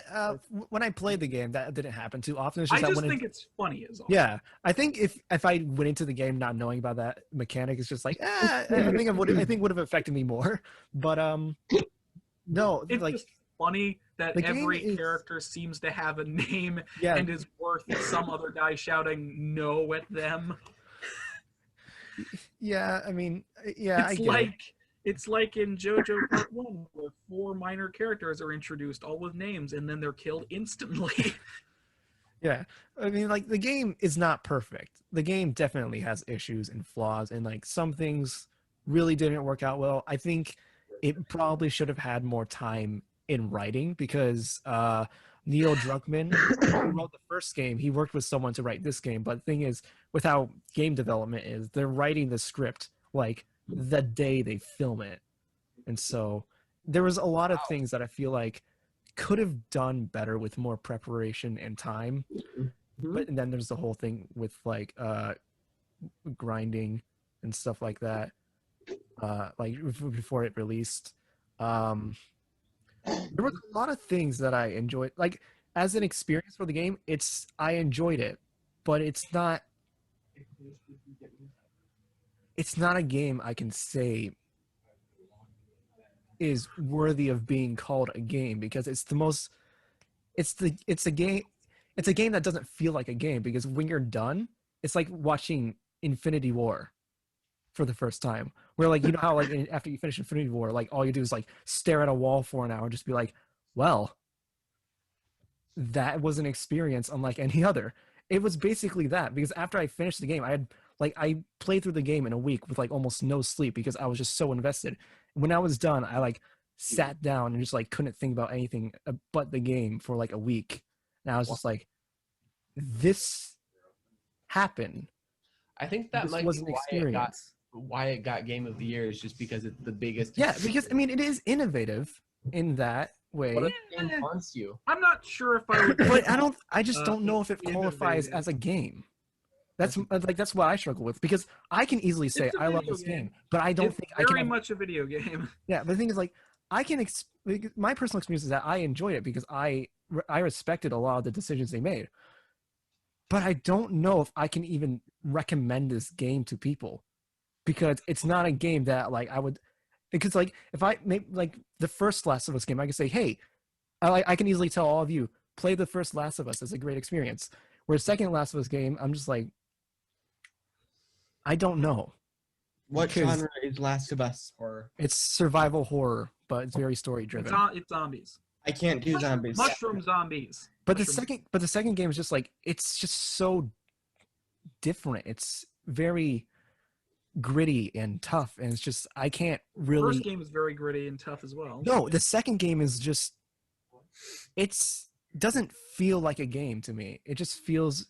when I played the game, that didn't happen too often. I just think it's funny is all. Yeah, I think if I went into the game not knowing about that mechanic, it's just like, I think would have affected me more. But no, it's like just funny that every character seems to have a name and is worth some other guy shouting no at them. Yeah, I mean, it's like in JoJo Part 1, where 4 minor characters are introduced, all with names, and then they're killed instantly. Yeah, I mean, like, the game is not perfect. The game definitely has issues and flaws, and like some things really didn't work out well. I think it probably should have had more time in writing because Neil Druckmann, who wrote the first game, he worked with someone to write this game. But the thing is, with how game development is, they're writing the script like the day they film it. And so there was a lot of things that I feel like could have done better with more preparation and time. But and then there's the whole thing with like grinding and stuff like that, like before it released. There was a lot of things that I enjoyed. Like as an experience for the game, I enjoyed it, but it's not a game I can say is worthy of being called a game because it's a game. it's a game that doesn't feel like a game because when you're done, it's like watching Infinity War for the first time. Where like you know how like after you finish Infinity War, like all you do is like stare at a wall for an hour and just be like, well, that was an experience unlike any other. It was basically that because after I finished the game, I played through the game in a week with like almost no sleep because I was just so invested. When I was done, I like sat down and just like couldn't think about anything but the game for like a week. And I was just like, this happened. I think that This might was be an experience. why it got Game of the Year is just because it's the biggest. Yeah, because I mean, it is innovative in that way. What if the game haunts you? I'm not sure if I would. But I just don't know if it qualifies innovative. as a game. That's what I struggle with because I can easily say It's a I love video this game, game. but I don't It's think I can. very much a video game. Yeah, but the thing is, like, my personal experience is that I enjoyed it because I respected a lot of the decisions they made. But I don't know if I can even recommend this game to people because it's not a game that like I would. Because like if I make like the first Last of Us game, I can say, hey, I can easily tell all of you play the first Last of Us. It's a great experience. Whereas second Last of Us game, I'm just like, I don't know. What Because genre is Last of Us? Or It's survival horror, but it's very story driven. It's zombies. I can't do zombies. Mushroom zombies. But the second game is just like it's just so different. It's very gritty and tough, and it's just I can't really. First game is very gritty and tough as well. No, the second game is just doesn't feel like a game to me. It just feels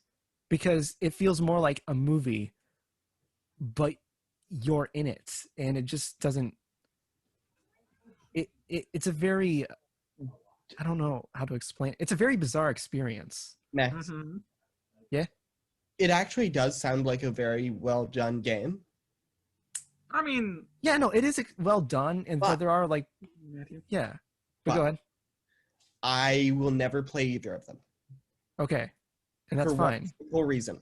because it feels more like a movie, but you're in it, and it just doesn't. It's a very I don't know how to explain. It's a very bizarre experience. Next. Mm-hmm. Yeah. It actually does sound like a very well done game. I mean, yeah, no, it is well done, and but there are like, Matthew. yeah. But go ahead. I will never play either of them. Okay, and that's for fine. one simple reason.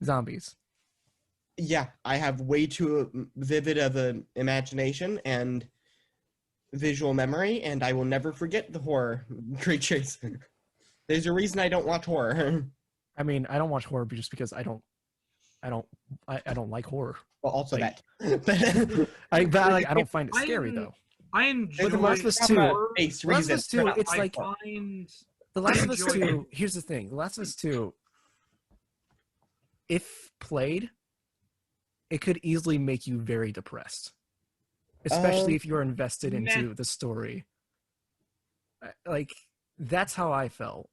Zombies. Yeah, I have way too vivid of an imagination and visual memory, and I will never forget the horror creatures. There's a reason I don't watch horror. I mean, I don't watch horror just because I don't like horror. Well, also like, that. I don't find it scary though. I enjoy. But The Last of Us 2, Base The Last of reason. Us 2, it's I like find The Last of Us enjoy 2. Here's the thing: The Last of Us 2, if played, it could easily make you very depressed, especially if you're invested into the story. Like that's how I felt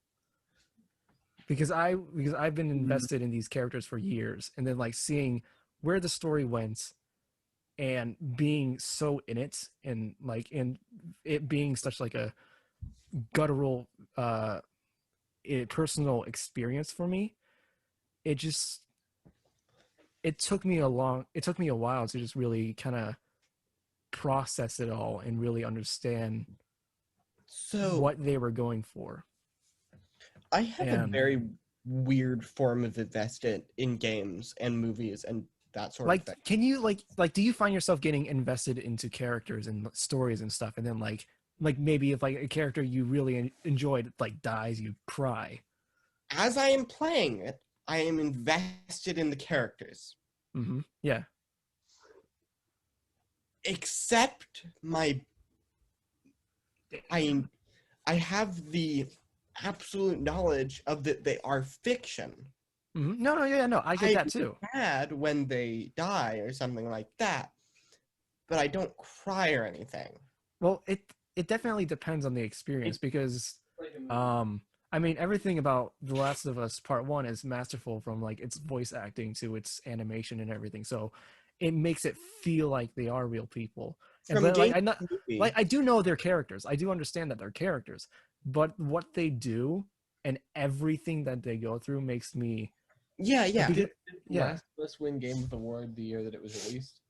because I've been invested in these characters for years, and then like seeing where the story went and being so in it, and like and it being such like a guttural personal experience for me, it took me a while to just really kind of process it all and really understand what they were going for. I have a very weird form of invested in games and movies and that sort of thing. Can you like do you find yourself getting invested into characters and stories and stuff, and then like maybe if like a character you really enjoyed like dies, you cry? As I am playing it, I am invested in the characters. Mm-hmm. Yeah. Except I have the absolute knowledge of that they are fiction. Mm-hmm. No, I get that too. Bad when they die or something like that, but I don't cry or anything. Well, it definitely depends on the experience because, I mean, everything about The Last of Us Part 1 is masterful, from like its voice acting to its animation and everything. So it makes it feel like they are real people. But like I do know their characters. I do understand that they're characters, but what they do and everything that they go through makes me. Yeah. Did Last of Us win Game of the Award the year that it was released?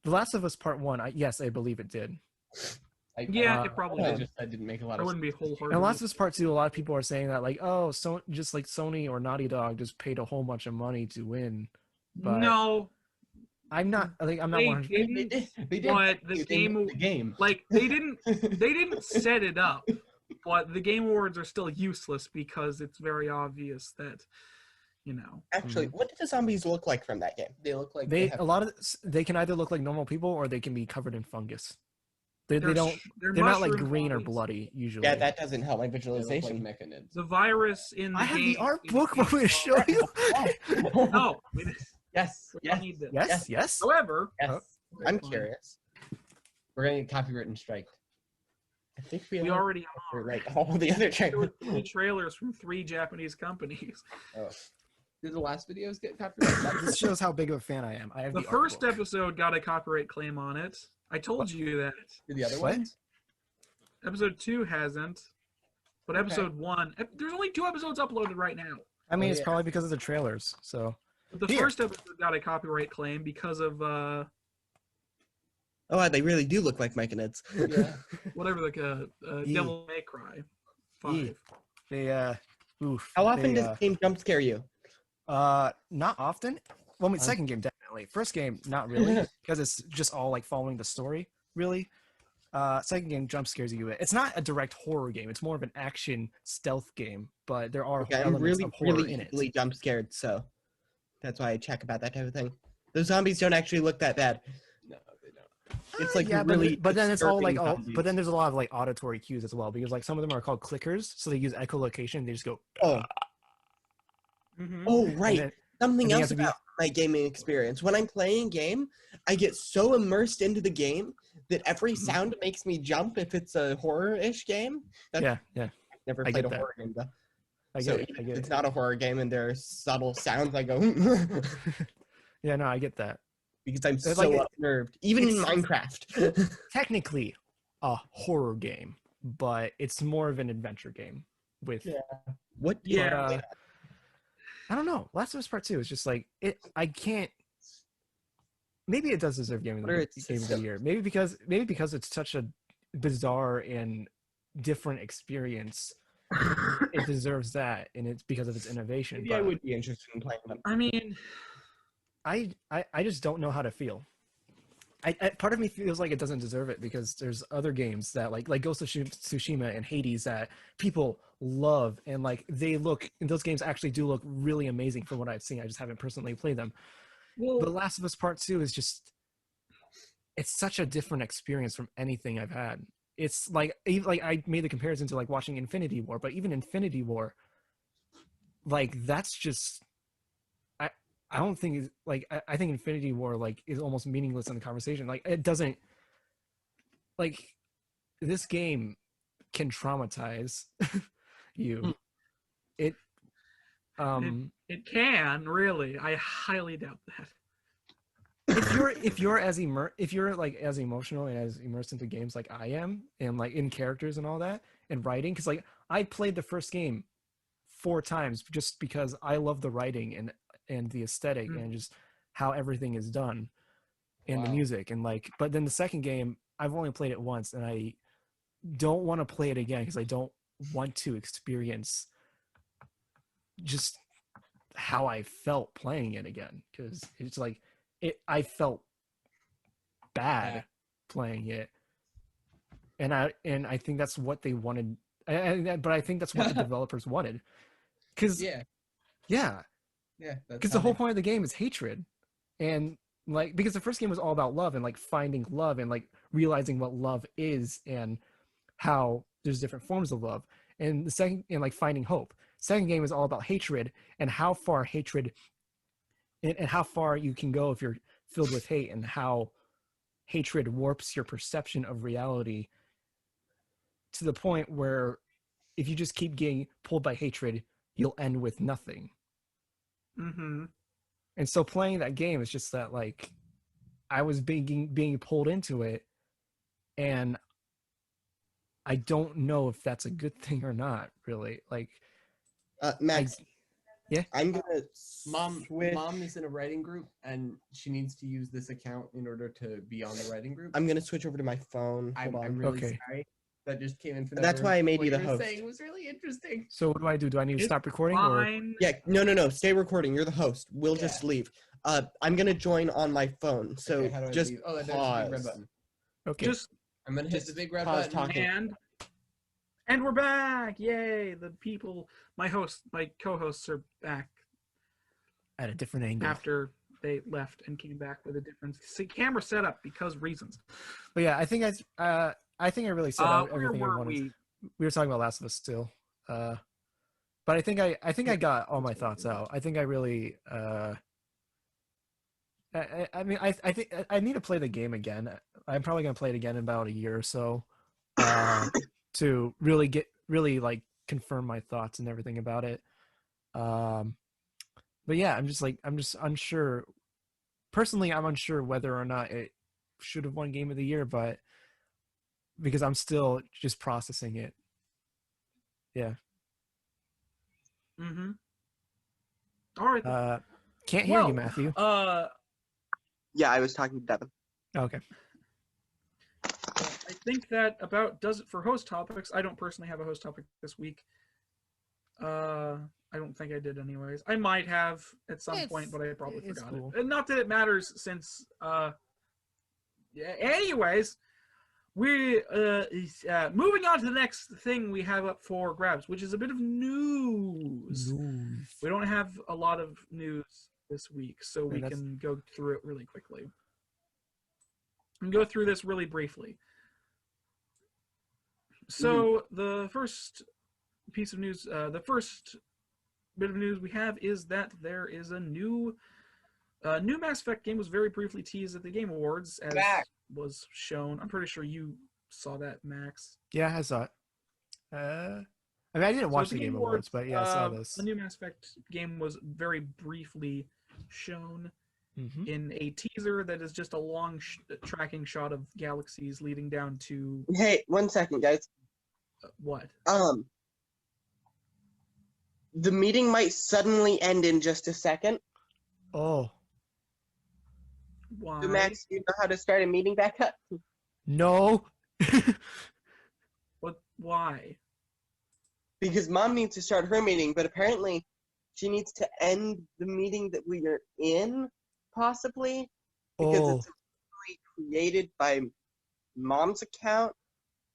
The Last of Us Part 1, yes, I believe it did. It probably did. I didn't make a lot I of wouldn't be sense. wholehearted. And Last of Us Part 2, a lot of people are saying that like, oh, so just like Sony or Naughty Dog just paid a whole bunch of money to win. But no. I'm not. Like, I'm not. They didn't. But the game, like they didn't set it up. But the Game Awards are still useless because it's very obvious that, Actually, what do the zombies look like from that game? They look like They have- a lot of they can either look like normal people or they can be covered in fungus. They're They're not like mushroom green or zombies. bloody usually. Yeah, that doesn't help my they look like visualization. mechanids. The virus in the I have the game art is- book. Want me to show you? No, Yes. we don't need this. Yes. However, Yes. I'm curious. We're gonna get copyright strike. I think we already are are. like all the other There were trailers. 3 trailers from 3 Japanese companies. Oh. Did the last videos get copyright? This shows how big of a fan I am. I have The the art first book. episode got a copyright claim on it. I told you that. Did the other What? ones? Episode 2 hasn't. But episode 1, there's only 2 episodes uploaded right now. I mean, Oh, it's yeah. probably because of the trailers. So But the Here. first episode got a copyright claim because of Oh, wow, they really do look like mechanids. Yeah. whatever, like Ye. Devil May Cry 5. Ye. they oof. How often they, does the game jump scare you? not often. Well, I mean, second game definitely. First game, not really, because it's just all like following the story. Really. Second game jump scares you. It's not a direct horror game. It's more of an action stealth game, but there are Okay, I'm elements really, of horror really in it. easily jump scared, so that's why I check about that type of thing. Those zombies don't actually look that bad. No, they don't. It's like yeah, really. but then it's all like disturbing all, zombies. but then there's a lot of like auditory cues as well because like some of them are called clickers, so they use echolocation. They just go. Oh, Mhm. oh, and right. then- Something and you else have to be- about my gaming experience. When I'm playing a game, I get so immersed into the game that every Mm-hmm. sound makes me jump if it's a horror-ish game. That's, yeah. I've never I played get a that. horror game, though. I So get it. I even get if it's it. not a horror game and there are subtle sounds, I go, Yeah, no, I get that. because I'm It's so like unnerved. Even in it's- Minecraft. Technically, a horror game, but it's more of an adventure game with. Yeah. What? Yeah. But, I don't know. Last of Us Part 2 is just like it. I can't. Maybe it does deserve game of What are the, its game of the systems? year. Maybe because it's such a bizarre and different experience. It deserves that, and it's because of its innovation. Maybe I but would be interested in playing them. I mean, I just don't know how to feel. Part of me feels like it doesn't deserve it because there's other games that like Ghost of Tsushima and Hades that people love and like those games actually do look really amazing from what I've seen. I just haven't personally played them. well, The Last of Us Part 2 is just it's such a different experience from anything I've had. It's like I made the comparison to like watching Infinity War, but even Infinity War, like that's just I don't think it's like I think Infinity War like is almost meaningless in the conversation. Like it doesn't like this game can traumatize you. It it can really. I highly doubt that. if you're as as emotional and as immersed into games like I am and like in characters and all that and writing because like I played the first game 4 times just because I love the writing and the aesthetic and just how everything is done and the Wow. music and like but then the second game I've only played it once and I don't want to play it again because I don't want to experience just how I felt playing it again because it's like I felt bad Yeah. playing it and I think that's what they wanted but I think that's what the developers wanted because Yeah. yeah Yeah. because the whole point of the game is hatred and like because the first game was all about love and like finding love and like realizing what love is and how there's different forms of love and the second and like finding hope second game is all about hatred and how far hatred and how far you can go if you're filled with hate and how hatred warps your perception of reality to the point where if you just keep getting pulled by hatred you'll end with nothing. Mm-hmm. And so playing that game is just that like I was being pulled into it and I don't know if that's a good thing or not really like Max, yeah I'm gonna Mom switch. is in a writing group and she needs to use this account in order to be on the writing group. I'm gonna switch over to my phone. I'm Hold on. really Okay. sorry. That just came in for That's why I made you the What you were host. saying was really interesting. so what do? Do I need to stop recording or Fine. Yeah, no. Stay recording. You're the host. We'll just leave. I'm gonna join on my phone. So Okay, how do I just leave? Oh, there's a big red pause. button. okay Just I'm gonna hit the big red pause button. talking. And we're back! Yay! The people, my co-hosts are back At a different angle. after they left and came back with a different camera setup because reasons. But yeah, I think I really said Where everything I were wanted. we? We were talking about Last of Us still. But I think I got all my thoughts out. I think I really I mean I think I need to play the game again. I'm probably gonna play it again in about a year or so. To really like confirm my thoughts and everything about it. But yeah, I'm just unsure. Personally, I'm unsure whether or not it should have won Game of the Year, but because I'm still just processing it. Yeah. Mm-hmm. All right. Can't hear you, Matthew. Yeah, I was talking to Devin. Okay. I think that about does it for host topics. I don't personally have a host topic this week. I don't think I did anyways. I might have at some point, but I probably forgot cool. it. And not that it matters since anyways, we moving on to the next thing we have up for grabs, which is a bit of news. We don't have a lot of news this week, so we can go through it really quickly. And go through this really briefly. So the first piece of news, the first bit of news we have is that there is a new Mass Effect game was very briefly teased at the Game Awards, as was shown. I'm pretty sure you saw that, Max. Yeah, I saw it. I mean, I didn't watch the Game Awards, but yeah, I saw this. The new Mass Effect game was very briefly shown in a teaser that is just a long tracking shot of galaxies leading down to... Hey, 1 second, guys. What? The meeting might suddenly end in just a second. Oh. Why? So Max, do you know how to start a meeting back up? No. What? Why? Because Mom needs to start her meeting, but apparently she needs to end the meeting that we are in, possibly, because it's originally created by Mom's account.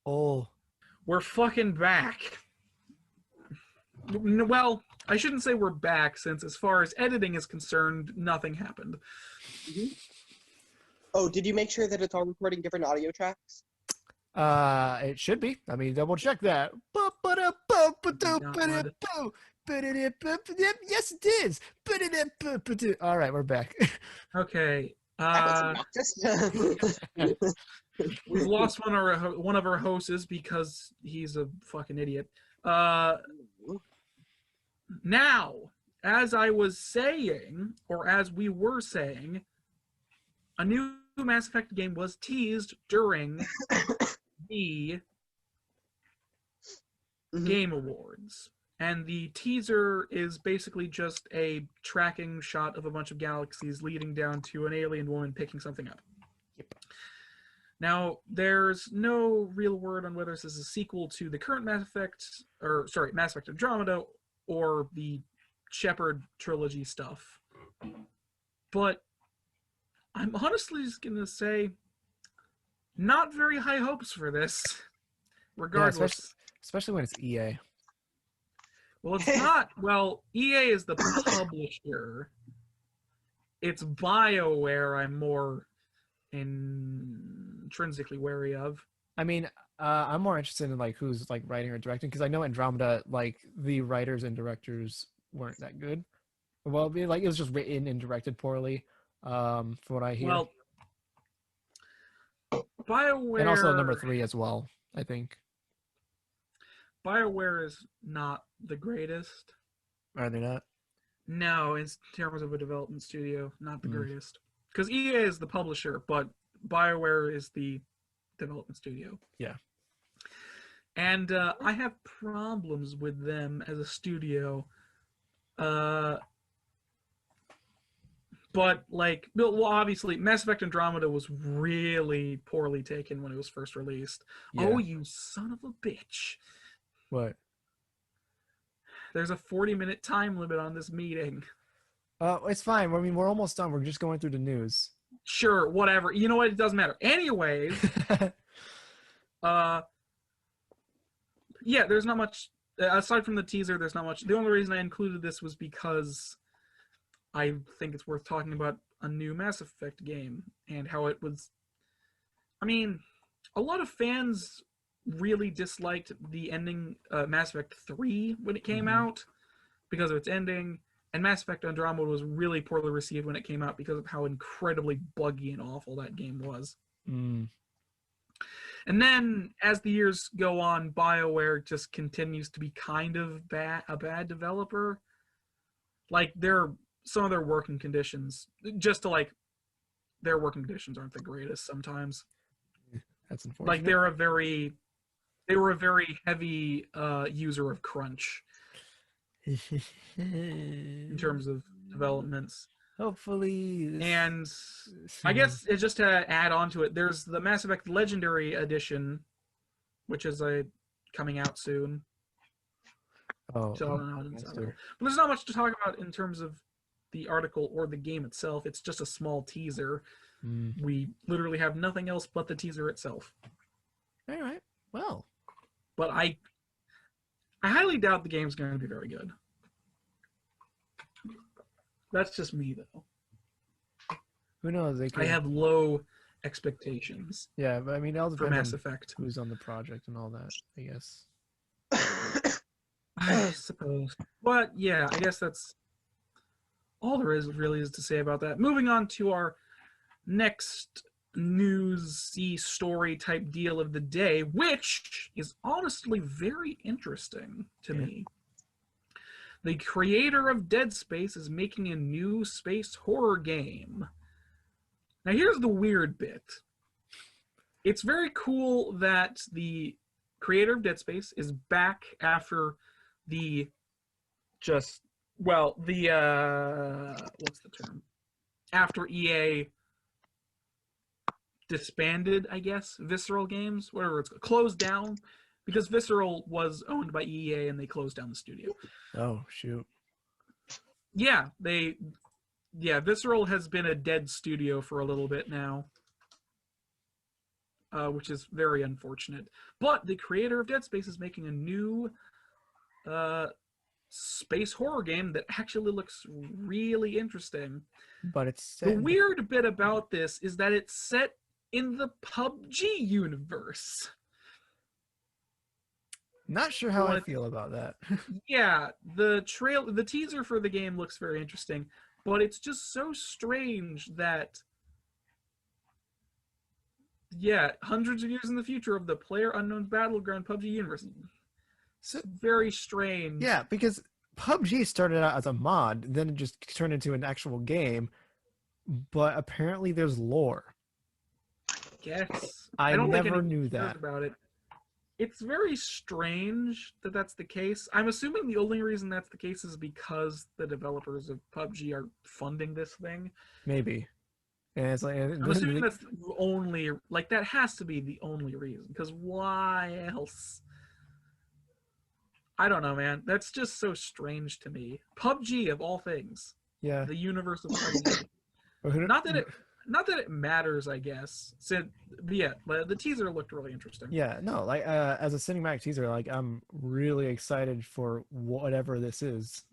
Oh. We're fucking back. Well, I shouldn't say we're back, since as far as editing is concerned, nothing happened. Oh, did you make sure that it's all recording different audio tracks? It should be. I mean, double check that. Yes, it is. All right, we're back. Okay. That was obnoxious. We've lost one of our hosts because he's a fucking idiot. Now, as I was saying, or as we were saying, a new Mass Effect game was teased during the Game Awards. And the teaser is basically just a tracking shot of a bunch of galaxies leading down to an alien woman picking something up. Yep. Now, there's no real word on whether this is a sequel to the current Mass Effect, Mass Effect Andromeda, or the Shepard trilogy stuff. But I'm honestly just going to say, not very high hopes for this, regardless. Yeah, especially when it's EA. Well, it's not. Well, EA is the publisher. It's BioWare I'm more intrinsically wary of. I mean, I'm more interested in like who's like writing or directing, because I know Andromeda, like the writers and directors weren't that good. Well, it was just written and directed poorly, from what I hear. Well, BioWare, and also number 3 as well, I think. BioWare is not the greatest. Are they not? No, in terms of a development studio, not the greatest. Because EA is the publisher, but BioWare is the development studio. Yeah. And I have problems with them as a studio. But, like, well, obviously, Mass Effect Andromeda was really poorly taken when it was first released. Yeah. Oh, you son of a bitch. What? There's a 40-minute time limit on this meeting. It's fine. I mean, we're almost done. We're just going through the news. Sure, whatever. You know what? It doesn't matter. Anyways, yeah, there's not much aside from the teaser. There's not much. The only reason I included this was because I think it's worth talking about a new Mass Effect game and how it was. I mean, a lot of fans really disliked the ending Mass Effect 3 when it came out because of its ending, and Mass Effect Andromeda was really poorly received when it came out because of how incredibly buggy and awful that game was. Mm. And then, as the years go on, BioWare just continues to be kind of a bad developer. Like, some of their working conditions, their working conditions aren't the greatest sometimes. That's unfortunate. Like, they were a very heavy user of crunch in terms of developments. Hopefully. And I guess it's just to add on to it, there's the Mass Effect Legendary Edition, which is coming out soon. Oh, so I don't know. But there's not much to talk about in terms of the article or the game itself. It's just a small teaser. We literally have nothing else but the teaser itself. All right. Well. But I highly doubt the game's going to be very good. That's just me, though. Who knows? I have low expectations. Yeah, but I mean, it'll for depend Mass on Effect. who's on the project and all that, I guess. I suppose. But yeah, I guess that's all there really is to say about that. Moving on to our next newsy story type deal of the day, which is honestly very interesting to me. The creator of Dead Space is making a new space horror game. Now here's the weird bit. It's very cool that the creator of Dead Space is back after what's the term? After EA disbanded, I guess, Visceral Games, whatever it's closed down, because Visceral was owned by EA and they closed down the studio. Oh, shoot. Yeah, Visceral has been a dead studio for a little bit now, which is very unfortunate. But the creator of Dead Space is making a new space horror game that actually looks really interesting. But it's the weird bit about this is that it's set in the PUBG universe. Not sure how I feel about that. Yeah, the teaser for the game looks very interesting, but it's just so strange that hundreds of years in the future of the PlayerUnknown's Battleground PUBG universe. So very strange. Yeah, because PUBG started out as a mod, then it just turned into an actual game, but apparently there's lore. Yes. I don't never think knew that about it. It's very strange that that's the case. I'm assuming the only reason that's the case is because the developers of PUBG are funding this thing. Maybe. And it's like, I'm assuming that's the only, that has to be the only reason. Because why else? I don't know, man. That's just so strange to me. PUBG of all things. Yeah. The universe of PUBG. Not that it matters, I guess. So, but yeah, the teaser looked really interesting. Yeah, no, as a cinematic teaser, I'm really excited for whatever this is.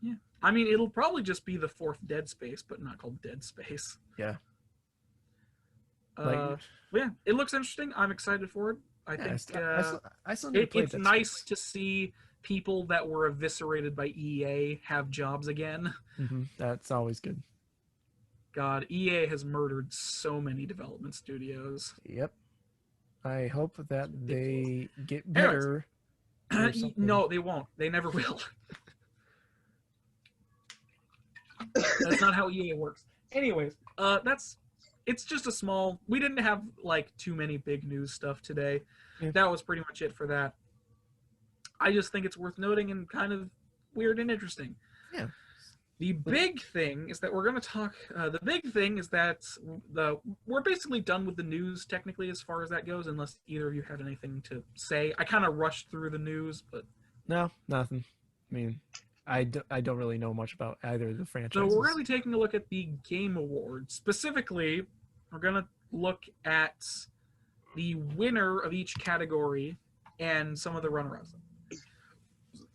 Yeah, I mean, it'll probably just be the fourth Dead Space, but not called Dead Space. Yeah. Yeah, it looks interesting. I'm excited for it. I think I still need to play it's Dead nice Space. to see people that were eviscerated by EA have jobs again. Mm-hmm. That's always good. God, EA has murdered so many development studios. Yep. I hope that they get better. No, they won't. They never will. That's not how EA works. Anyways, it's just a small. We didn't have too many big news stuff today. Yeah. That was pretty much it for that. I just think it's worth noting and kind of weird and interesting. Yeah. The big thing is that we're going to talk. The big thing is that we're basically done with the news technically as far as that goes, unless either of you have anything to say. I kind of rushed through the news, but no, nothing. I mean, I don't really know much about either of the franchises. So we're going to be taking a look at the Game Awards. Specifically, we're going to look at the winner of each category and some of the runner-ups.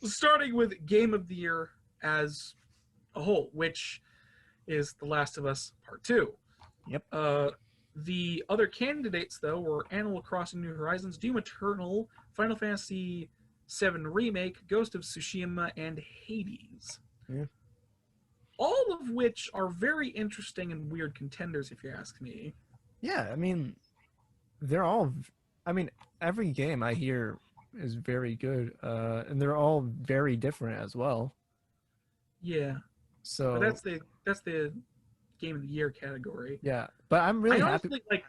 Starting with Game of the Year as a whole, which is The Last of Us Part 2. Yep. The other candidates, though, were Animal Crossing: New Horizons, Doom Eternal, Final Fantasy VII Remake, Ghost of Tsushima, and Hades. Yeah. All of which are very interesting and weird contenders, if you ask me. Yeah, I mean, they're all. I mean, every game I hear is very good, and they're all very different as well. Yeah. So But that's the Game of the Year category. yeah, but I'm really I happy. honestly, like,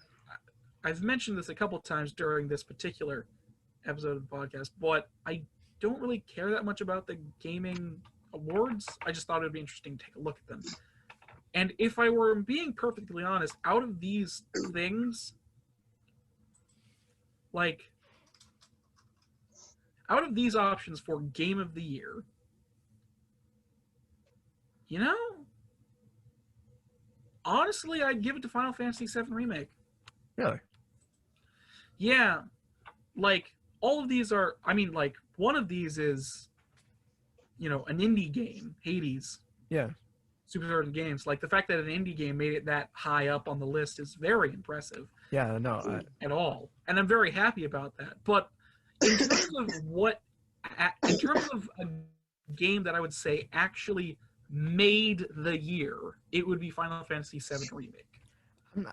I've mentioned this a couple times during this particular episode of the podcast, but I don't really care that much about the gaming awards. I just thought it would be interesting to take a look at them. And if I were being perfectly honest, out of these things, like, out of these options for Game of the Year, you know, honestly, I'd give it to Final Fantasy VII Remake. Really? Yeah. Like, all of these are, I mean, like, one of these is, you know, an indie game, Hades. Yeah. Super Certain Games. Like, the fact that an indie game made it that high up on the list is very impressive. Yeah. No. At all. And I'm very happy about that. But in terms of in terms of a game that I would say actually made the year, it would be Final Fantasy VII Remake.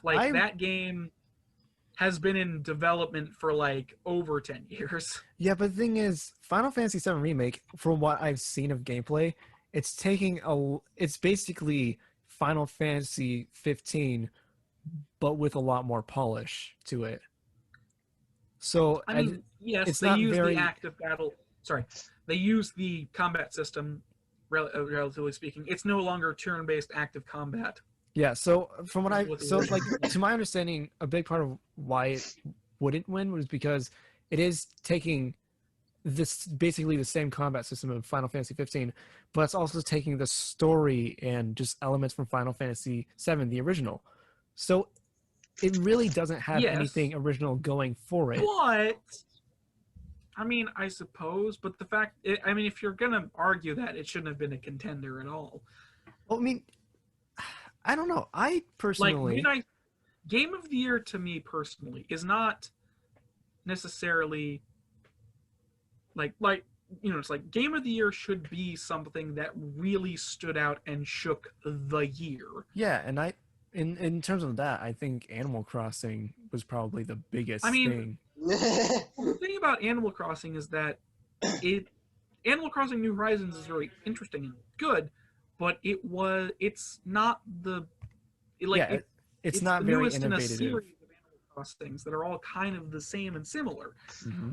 Like, that game has been in development for like over 10 years. Yeah, but the thing is, Final Fantasy VII Remake, from what I've seen of gameplay, it's basically Final Fantasy 15, but with a lot more polish to it. So I mean, yes, it's they not use very... the active battle. Sorry, they use the combat system. Relatively speaking, it's no longer turn-based active combat. Yeah. So from what to my understanding, a big part of why it wouldn't win was because it is taking this basically the same combat system of Final Fantasy 15, but it's also taking the story and just elements from Final Fantasy 7, the original. So it really doesn't have anything original going for it. But I mean, I suppose, but the fact, I mean, if you're gonna argue that, it shouldn't have been a contender at all. Well, I mean, I don't know. I personally, like, Game of the Year to me personally is not necessarily like you know, it's like Game of the Year should be something that really stood out and shook the year. Yeah, and in terms of that, I think Animal Crossing was probably the biggest thing. The thing about Animal Crossing is that Animal Crossing New Horizons is very interesting and good, but it's not it's not very newest in a innovative. series of Animal Crossings that are all kind of the same and similar. Mm-hmm.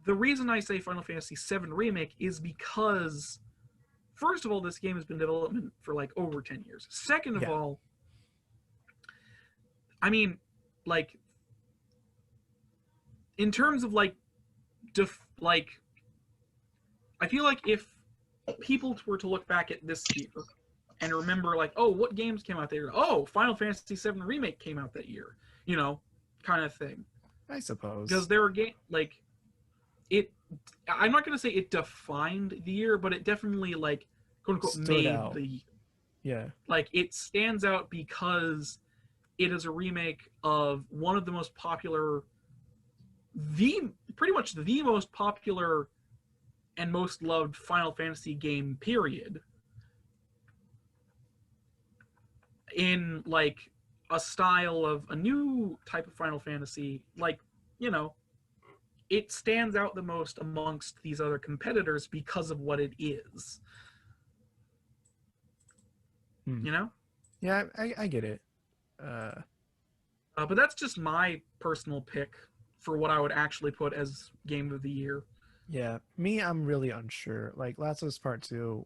The reason I say Final Fantasy VII Remake is because, first of all, this game has been in development for like over 10 years. Second of all, I mean, like, in terms of like, I feel like if people were to look back at this year and remember, like, oh, what games came out that year? Oh, Final Fantasy VII Remake came out that year, you know, kind of thing. I suppose. Because there were like, I'm not going to say it defined the year, but it definitely, like, quote unquote, made the year. Yeah. Like, it stands out because it is a remake of one of the most popular, pretty much the most popular and most loved Final Fantasy game, period. In, like, a style of a new type of Final Fantasy, like, you know, it stands out the most amongst these other competitors because of what it is. You know? Yeah, I get it. But that's just my personal pick for what I would actually put as Game of the Year. Yeah, I'm really unsure. Like, Last of Us Part 2,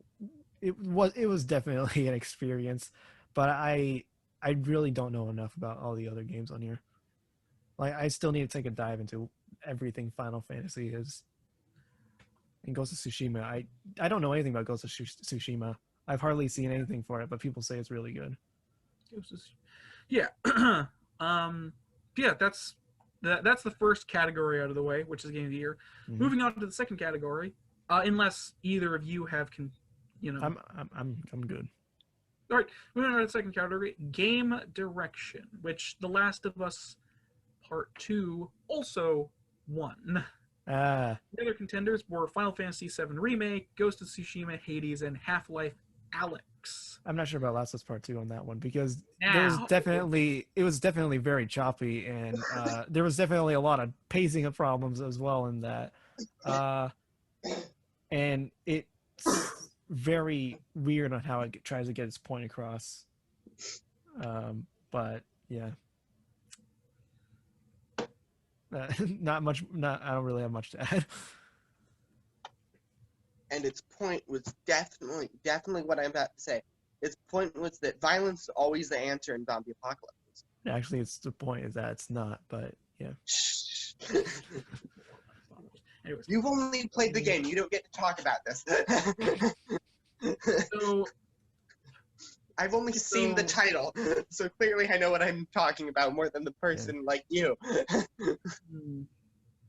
it was definitely an experience, but I really don't know enough about all the other games on here. Like, I still need to take a dive into everything Final Fantasy is. And Ghost of Tsushima, I don't know anything about Ghost of Tsushima. I've hardly seen anything for it, but people say it's really good. Yeah. Yeah, that's that's the first category out of the way, which is Game of the Year. Mhm. Moving on to the second category, unless either of you have I'm good. All right, moving on to the second category, Game Direction, which The Last of Us Part 2 also won. The other contenders were Final Fantasy VII Remake, Ghost of Tsushima, Hades, and Half-Life Alyx. I'm not sure about Last of Us Part 2 on that one because it was definitely very choppy, and there was definitely a lot of pacing problems as well in that. And it's very weird on how it tries to get its point across. But yeah. I don't really have much to add. And its point was definitely what I'm about to say. Its point was that violence is always the answer in zombie apocalypse. Actually, it's the point is that it's not, but yeah. Anyways, You've only played the game. You don't get to talk about this. so I've only seen the title, so clearly I know what I'm talking about more than the person like you.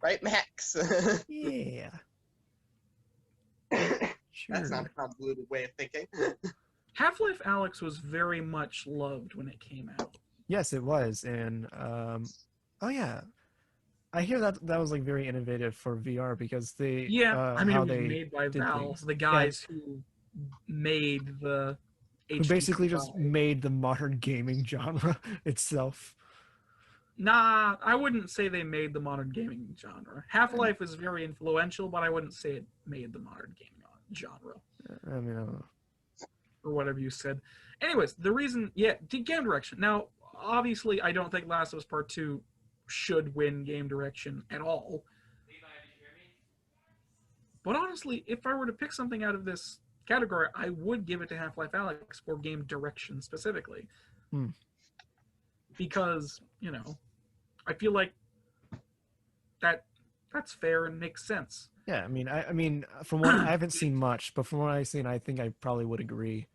Right, Max? Yeah. Sure. That's not a convoluted way of thinking. Half-Life Alyx was very much loved when it came out. Yes, it was, and oh yeah, I hear that was like very innovative for VR because they I mean how it was they made by did Valve, things. the guys who made the Who basically just made the modern gaming genre itself. Nah, I wouldn't say they made the modern gaming genre. Half-Life is very influential, but I wouldn't say it made the modern gaming genre. I mean, I don't know. Or whatever you said. Anyways, the reason, game direction. Now, obviously, I don't think Last of Us Part 2 should win game direction at all. But honestly, if I were to pick something out of this category, I would give it to Half-Life Alyx for game direction specifically. Because, I feel like that's fair and makes sense. Yeah, I mean, from what I haven't seen much, but from what I've seen, I think I probably would agree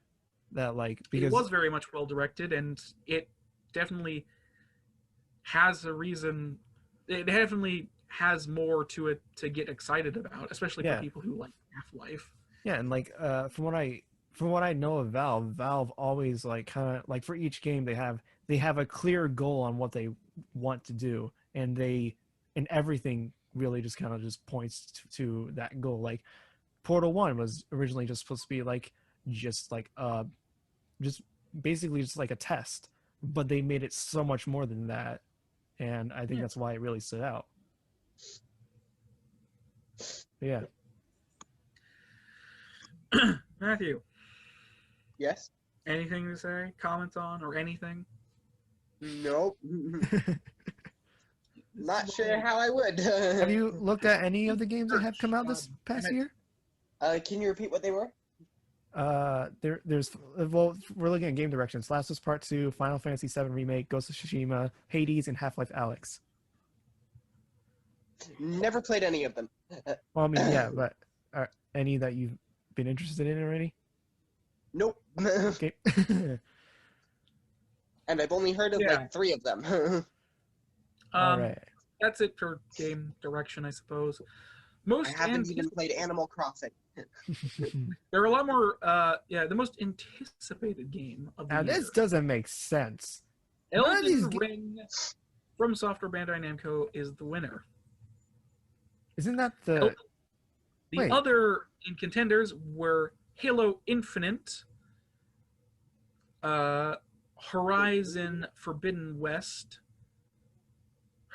that because it was very much well directed, and it definitely has a reason. It definitely has more to it to get excited about, especially for people who like Half-Life. Yeah, and from what I know of Valve always kind of for each game they have a clear goal on what they want to do, and everything really just kind of just points to that goal. Like Portal 1 was originally just supposed to be just basically just like a test, but they made it so much more than that, and I think that's why it really stood out. But yeah. Matthew. Yes? Anything to say, comment on, or anything? Nope. Not sure how I would. Have you looked at any of the games that have come out this past year? Can you repeat what they were? We're looking at game directions. Last of Us Part 2, Final Fantasy VII Remake, Ghost of Tsushima, Hades, and Half-Life Alyx. Never played any of them. Well, I mean, yeah, but are any that you've been interested in already? Nope. Okay. And I've only heard of 3 of them. All right. That's it for game direction, I suppose. I haven't even played Animal Crossing. There are a lot more. The most anticipated game of the year. This doesn't make sense. Elden Ring from Software Bandai Namco is the winner. Isn't that the? The other in contenders were Halo Infinite, Horizon Forbidden West,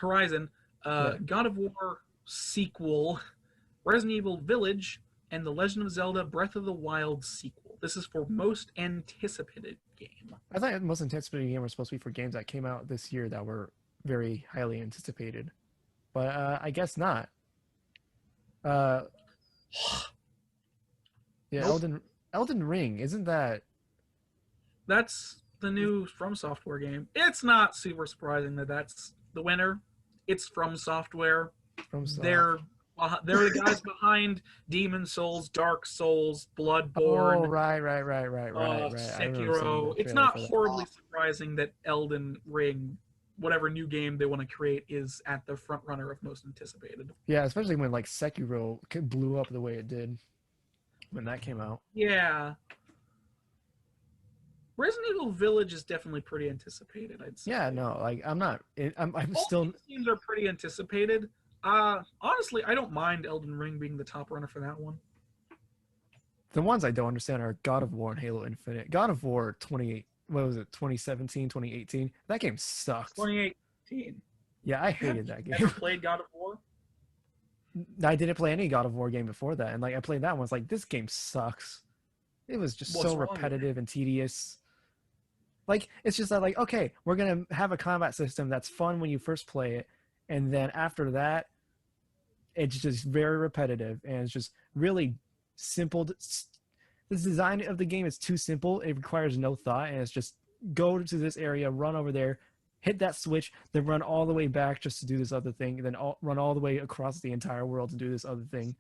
God of War sequel, Resident Evil Village, and The Legend of Zelda Breath of the Wild sequel. This is for most anticipated game. I thought the most anticipated game was supposed to be for games that came out this year that were very highly anticipated, but I guess not. Elden Ring, isn't that? That's the new From Software game. It's not super surprising that that's the winner. It's From Software. They're the guys behind Demon Souls, Dark Souls, Bloodborne. Oh, right. Sekiro. It's not horribly surprising that Elden Ring whatever new game they want to create is at the front runner of most anticipated. Yeah, especially when like Sekiro blew up the way it did when that came out. Yeah. Resident Evil Village is definitely pretty anticipated, I'd say. Yeah, no, like I'm All still. these games are pretty anticipated. Honestly, I don't mind Elden Ring being the top runner for that one. The ones I don't understand are God of War and Halo Infinite. God of War 2017, 2018. That game sucked. 2018. Yeah, I hated that game. Ever played God of War? I didn't play any God of War game before that, and like I played that one. It's like this game sucks. It was just What's so wrong with it? repetitive and tedious. Like it's just that, like, okay, we're gonna have a combat system that's fun when you first play it, and then after that, it's just very repetitive and it's just really simple. The design of the game is too simple. It requires no thought, and it's just go to this area, run over there, hit that switch, then run all the way back just to do this other thing, and then run all the way across the entire world to do this other thing.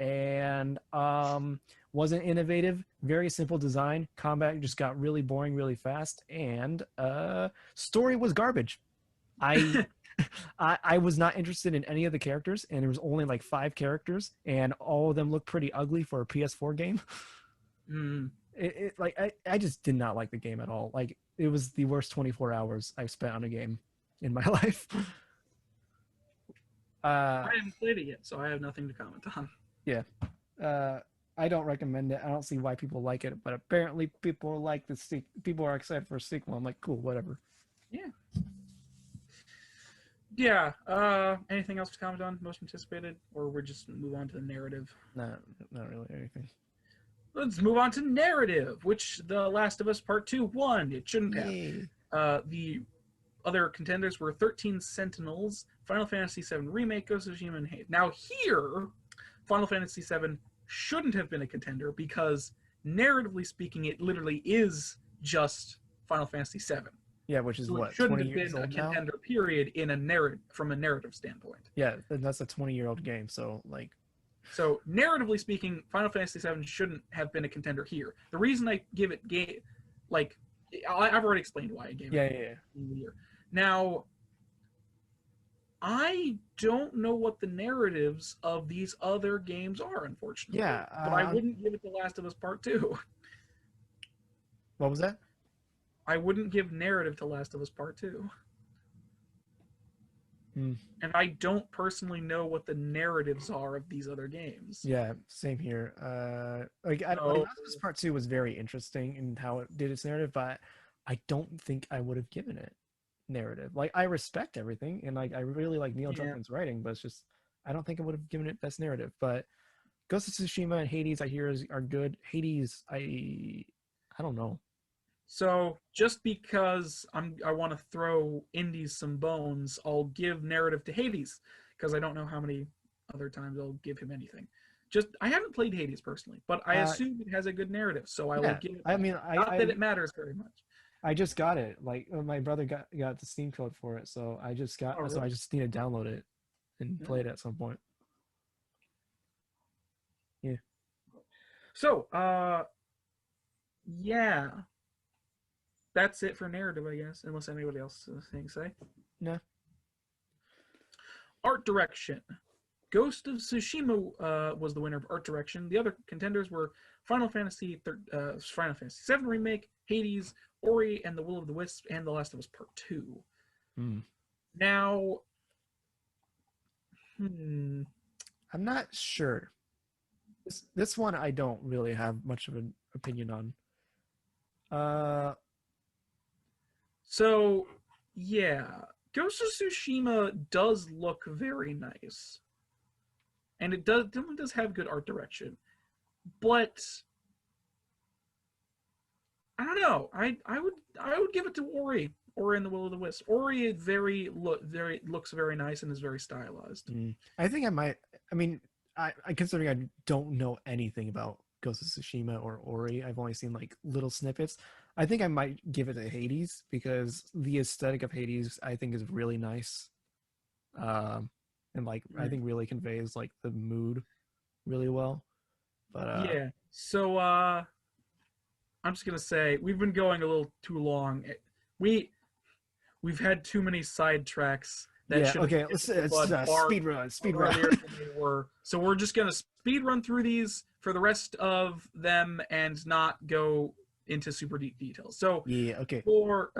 And wasn't innovative, very simple design. Combat just got really boring really fast, and story was garbage. I was not interested in any of the characters, and there was only like 5 characters, and all of them looked pretty ugly for a PS4 game. I just did not like the game at all. Like it was the worst 24 hours I've spent on a game in my life. I haven't played it yet, so I have nothing to comment on. Yeah. I don't recommend it. I don't see why people like it, but apparently people like the people are excited for a sequel. I'm like, cool, whatever. Yeah. Yeah. Anything else to comment on? Most anticipated, or we're just move on to the narrative? No, not really anything. Let's move on to narrative, which The Last of Us Part 2 won. It shouldn't have. Yay. The other contenders were 13 Sentinels, Final Fantasy VII Remake, Ghost of Tsushima, and Hades. Now here, Final Fantasy VII shouldn't have been a contender because, narratively speaking, it literally is just Final Fantasy VII. Yeah, which is So what, it shouldn't 20 have years been a old now? contender, period, in a narrative from a narrative standpoint. Yeah, that's a 20-year-old game, so like. So narratively speaking, Final Fantasy VII shouldn't have been a contender here. The reason I give it I've already explained why I gave it in the year. Now, I don't know what the narratives of these other games are, unfortunately. Yeah, but I wouldn't give it The Last of Us Part 2. What was that? I wouldn't give narrative to Last of Us Part 2. And I don't personally know what the narratives are of these other games. Yeah, same here. Last of Us Part 2 was very interesting in how it did its narrative, but I don't think I would have given it narrative. Like, I respect everything, and like I really like Neil Druckmann's writing, but it's just I don't think I would have given it best narrative. But Ghost of Tsushima and Hades, I hear are good. Hades, I don't know. So just because I want to throw indies some bones, I'll give narrative to Hades because I don't know how many other times I'll give him anything. I haven't played Hades personally, but I assume it has a good narrative, so I will give it. Not that it matters very much. I just got it. Like my brother got the Steam code for it, so I just got. Really? So I just need to download it and play it at some point. Yeah. So, yeah. That's it for narrative, I guess, unless anybody else has anything to say. No. Art direction. Ghost of Tsushima was the winner of art direction. The other contenders were Final Fantasy VII Remake, Hades, Ori and the Will of the Wisps, and The Last of Us Part 2. Now, I'm not sure. This one I don't really have much of an opinion on. So, yeah, Ghost of Tsushima does look very nice, and it definitely does have good art direction, but I don't know. I would give it to Ori and the Will of the Wisp. Ori looks very nice and is very stylized. I think I might. I mean, I considering I don't know anything about Ghost of Tsushima or Ori. I've only seen like little snippets. I think I might give it to Hades because the aesthetic of Hades I think is really nice, and like I think really conveys like the mood really well. But yeah. So I'm just gonna say we've been going a little too long. We we've had too many sidetracks. Yeah. Okay. Let's speed run. Earlier than they were. So we're just gonna speed run through these for the rest of them and not go into super deep details. So Yeah. Okay. for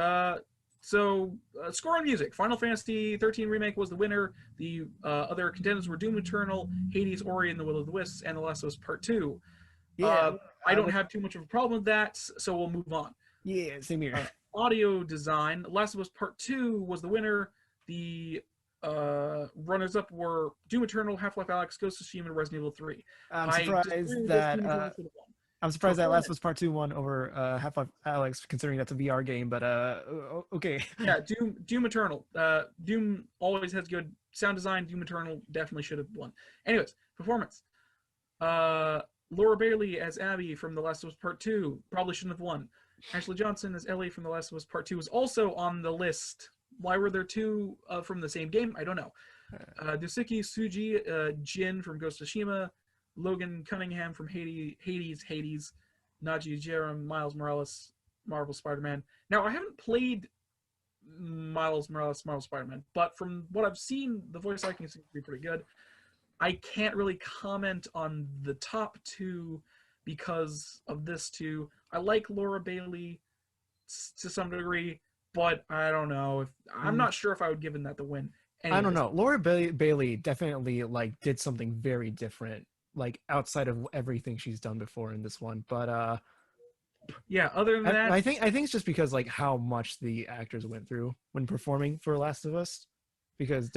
score on music, Final Fantasy 13 Remake was the winner. The other contenders were Doom Eternal, Hades, Ori and the Will of the Wisps, and The Last of Us Part 2. Yeah. I don't have too much of a problem with that, so we'll move on. Yeah. Same here. Audio design, The Last of Us Part 2 was the winner. The runners-up were Doom Eternal, Half-Life Alyx, Ghost of Tsushima, and Resident Evil 3. I'm surprised that Last of Us Part 2 won over Half-Life Alyx, considering that's a VR game. But okay. Yeah, Doom Eternal. Doom always has good sound design. Doom Eternal definitely should have won. Anyways, performance. Laura Bailey as Abby from The Last of Us Part 2 probably shouldn't have won. Ashley Johnson as Ellie from The Last of Us Part 2 was also on the list. Why were there two from the same game? I don't know. Duseki Tsuji, Jin from Ghost of Tsushima, Logan Cunningham from Hades, Najee Jerem, Miles Morales, Marvel Spider-Man. Now, I haven't played Miles Morales, Marvel Spider-Man, but from what I've seen, the voice acting seems to be pretty good. I can't really comment on the top two because of this two. I like Laura Bailey to some degree, but I don't know if I'm not sure if I would given that the win. Anyways. I don't know. Laura Bailey definitely did something very different, outside of everything she's done before in this one. But yeah, other than that, I think it's just because how much the actors went through when performing for Last of Us, because if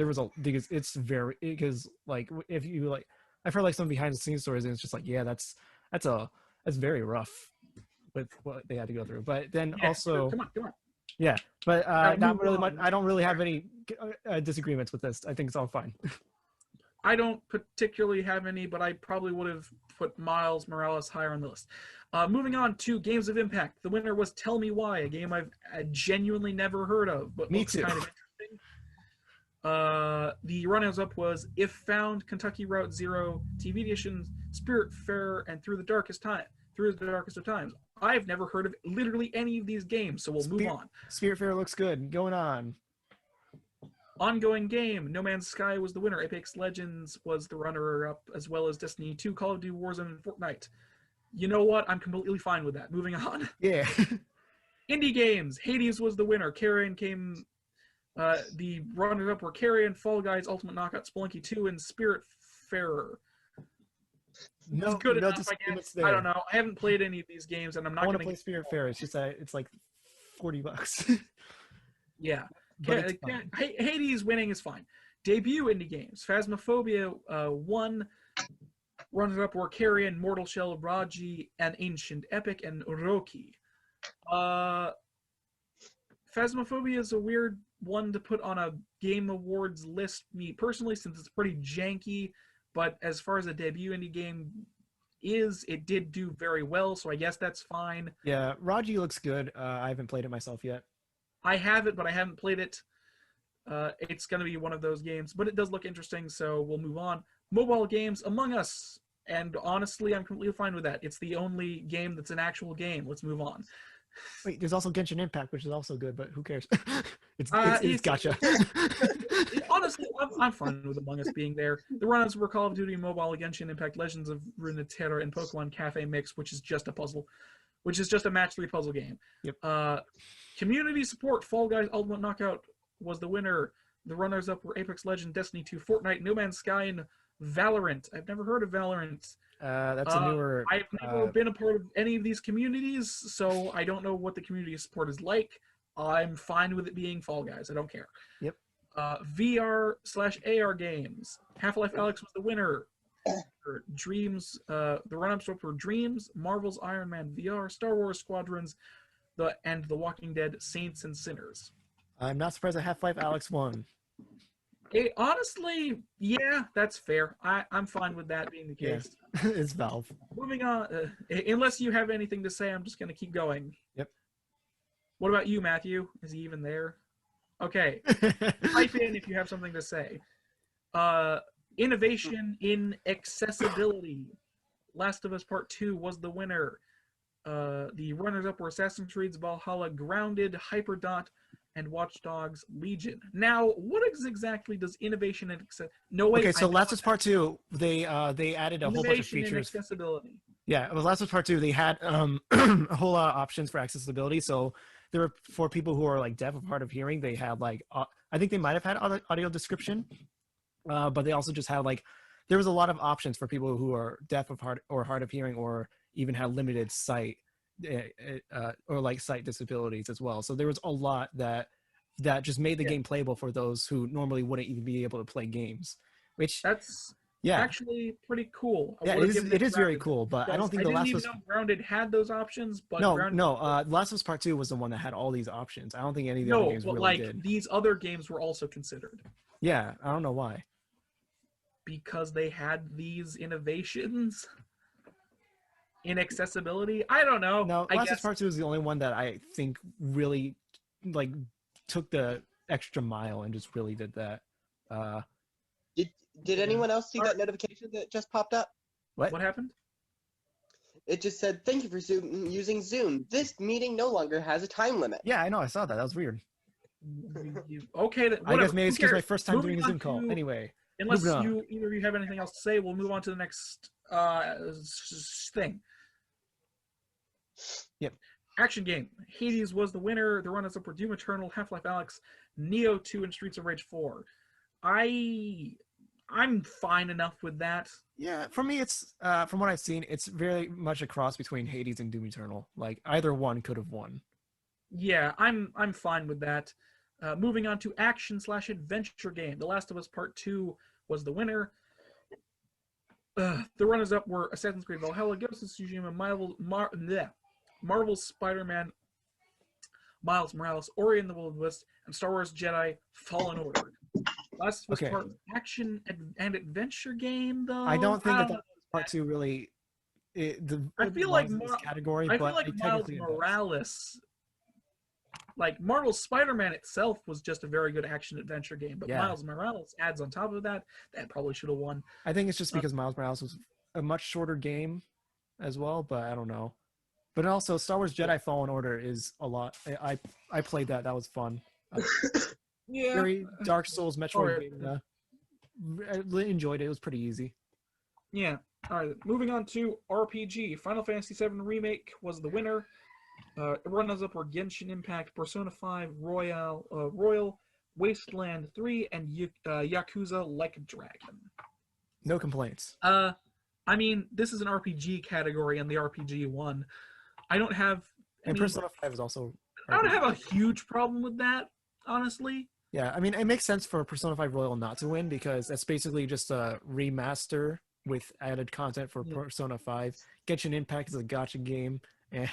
you I've heard some behind the scenes stories, and it's just that's very rough with what they had to go through. But then also, come on. Yeah, but not really much. I don't really have any disagreements with this. I think it's all fine. I don't particularly have any, but I probably would have put Miles Morales higher on the list. Moving on to Games of Impact. The winner was Tell Me Why, a game I've genuinely never heard of, but looks kind of interesting. The runners-up was If Found, Kentucky Route Zero, TV Edition, Spiritfarer, and Through the Darkest of Times. I've never heard of literally any of these games, so we'll move on. Spiritfarer looks good. Going on. Ongoing game. No Man's Sky was the winner. Apex Legends was the runner-up, as well as Destiny 2, Call of Duty Warzone, and Fortnite. You know what? I'm completely fine with that. Moving on. Yeah. Indie games. Hades was the winner. Carrion came... the runner-up were Carrion, Fall Guys, Ultimate Knockout, Spelunky 2, and Spiritfarer. No, good enough, I guess. There. I don't know. I haven't played any of these games, and I'm not going to play Spiritfarer. It's just it's $40. Yeah. Hades winning is fine. Debut indie games. Phasmophobia won. Runners-up were Carrion, Mortal Shell, Raji, and Ancient Epic, and Roki. Phasmophobia is a weird one to put on a Game Awards list, me personally, since it's pretty janky. But as far as a debut indie game it did do very well, so I guess that's fine. Yeah, Raji looks good. I haven't played it myself yet. I have it, but I haven't played it. It's going to be one of those games, but it does look interesting, so we'll move on. Mobile games, Among Us. And honestly, I'm completely fine with that. It's the only game that's an actual game. Let's move on. Wait, there's also Genshin Impact, which is also good, but who cares? It's gotcha. Honestly, I'm fine with Among Us being there. The runners were Call of Duty Mobile, Genshin Impact, Legends of Runeterra, and Pokemon Cafe Mix, which is just a puzzle. Which is just a match 3 puzzle game. Yep. Community support, Fall Guys Ultimate Knockout was the winner. The runners-up were Apex Legends, Destiny 2, Fortnite, No Man's Sky, and Valorant. I've never heard of Valorant. That's a newer... I've never been a part of any of these communities, so I don't know what the community support is like. I'm fine with it being Fall Guys. I don't care. Yep. VR/AR games. Half-Life Alyx was the winner. Dreams. The run-ups were Dreams, Marvel's Iron Man VR, Star Wars Squadrons, and The Walking Dead Saints and Sinners. I'm not surprised that Half-Life Alyx won. Honestly, yeah, that's fair. I'm fine with that being the case. Yeah. It's Valve. Moving on. Unless you have anything to say, I'm just going to keep going. Yep. What about you, Matthew? Is he even there? Okay. Type in if you have something to say. Innovation in accessibility. Last of Us Part 2 was the winner. The runners-up were Assassin's Creed Valhalla, Grounded, Hyperdot, and Watch Dogs Legion. Now, what exactly does innovation and no wait? Okay, so Last of Us Part 2, they added a whole bunch of Innovation and features. accessibility. Yeah, it was Last of Us Part 2. They had a whole lot of options for accessibility. So there were, for people who are like deaf or hard of hearing, they had like I think they might have had audio description, but they also just had like there was a lot of options for people who are deaf or hard of hearing or even had limited sight or like sight disabilities as well. So there was a lot that just made the game playable for those who normally wouldn't even be able to play games. Which that's yeah, actually pretty cool. Yeah, it is very cool, but I don't think I the didn't Last even was know Grounded had those options. But no, Grounded, Last of Us Part 2 was the one that had all these options. I don't think any of the other games but really like did. these other games were also considered Yeah, I don't know why. because they had these innovations in accessibility. I don't know. No, I Last of guess Us Part 2 is the only one that I think really like took the extra mile and just really did that. Did anyone else see that notification that just popped up? What happened? It just said, "Thank you for using Zoom. This meeting no longer has a time limit." Yeah, I know. I saw that. That was weird. Okay, then, I guess whatever. maybe it's Who because my cares? first time Moving doing a on Zoom call. to- Anyway, Unless moving on. either of you have anything else to say, we'll move on to the next thing. Yep. Action game. Hades was the winner. The runners-up were Doom Eternal, Half-Life Alyx, Neo 2, and Streets of Rage 4. I'm fine enough with that. Yeah, for me, it's from what I've seen, it's very much a cross between Hades and Doom Eternal. Like either one could have won. Yeah, I'm fine with that. Moving on to action/adventure game. The Last of Us Part 2 was the winner. The runners-up were Assassin's Creed Valhalla, Ghost of Tsushima, Marvel's Spider-Man, Miles Morales, Ori and the Will of the Wisps, and Star Wars Jedi Fallen Order. Last of Us Part action and adventure game, though. I don't think that Part 2 really. I feel like this category, I feel but like it Miles technically Morales, like Marvel's Spider-Man itself, was just a very good action adventure game. But Yeah. Miles Morales adds on top of that. That probably should have won. I think it's just because Miles Morales was a much shorter game as well, but I don't know. But also, Star Wars Jedi Fallen Order is a lot. I played that. That was fun. Yeah. Very Dark Souls Metroid Alright. game. I really enjoyed it. It was pretty easy. Yeah. All right. Moving on to RPG. Final Fantasy VII Remake was the winner. Runners-up were Genshin Impact, Persona 5, Royal, Wasteland 3, and Yakuza Like a Dragon. No complaints. I mean, this is an RPG category, and the RPG won. I don't have. And Persona 5 is also. I don't have a huge problem with that, honestly. Yeah, I mean, it makes sense for Persona 5 Royal not to win because that's basically just a remaster with added content for Persona 5. Genshin Impact is a gacha game, and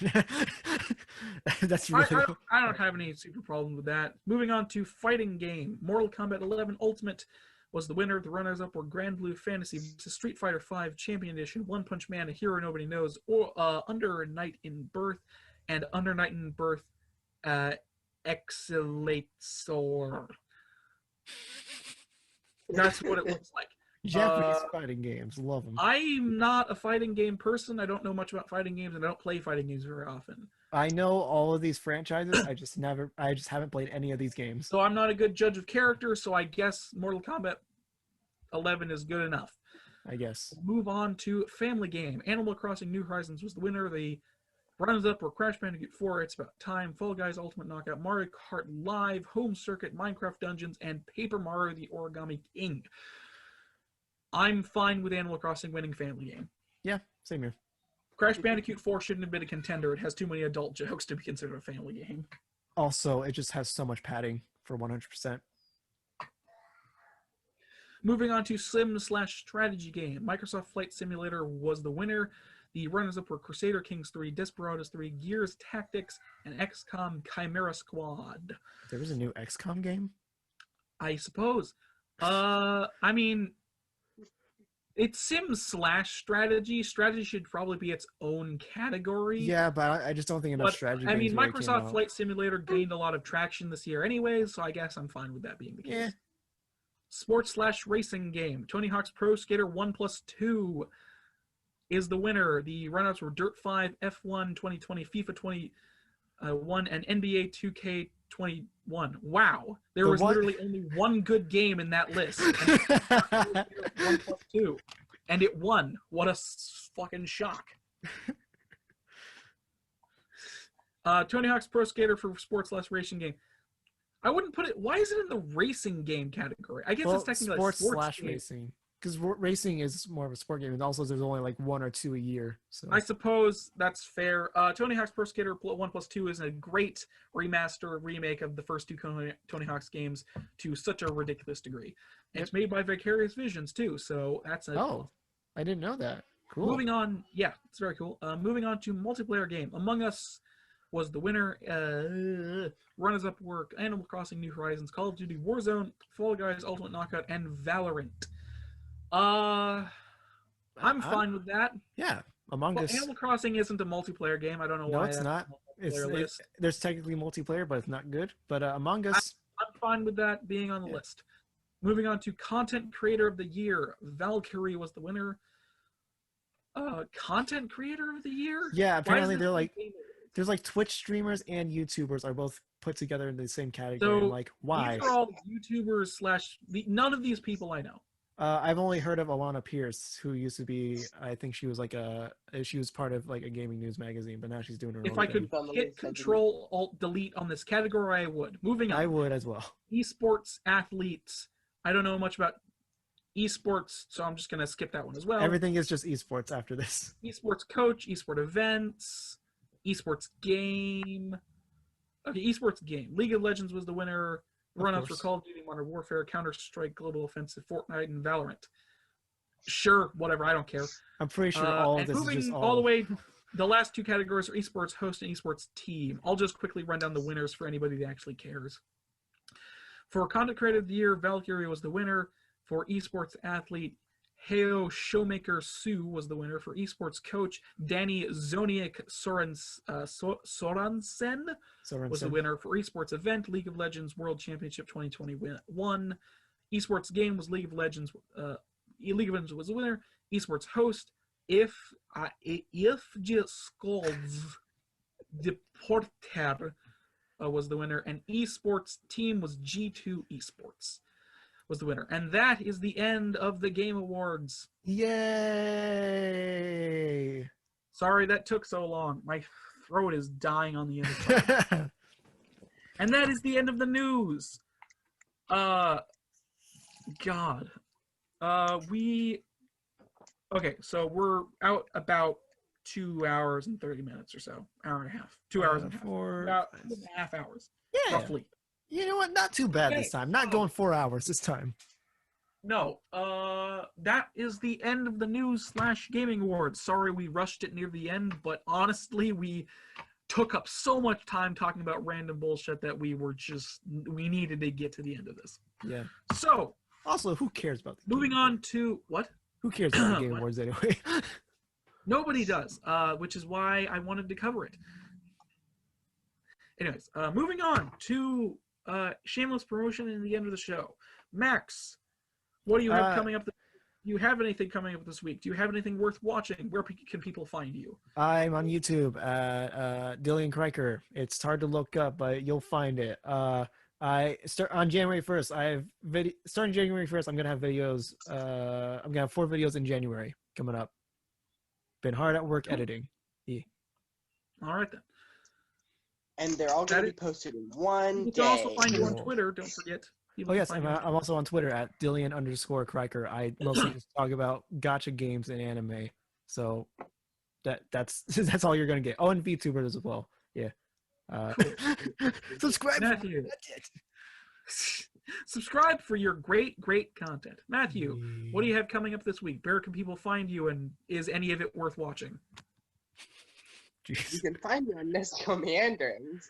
that's really. I don't have any super problem with that. Moving on to fighting game. Mortal Kombat 11 Ultimate was the winner. The runners-up were Grand Blue Fantasy vs. Street Fighter V Champion Edition, One Punch Man, A Hero Nobody Knows, or Under Night in Birth, and Under Night in Birth Exalator. That's what it looks like. Japanese fighting games, love them. I'm not a fighting game person. I don't know much about fighting games, and I don't play fighting games very often. I know all of these franchises. I just haven't played any of these games. So I'm not a good judge of character, so I guess Mortal Kombat 11 is good enough. I guess. Move on to family game. Animal Crossing New Horizons was the winner. The runners-up were Crash Bandicoot 4, It's About Time, Fall Guys Ultimate Knockout, Mario Kart Live, Home Circuit, Minecraft Dungeons, and Paper Mario the Origami King. I'm fine with Animal Crossing winning family game. Yeah, same here. Crash Bandicoot 4 shouldn't have been a contender. It has too many adult jokes to be considered a family game. Also, it just has so much padding for 100%. Moving on to sim/strategy game. Microsoft Flight Simulator was the winner. The runners-up were Crusader Kings 3, Desperados 3, Gears Tactics, and XCOM Chimera Squad. There was a new XCOM game? I suppose. I mean, it's sim/strategy. Strategy should probably be its own category. Yeah, but I just don't think enough strategy games really came Microsoft out. Flight Simulator gained a lot of traction this year anyways, so I guess I'm fine with that being the case. Yeah. Sports/racing game. Tony Hawk's Pro Skater 1+2 is the winner. The runners were Dirt 5, F1 2020, FIFA 21, and NBA 2K21 1. Wow. There The was one- literally only one good game in that list. And 1+2. And it won. What a fucking shock. Tony Hawk's Pro Skater for sports / racing game. I wouldn't put it. Why is it in the racing game category? I guess Well, it's technically sports a sports / game. racing. Because racing is more of a sport game, and also there's only like 1 or 2 a year. So I suppose that's fair. Tony Hawk's Pro Skater 1+2 is a great remaster remake of the first 2 Tony Hawk's games to such a ridiculous degree. It's made by Vicarious Visions too, so that's a. Oh, I didn't know that. Cool. Moving on, yeah, it's very cool. Moving on to multiplayer game. Among Us was the winner. Runners-up were Animal Crossing: New Horizons, Call of Duty Warzone, Fall Guys Ultimate Knockout, and Valorant. I'm fine with that. Yeah, Among Us. Animal Crossing isn't a multiplayer game. I don't know No, why. it's that's not. on the multiplayer list. There's technically multiplayer, but it's not good. But Among Us. I'm fine with that being on the list. Moving on to Content Creator of the Year. Valkyrie was the winner. Content Creator of the Year? Yeah, Why apparently is they're this like, game- there's like Twitch streamers and YouTubers are both put together in the same category. So, I'm like, why? These are all YouTubers / none of these people I know. I've only heard of Alana Pierce, who used to be, I think she was like she was part of like a gaming news magazine, but now she's doing her own If I thing. could hit Control Alt Delete on this category, I would. Moving on. I would as well. Esports athletes. I don't know much about esports, so I'm just gonna skip that one as well. Everything is just esports after this. Esports coach, esport events, esports game. Okay, esports game. League of Legends was the winner. Run-ups for course. Call of Duty, Modern Warfare, Counter-Strike, Global Offensive, Fortnite, and Valorant. Sure, whatever. I don't care. I'm pretty sure all of and this is moving just all the way. The last 2 categories are esports host and esports team. I'll just quickly run down the winners for anybody that actually cares. For Content Creator of the Year, Valkyrie was the winner. For esports athlete, Heo Showmaker Sue was the winner. For esports coach, Danny Zoniak Sorensen was the winner. For esports event, League of Legends World Championship 2021. Esports game was League of Legends. League of Legends was the winner. Esports host, if Skolds Deporter was the winner, and esports team was G2 Esports was the winner. And that is the end of the Game Awards. Yay! Sorry that took so long. My throat is dying on the inside. And that is the end of the news. God. Okay, so we're out about 2 hours and 30 minutes or so. Hour and a half. 2 hours and a half. About 2.5 hours. Yeah. Roughly. You know what? Not too bad this time. Not going 4 hours this time. No, that is the end of the news / gaming awards. Sorry we rushed it near the end, but honestly, we took up so much time talking about random bullshit that we needed to get to the end of this. Yeah. So, also, who cares about the moving on to what? Who cares about the Game Awards anyway? Nobody does, which is why I wanted to cover it. Anyways, moving on to shameless promotion in the end of the show. Max, what do you have coming up? Do you have anything coming up this week? Do you have anything worth watching? Where can people find you? I'm on YouTube at Dillian Kriker. It's hard to look up, but you'll find it. I start on January 1st. I have starting January 1st. I'm gonna have videos. I'm gonna have 4 videos in January coming up. Been hard at work editing. Yeah. All right then. And they're all going to be posted in one You day. can also find you on Twitter. Don't forget. People Oh can yes, find I'm you on also on Twitter at Dillian_Kriker. I mostly just talk about gacha games and anime. So that's that's all you're gonna get. Oh, and VTubers as well. Yeah. Subscribe. Matthew. Subscribe for your great content. Matthew, what do you have coming up this week? Where can people find you, and is any of it worth watching? You can find me on Mystical Meanderings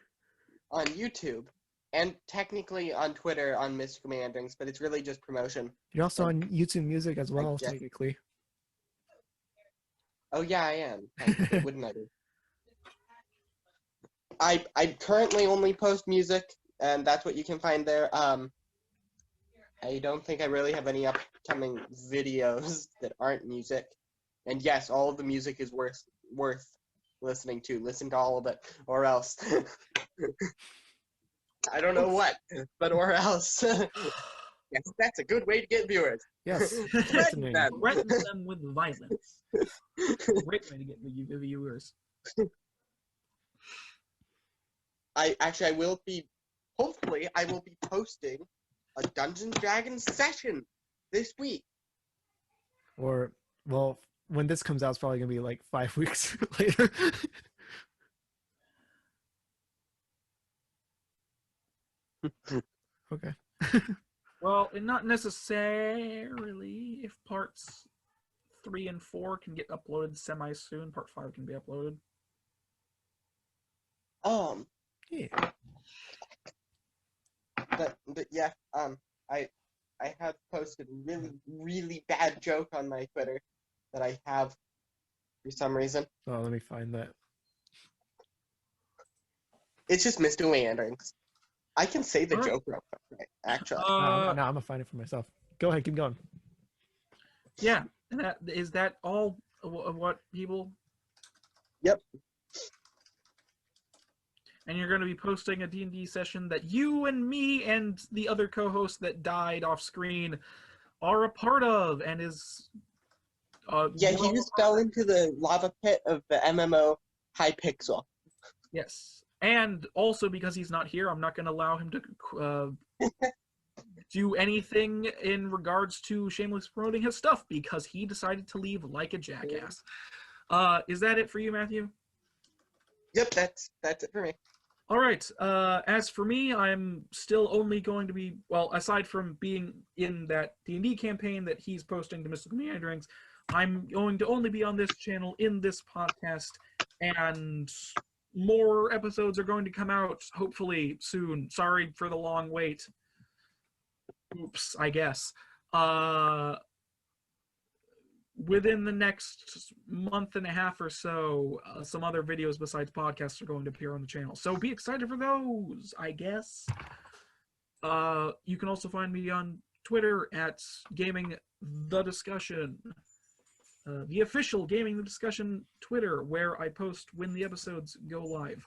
on YouTube and technically on Twitter on Mystical Meanderings, but it's really just promotion. You're also on YouTube Music as well, guess. technically. Oh yeah, I am. Wouldn't I be? I currently only post music, and that's what you can find there. I don't think I really have any upcoming videos that aren't music. And yes, all of the music is worth listening to. Listen to all of it, or else. I don't know what, but or else. Yes, that's a good way to get viewers. Yes. Threaten them. Threaten them with violence. Great way to get the viewers. Hopefully, I will be posting a Dungeons & Dragons session this week. Or, well, when this comes out, it's probably going to be like 5 weeks later. Okay. Well, and not necessarily. If parts 3 and 4 can get uploaded semi-soon, part 5 can be uploaded. Yeah. But yeah, I have posted a really, really bad joke on my Twitter that I have for some reason. Oh, let me find that. It's just Mr. Meanderings. I can say the Alright. joke real quick, right? Actually. No, I'm gonna find it for myself. Go ahead, keep going. Yeah, and is that all of what people? Yep. And you're going to be posting a D&D session that you and me and the other co-host that died off screen are a part of, and is. Yeah, he just fell into the lava pit of the MMO Hypixel. Yes, and also because he's not here, I'm not going to allow him to do anything in regards to shameless promoting his stuff because he decided to leave like a jackass. Is that it for you, Matthew? Yep, that's it for me. All right. As for me, I'm still only going to be, well, aside from being in that D&D campaign that he's posting to Mystical Meanderings, I'm going to only be on this channel in this podcast, and more episodes are going to come out hopefully soon. Sorry for the long wait. Oops, I guess. Within the next month and a half or so, some other videos besides podcasts are going to appear on the channel. So be excited for those, I guess. You can also find me on Twitter at Gaming the Discussion. The official Gaming the Discussion Twitter, where I post when the episodes go live.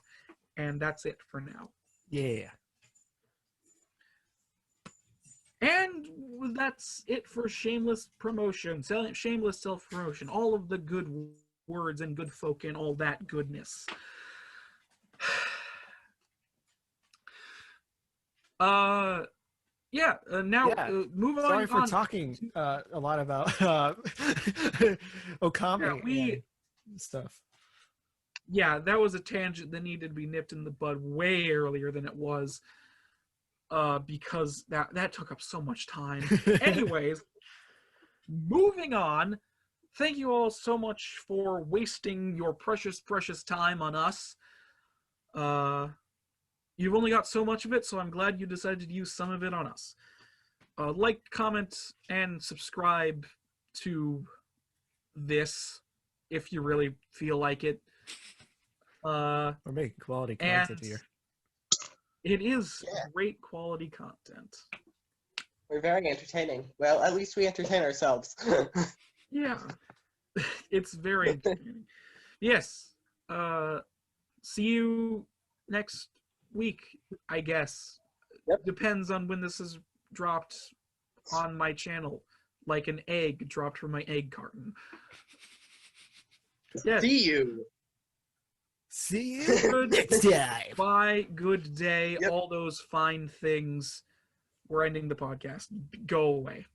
And that's it for now. Yeah. And that's it for shameless promotion, shameless self-promotion, all of the good words and good folk and all that goodness. Now move on. Sorry for talking a lot about Okami and stuff. Yeah, that was a tangent that needed to be nipped in the bud way earlier than it was. Because that took up so much time. Anyways, moving on. Thank you all so much for wasting your precious, precious time on us. You've only got so much of it, so I'm glad you decided to use some of it on us. Like, comment, and subscribe to this if you really feel like it. We're making quality content here. It is great quality content. We're very entertaining. Well, at least we entertain ourselves. Yeah. It's very entertaining. Yes. See you next week, I guess. Yep. Depends on when this is dropped on my channel. Like an egg dropped from my egg carton. Yes. See you. See you next time. Bye, good day, Yep. all those fine things. We're ending the podcast. Go away.